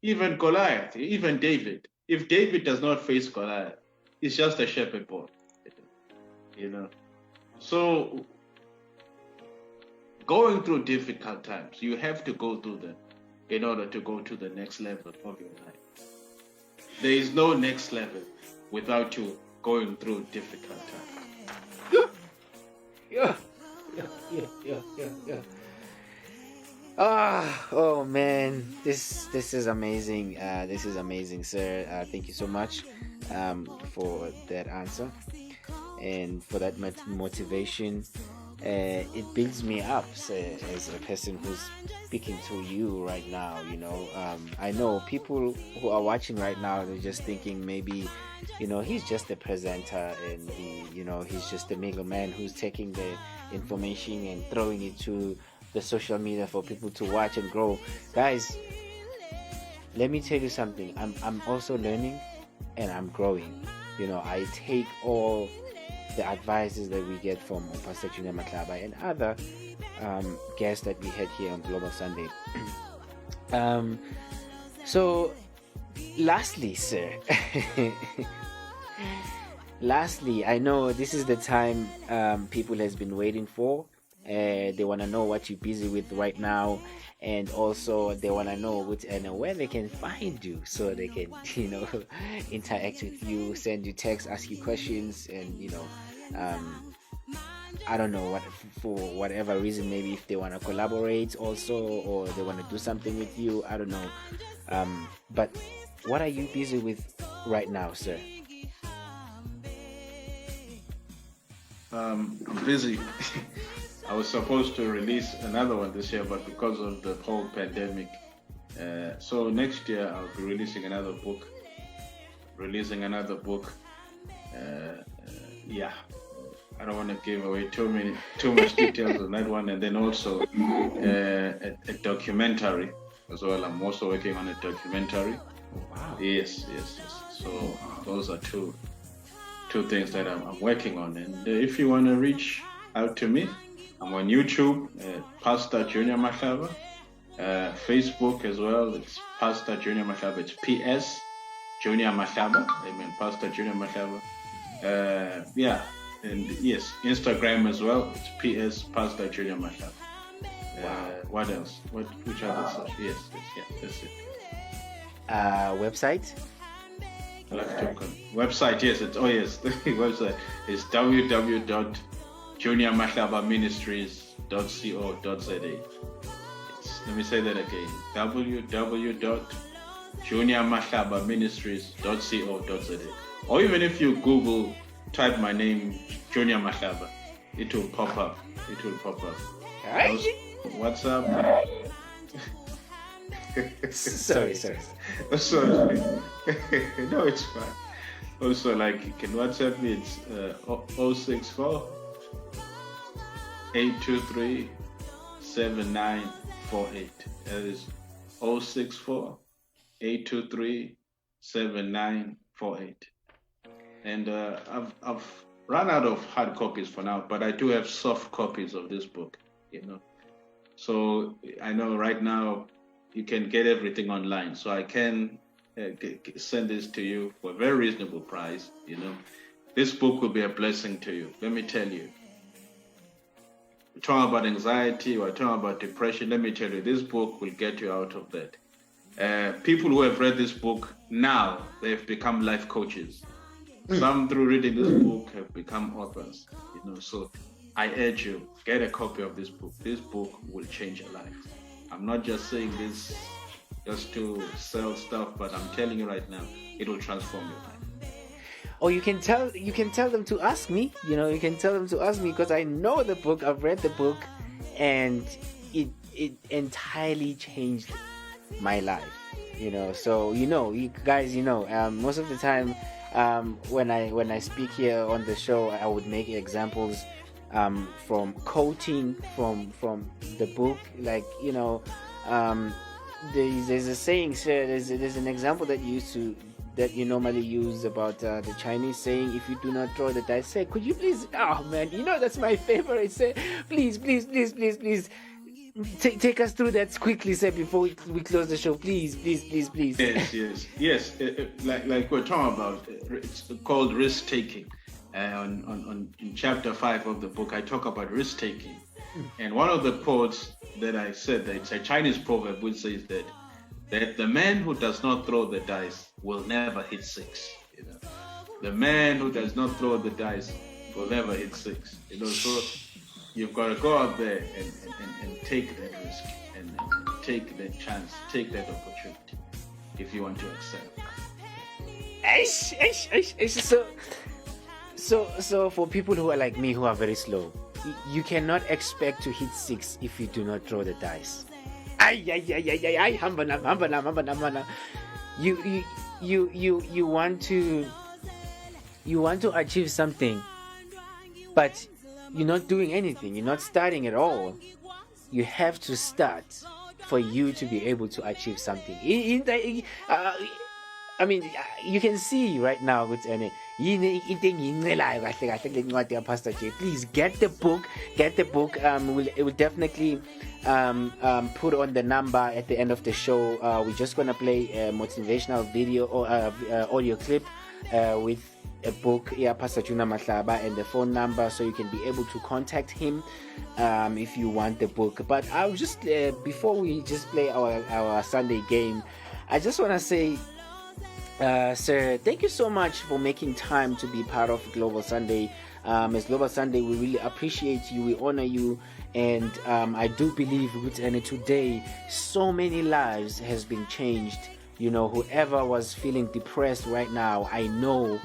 Even Goliath, even David. If David does not face Goliath, he's just a shepherd boy. So going through difficult times, you have to go through them in order to go to the next level of your life. there is no next level without you going through difficult times. Yeah. Oh man, this is amazing. This is amazing, sir. Thank you so much for that answer and for that motivation. It builds me up, sir, as a person who's speaking to you right now. I know people who are watching right now, they're just thinking maybe, he's just a presenter and he's just a middleman who's taking the information and throwing it to the social media for people to watch and grow. Guys, let me tell you something. I'm also learning and I'm growing. I take all the advices that we get from Pastor Junior Mahlaba and other guests that we had here on Global Sunday. So lastly, sir, I know this is the time people has been waiting for. They want to know what you're busy with right now, and also they want to know where they can find you so they can interact with you, send you texts, ask you questions, and I don't know what, for whatever reason, maybe if they want to collaborate also, or they want to do something with you, I don't know. But what are you busy with right now, sir? I'm busy. I was supposed to release another one this year, but because of the whole pandemic, so next year I'll be releasing another book. Yeah, I don't want to give away too much details on that one, and then also a documentary as well. I'm also working on a documentary. Wow. Yes. So those are two things that I'm working on, and if you want to reach out to me, I'm on YouTube, Pastor Junior Mahlaba. Facebook as well, it's Pastor Junior Mahlaba. It's PS Junior Mahlaba. Amen. Pastor Junior Mahlaba. Yeah, and yes, Instagram as well. It's PS Pastor Junior Mahlaba. What else? Which other stuff? Yes, yeah, that's it. Website? Website, yes. The website is www.juniormahlabaministries.co.za. Let me say that again. www.juniormahlabaministries.co.za. Or even if you Google, type my name, Junior Mahlaba, it will pop up. WhatsApp. Sorry. No, it's fine. Also, like, you can WhatsApp me. It's 064 823 7948. That is 064 823 7948. And I've run out of hard copies for now, but I do have soft copies of this book. So I know right now you can get everything online, so I can send this to you for a very reasonable price. This book will be a blessing to you. Let me tell you. We're talking about anxiety, we're talking about depression. Let me tell you, this book will get you out of that. People who have read this book now, they've become life coaches. Some through reading this book have become authors. So I urge you, get a copy of this book. This book will change your life. I'm not just saying this just to sell stuff, but I'm telling you right now, it will transform your life. Or you can tell them to ask me. You can tell them to ask me, because I know the book. I've read the book, and it entirely changed my life. So you guys, most of the time, when I speak here on the show, I would make examples from quoting from the book, like there's a saying, sir. There's an example that you normally use about the Chinese saying, if you do not throw the dice. Say, could you please? Oh man, that's my favorite. Say, please, take us through that quickly, sir, before we close the show. Please. Yes. Like we're talking about, it's called risk taking. On in chapter 5 of the book, I talk about risk taking, and one of the quotes that I said, that it's a Chinese proverb which says that the man who does not throw the dice will never hit 6. The man who does not throw the dice will never hit 6. So you've got to go out there and take that risk and take that chance, take that opportunity if you want to excel. So for people who are like me, who are very slow, you cannot expect to hit 6 if you do not throw the dice. You want to achieve something, but you're not doing anything. You're not starting at all. You have to start for you to be able to achieve something. I mean, you can see right now with Pastor J. Please get the book. It will definitely put on the number at the end of the show. We're just gonna play a motivational video or audio clip with a book, Pastor Juna Mahlaba, and the phone number, so you can be able to contact him if you want the book. But I'll just before we just play our Sunday game, I just want to say, sir, thank you so much for making time to be part of Global Sunday. As Global Sunday, we really appreciate you, we honor you, and I do believe that today so many lives has been changed. Whoever was feeling depressed right now, I know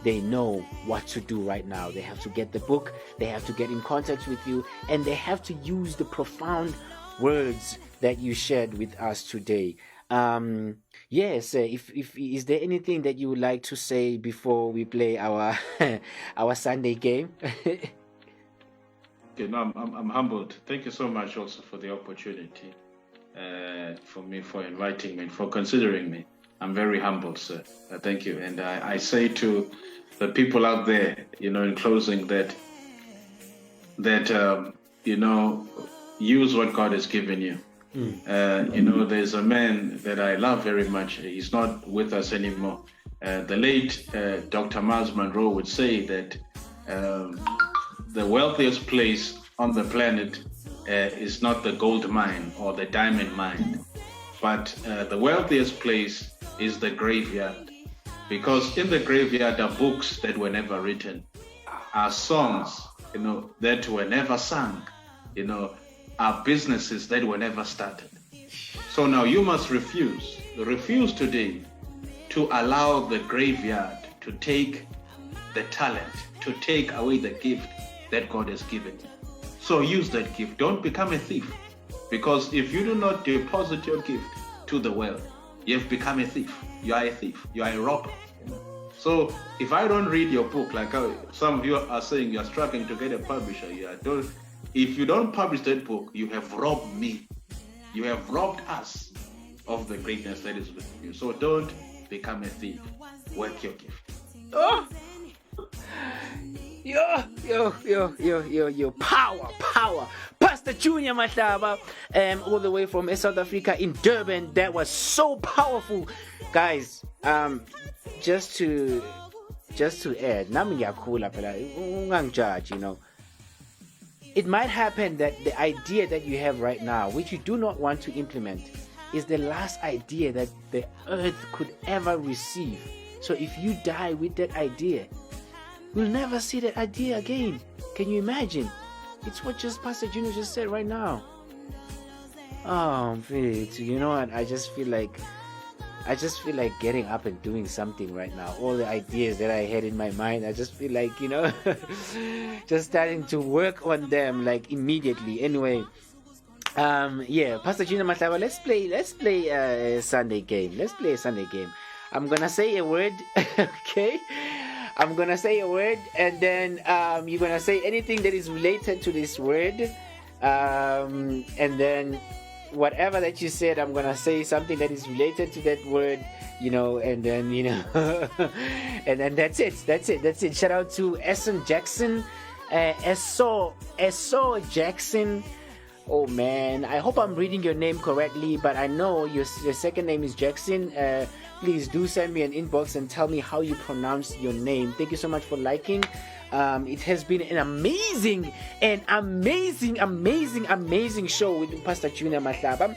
they know what to do right now. They have to get the book, they have to get in contact with you, and they have to use the profound words that you shared with us today. Yes, if is there anything that you would like to say before we play our our Sunday game? Okay, no, I'm humbled. Thank you so much also for the opportunity, for inviting me, for considering me. I'm very humbled, sir. Thank you. And I say to the people out there, in closing, that use what God has given you. There's a man that I love very much. He's not with us anymore. The late Dr. Miles Monroe would say that the wealthiest place on the planet is not the gold mine or the diamond mine, but the wealthiest place is the graveyard. Because in the graveyard are books that were never written, are songs, that were never sung, are businesses that were never started. So now you must refuse today to allow the graveyard to take the talent, to take away the gift that God has given you. So use that gift. Don't become a thief. Because if you do not deposit your gift to the world, you have become a thief. You are a thief. You are a robber. So if I don't read your book, like some of you are saying, you are struggling to get a publisher. If you don't publish that book, you have robbed me. You have robbed us of the greatness that is within you. So don't become a thief. Work your gift. Oh! Yo, power. Pastor Junior Mahlaba, all the way from South Africa in Durban. That was so powerful. Guys, just to add, it might happen that the idea that you have right now, which you do not want to implement, is the last idea that the earth could ever receive. So if you die with that idea, we'll never see that idea again. Can you imagine? It's what just Pastor Junior just said right now. Oh, you know what? I just feel like getting up and doing something right now. All the ideas that I had in my mind, I just feel like, just starting to work on them like immediately. Anyway, Pastor Junior Mahlaba, let's play a Sunday game. Let's play a Sunday game. I'm gonna say a word, okay? I'm gonna say a word, and then you're gonna say anything that is related to this word, and then whatever that you said, I'm gonna say something that is related to that word, and then and then that's it. Shout out to Essen Jackson, Eso Jackson. Oh man, I hope I'm reading your name correctly, but I know your second name is Jackson. Please do send me an inbox and tell me how you pronounce your name. Thank you so much for liking It has been an amazing show with Pastor Junior Mahlaba.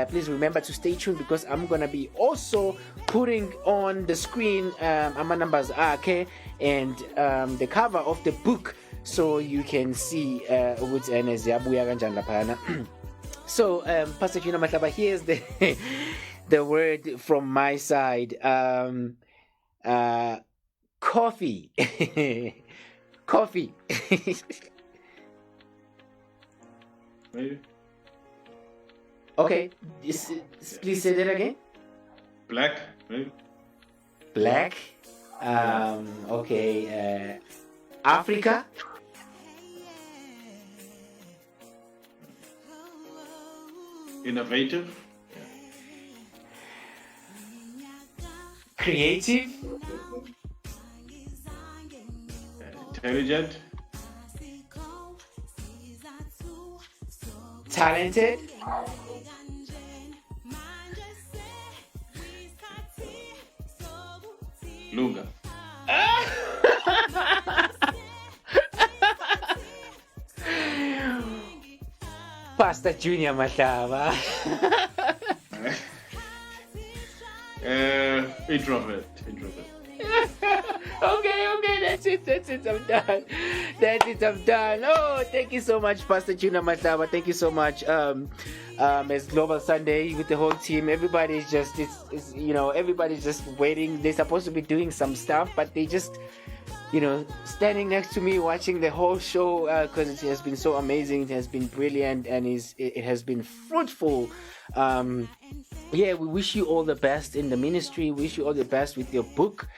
Please remember to stay tuned, because I'm gonna be also putting on the screen my numbers okay, and the cover of the book, so you can see what's so Pastor Junior Mahlaba, here's the the word from my side. Coffee. Coffee. Maybe. Okay, please say that again. Black, maybe. Black. Okay. Africa. Innovative. Creative. Intelligent. Talented. Lunga. Pastor Junior Mahlaba. Introvert. Okay, that's it, I'm done. Oh, thank you so much, Pastor Junior Mahlaba. Thank you so much. As Global Sunday with the whole team, everybody's just, everybody's just waiting. They're supposed to be doing some stuff, but they just, standing next to me watching the whole show, because it has been so amazing. It has been brilliant, and it has been fruitful. We wish you all the best in the ministry. Wish you all the best with your book,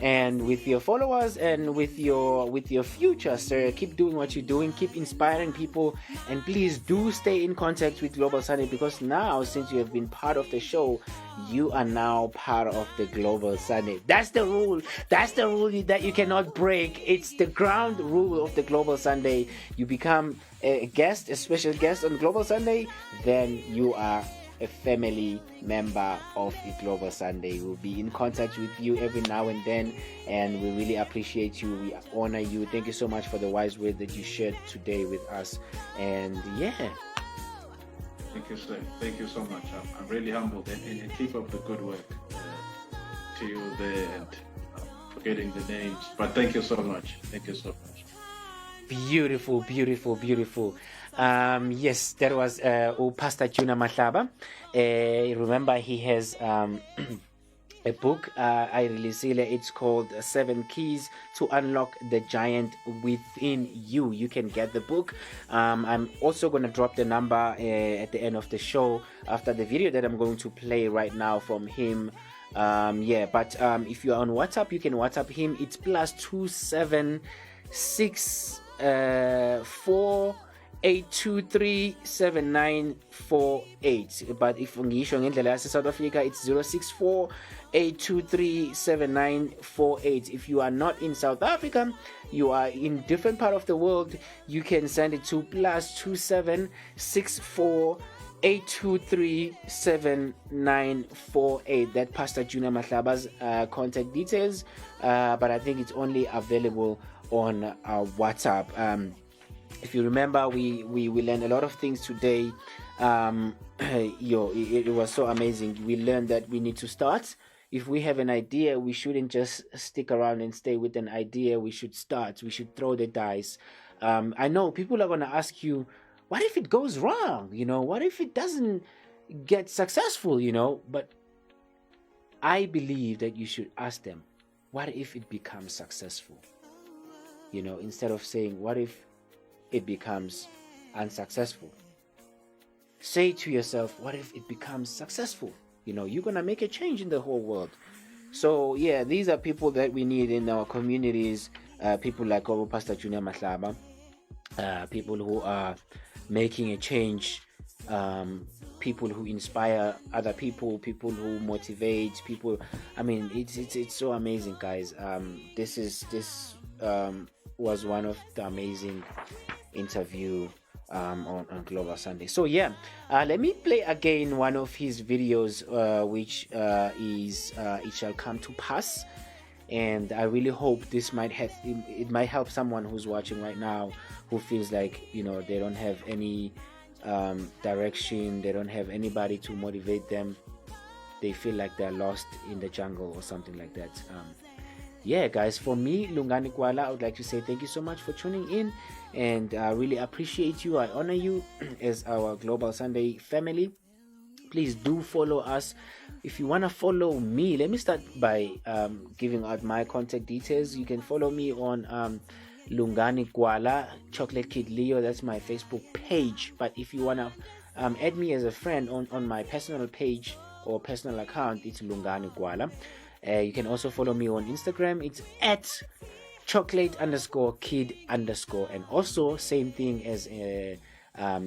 and with your followers, and with your future, sir. Keep doing what you're doing. Keep inspiring people, and please do stay in contact with Global Sunday, because now, since you have been part of the show, you are now part of the Global Sunday. That's the rule. That's the rule that you cannot break. It's the ground rule of the Global Sunday. You become a special guest on Global Sunday, then you are a family member of the Global Sunday. We'll be in contact with you every now and then, and we really appreciate you. We honor you. Thank you so much for the wise word that you shared today with us. And Thank you, sir. Thank you so much. I'm really humbled, and keep up the good work to you there, and forgetting the names. But thank you so much. Thank you so much. Beautiful. Yes, that was Pastor Junior Mahlaba. Remember, he has a book I released. It's called 7 Keys to Unlock the Giant Within You. You can get the book. I'm also going to drop the number at the end of the show after the video that I'm going to play right now from him. But if you are on WhatsApp, you can WhatsApp him. It's +276 8237948. But if ngisho ngendlela yase South Africa, it's 064-8237948. If you are not in South Africa, you are in different part of the world, you can send it to +27648237948. That Pastor Junior Mahlaba's contact details, but I think it's only available on WhatsApp. If you remember, we learned a lot of things today. It was so amazing. We learned that we need to start. If we have an idea, we shouldn't just stick around and stay with an idea. We should start. We should throw the dice. I know people are going to ask you, what if it goes wrong? What if it doesn't get successful? But I believe that you should ask them, what if it becomes successful? Instead of saying, what if it becomes unsuccessful? Say to yourself, what if it becomes successful? You're gonna make a change in the whole world. So these are people that we need in our communities. People like our Pastor Junior Mahlaba, people who are making a change, people who inspire other people who motivate people. I mean, it's so amazing, guys. This was one of the amazing interview on Global Sunday. So let me play again one of his videos, which is It Shall Come to Pass. And I really hope this might help someone who's watching right now who feels like, you know, they don't have any direction, they don't have anybody to motivate them, they feel like they're lost in the jungle or something like that. Yeah, guys, for me, Lungani Kwala, I would like to say thank you so much for tuning in, and I really appreciate you. I honor you as our Global Sunday family. Please do follow us. If you want to follow me, let me start by giving out my contact details. You can follow me on Lungani Kwala, Chocolate Kid Leo. That's my Facebook page. But if you want to add me as a friend on my personal page or personal account, it's Lungani Kwala. You can also follow me on Instagram. It's at chocolate_kid_, and also same thing as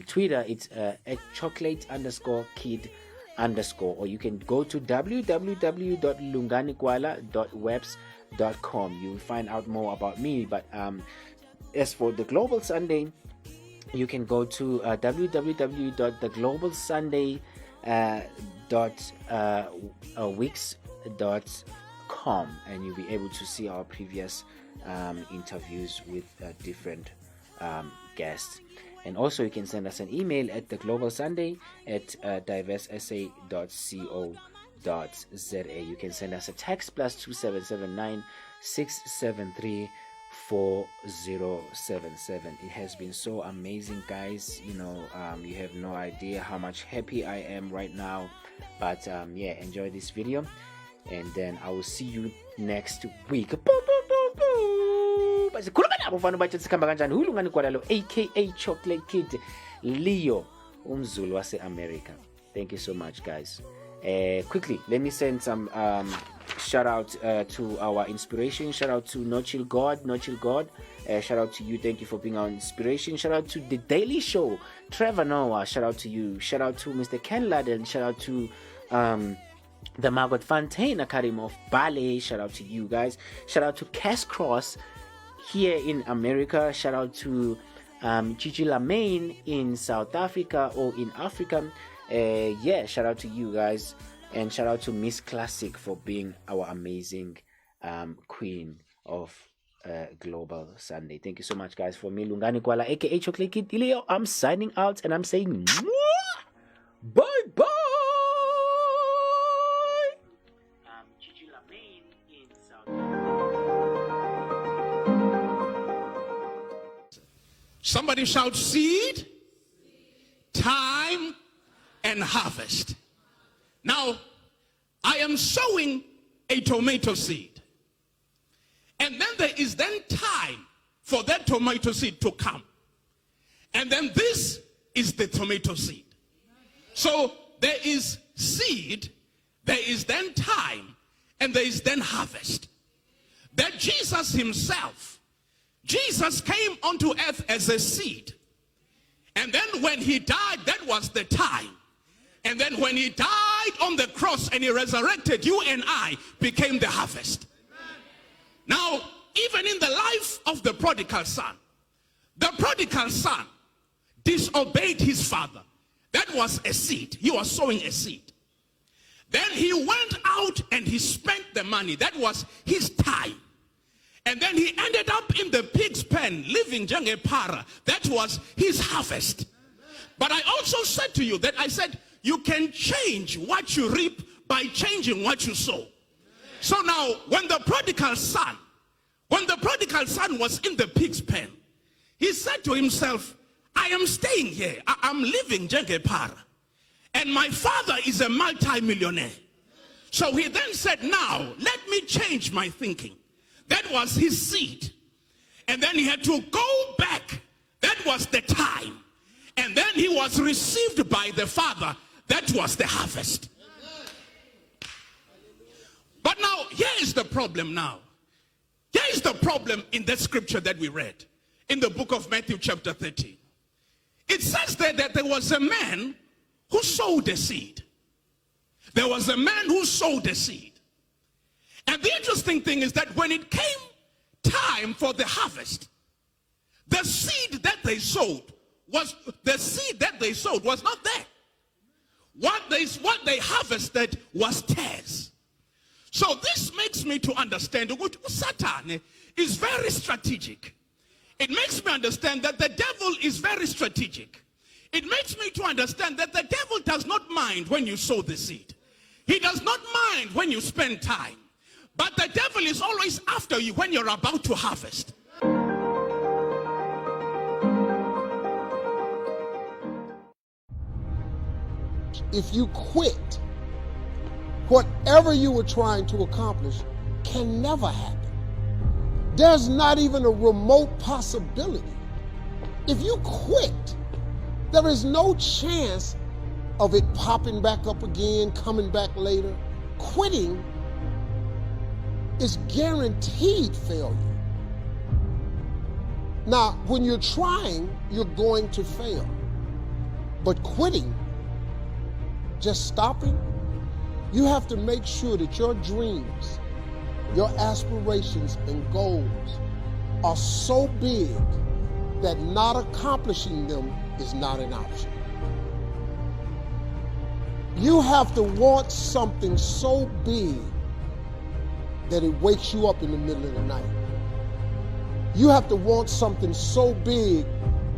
Twitter. It's at chocolate_kid_, or you can go to www.lunganikwala.webs.com. You'll find out more about me. But as for the Global Sunday, you can go to www.theglobalsunday.wix.com, and you'll be able to see our previous interviews with different guests. And also you can send us an email at theglobalsunday@diversesa.co.za. You can send us a text +2779 673 4077. It has been so amazing, guys. You know, you have no idea how much happy I am right now. But yeah, enjoy this video, and then I will see you next week. aka Chocolate Kid Leo, umZulu wase America. Thank you so much, guys. Quickly, let me send some shout out to our inspiration. Shout out to No Chill God. Shout out to you. Thank you for being our inspiration. Shout out to The Daily Show, Trevor Noah. Shout out to you. Shout out to Mr. Ken Laden. Shout out to the Margot Fontaine Academy of Ballet. Shout out to you guys. Shout out to Cass Cross here in America. Shout out to Gigi Lamaine in South Africa or in Africa. Yeah, shout out to you guys, and shout out to Miss Classic for being our amazing queen of Global Sunday. Thank you so much, guys. For me, Lungani Kwala, aka Chocolate Kid Leo, I'm signing out, and I'm saying bye bye. Somebody shout seed, time, and harvest. Now, I am sowing a tomato seed. And then there is then time for that tomato seed to come. And then this is the tomato seed. So there is seed, there is then time, and there is then harvest. That Jesus himself, Jesus came onto earth as a seed. And then when he died, that was the time. And then when he died on the cross and he resurrected, you and I became the harvest. Now, even in the life of the prodigal son disobeyed his father. That was a seed. He was sowing a seed. Then he went out and he spent the money. That was his time. And then he ended up in the pig's pen, living jenge para. That was his harvest. But I also said to you that I said, you can change what you reap by changing what you sow. So now, when the prodigal son was in the pig's pen, he said to himself, I am staying here. I'm living jenge para. And my father is a multi-millionaire. So he then said, now, let me change my thinking. That was his seed. And then he had to go back. That was the time. And then he was received by the father. That was the harvest. But now, here is the problem now. Here is the problem in that scripture that we read. In the book of Matthew chapter 13. It says there that there was a man who sowed a seed. There was a man who sowed a seed. And the interesting thing is that when it came time for the harvest, the seed that they sowed was not there. What they harvested was tares. So this makes me to understand that Satan is very strategic. It makes me understand that the devil is very strategic. It makes me to understand that the devil does not mind when you sow the seed. He does not mind when you spend time. But the devil is always after you when you're about to harvest. If you quit, whatever you were trying to accomplish can never happen. There's not even a remote possibility. If you quit, there is no chance of it popping back up again, coming back later. Quitting is guaranteed failure. Now, when you're trying, you're going to fail. But quitting, just stopping, you have to make sure that your dreams, your aspirations and goals are so big that not accomplishing them is not an option. You have to want something so big that it wakes you up in the middle of the night. You have to want something so big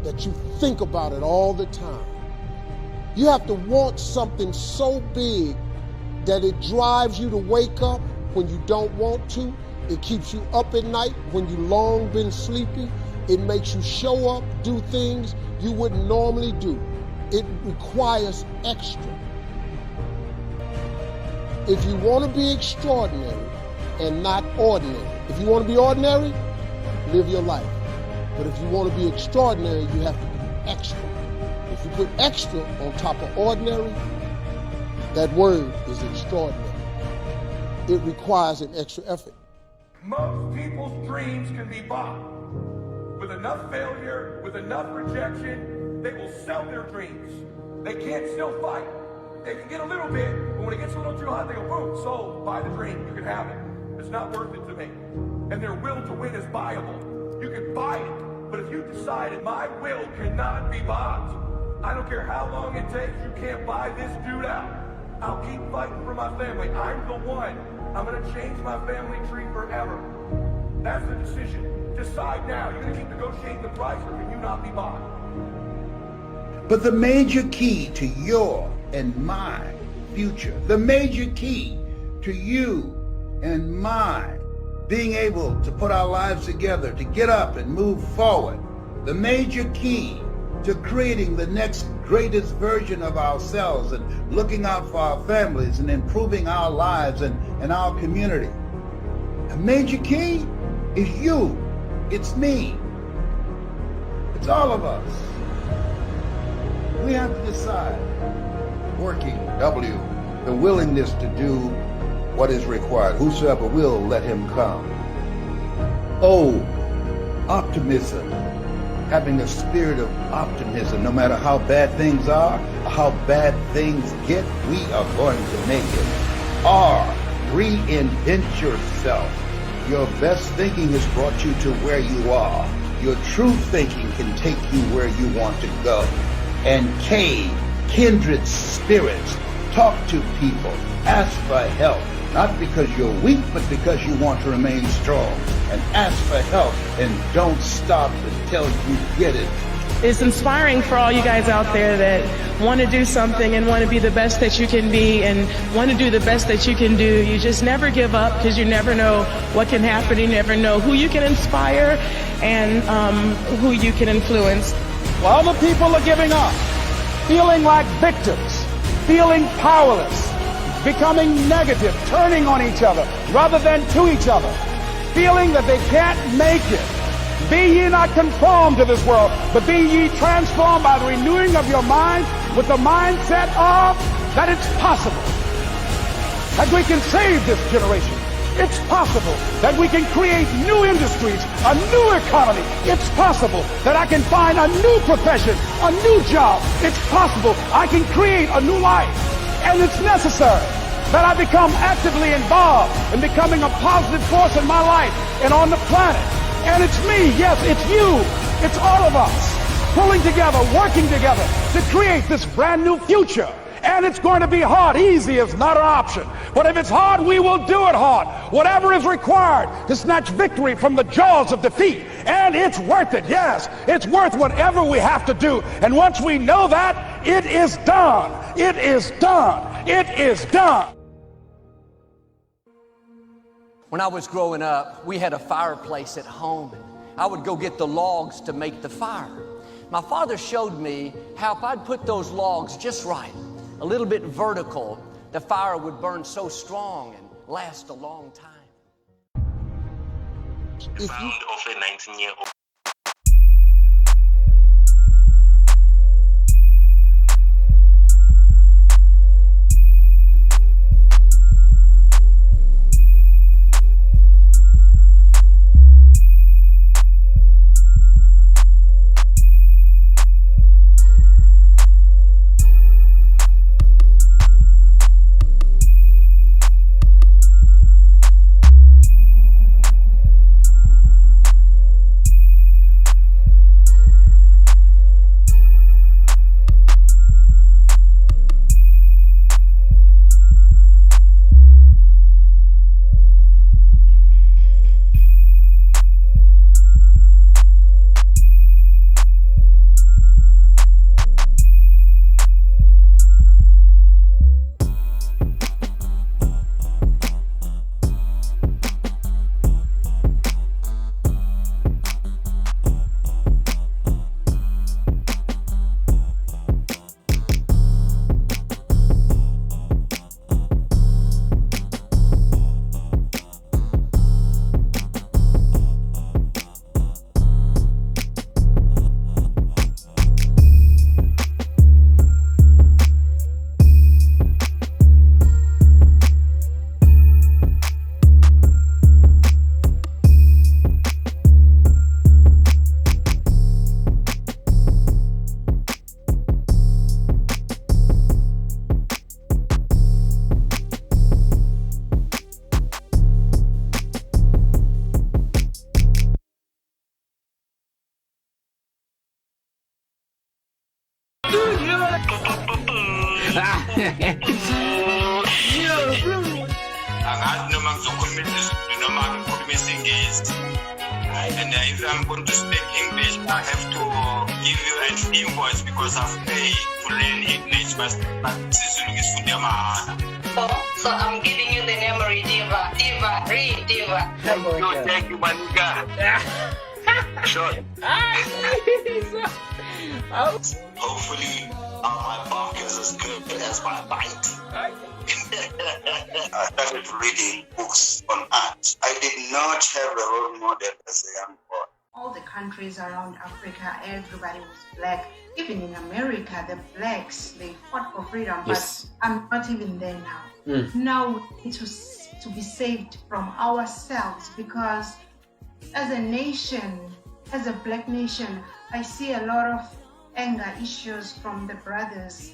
that you think about it all the time. You have to want something so big that it drives you to wake up when you don't want to. It keeps you up at night when you long been sleepy. It makes you show up, do things you wouldn't normally do. It requires extra. If you want to be extraordinary and not ordinary, if you want to be ordinary, live your life. But if you want to be extraordinary, you have to be extra. If you put extra on top of ordinary, that word is extraordinary. It requires an extra effort. Most people's dreams can be bought. With enough failure, with enough rejection, they will sell their dreams. They can't still fight. They can get a little bit, but when it gets a little too hot, they go, boom, sold, buy the dream, you can have it. It's not worth it to me. And their will to win is buyable. You can buy it, but if you decided my will cannot be bought, I don't care how long it takes, you can't buy this dude out. I'll keep fighting for my family. I'm the one. I'm gonna change my family tree forever. That's the decision. Decide now. You're gonna keep negotiating the price, or can you not be bought? But the major key to your and my future, the major key to you and my being able to put our lives together, to get up and move forward, the major key to creating the next greatest version of ourselves and looking out for our families and improving our lives and our community. A major key is you. It's me. It's all of us. We have to decide. Working, W, the willingness to do what is required. Whosoever will, let him come. O, optimism. Having a spirit of optimism, no matter how bad things are, or how bad things get, we are going to make it. R, reinvent yourself. Your best thinking has brought you to where you are. Your true thinking can take you where you want to go. And K, kindred spirits. Talk to people. Ask for help. Not because you're weak, but because you want to remain strong. And ask for help and don't stop until you get it. It's inspiring for all you guys out there that want to do something and want to be the best that you can be and want to do the best that you can do. You just never give up because you never know what can happen. You never know who you can inspire and who you can influence. While the people are giving up, feeling like victims, feeling powerless, becoming negative, turning on each other rather than to each other, feeling that they can't make it. Be ye not conformed to this world, but be ye transformed by the renewing of your mind with the mindset of that it's possible that we can save this generation. It's possible that we can create new industries, a new economy. It's possible that I can find a new profession, a new job. It's possible I can create a new life. And it's necessary that I become actively involved in becoming a positive force in my life and on the planet. And it's me, yes, it's you, it's all of us, pulling together, working together to create this brand new future. And it's going to be hard. Easy is not an option. But if it's hard, we will do it hard. Whatever is required to snatch victory from the jaws of defeat. And it's worth it. Yes, it's worth whatever we have to do. And once we know that, it is done. It is done. It is done. When I was growing up, we had a fireplace at home. I would go get the logs to make the fire. My father showed me how if I'd put those logs just right, a little bit vertical, the fire would burn so strong and last a long time. Found of a 19-year-old. And if I'm going to speak English, I have to give you an invoice because I've paid to learn English. So I'm giving you the name Diva. Thank you, Manika. Sure. Hopefully, my bark is as good as my bite. I started reading books on art. I did not have a role model as a young boy. All the countries around Africa, everybody was black. Even in America, the blacks, they fought for freedom. Yes. But I'm not even there now. Now we need to be saved from ourselves, because as a nation, as a black nation, I see a lot of anger issues from the brothers.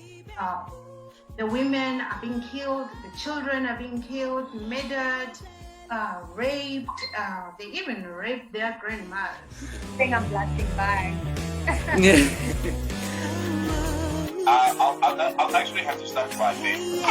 The women are being killed, the children are being killed, murdered, raped. They even raped their grandmothers. I think I'm blushing by. I'll actually have to start crying.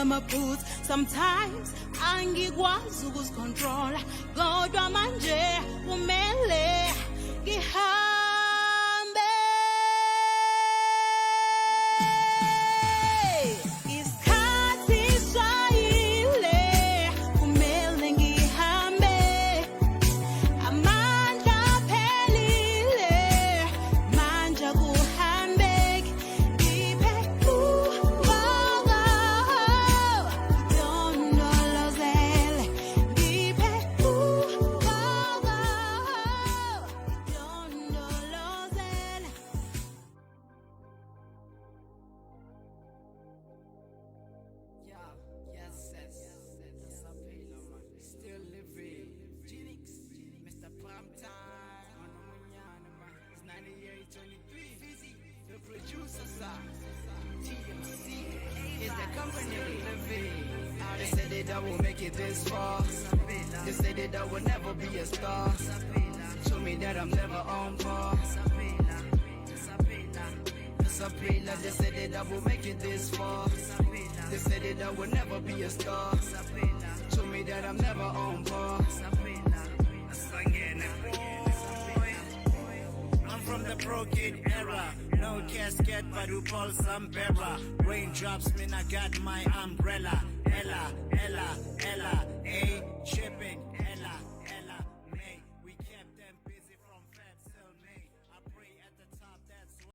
amaphutha sometimes angikwazi ukuzicontrola kodwa manje kumele ngihambe isikhathi shayile kumele ngihambe amandla aphelile manje kuhambeki ngiphe ubongo dondolozele ngiphe ubongo dondolozele. Still living. Genix, Mr. Primetime. It's 9823. Fizzy, the producer side. TMC is the company living. They said that I will make it this far. They said that I will never be a star. Show me that I'm never on par. Sapila, they said that I will make it this far. They said that I will never be a star. Show me that I'm never on par. I'm from the broken era. No casket, but who calls some bearer. Raindrops mean I got my umbrella. Ella, Ella, Ella, a shipping.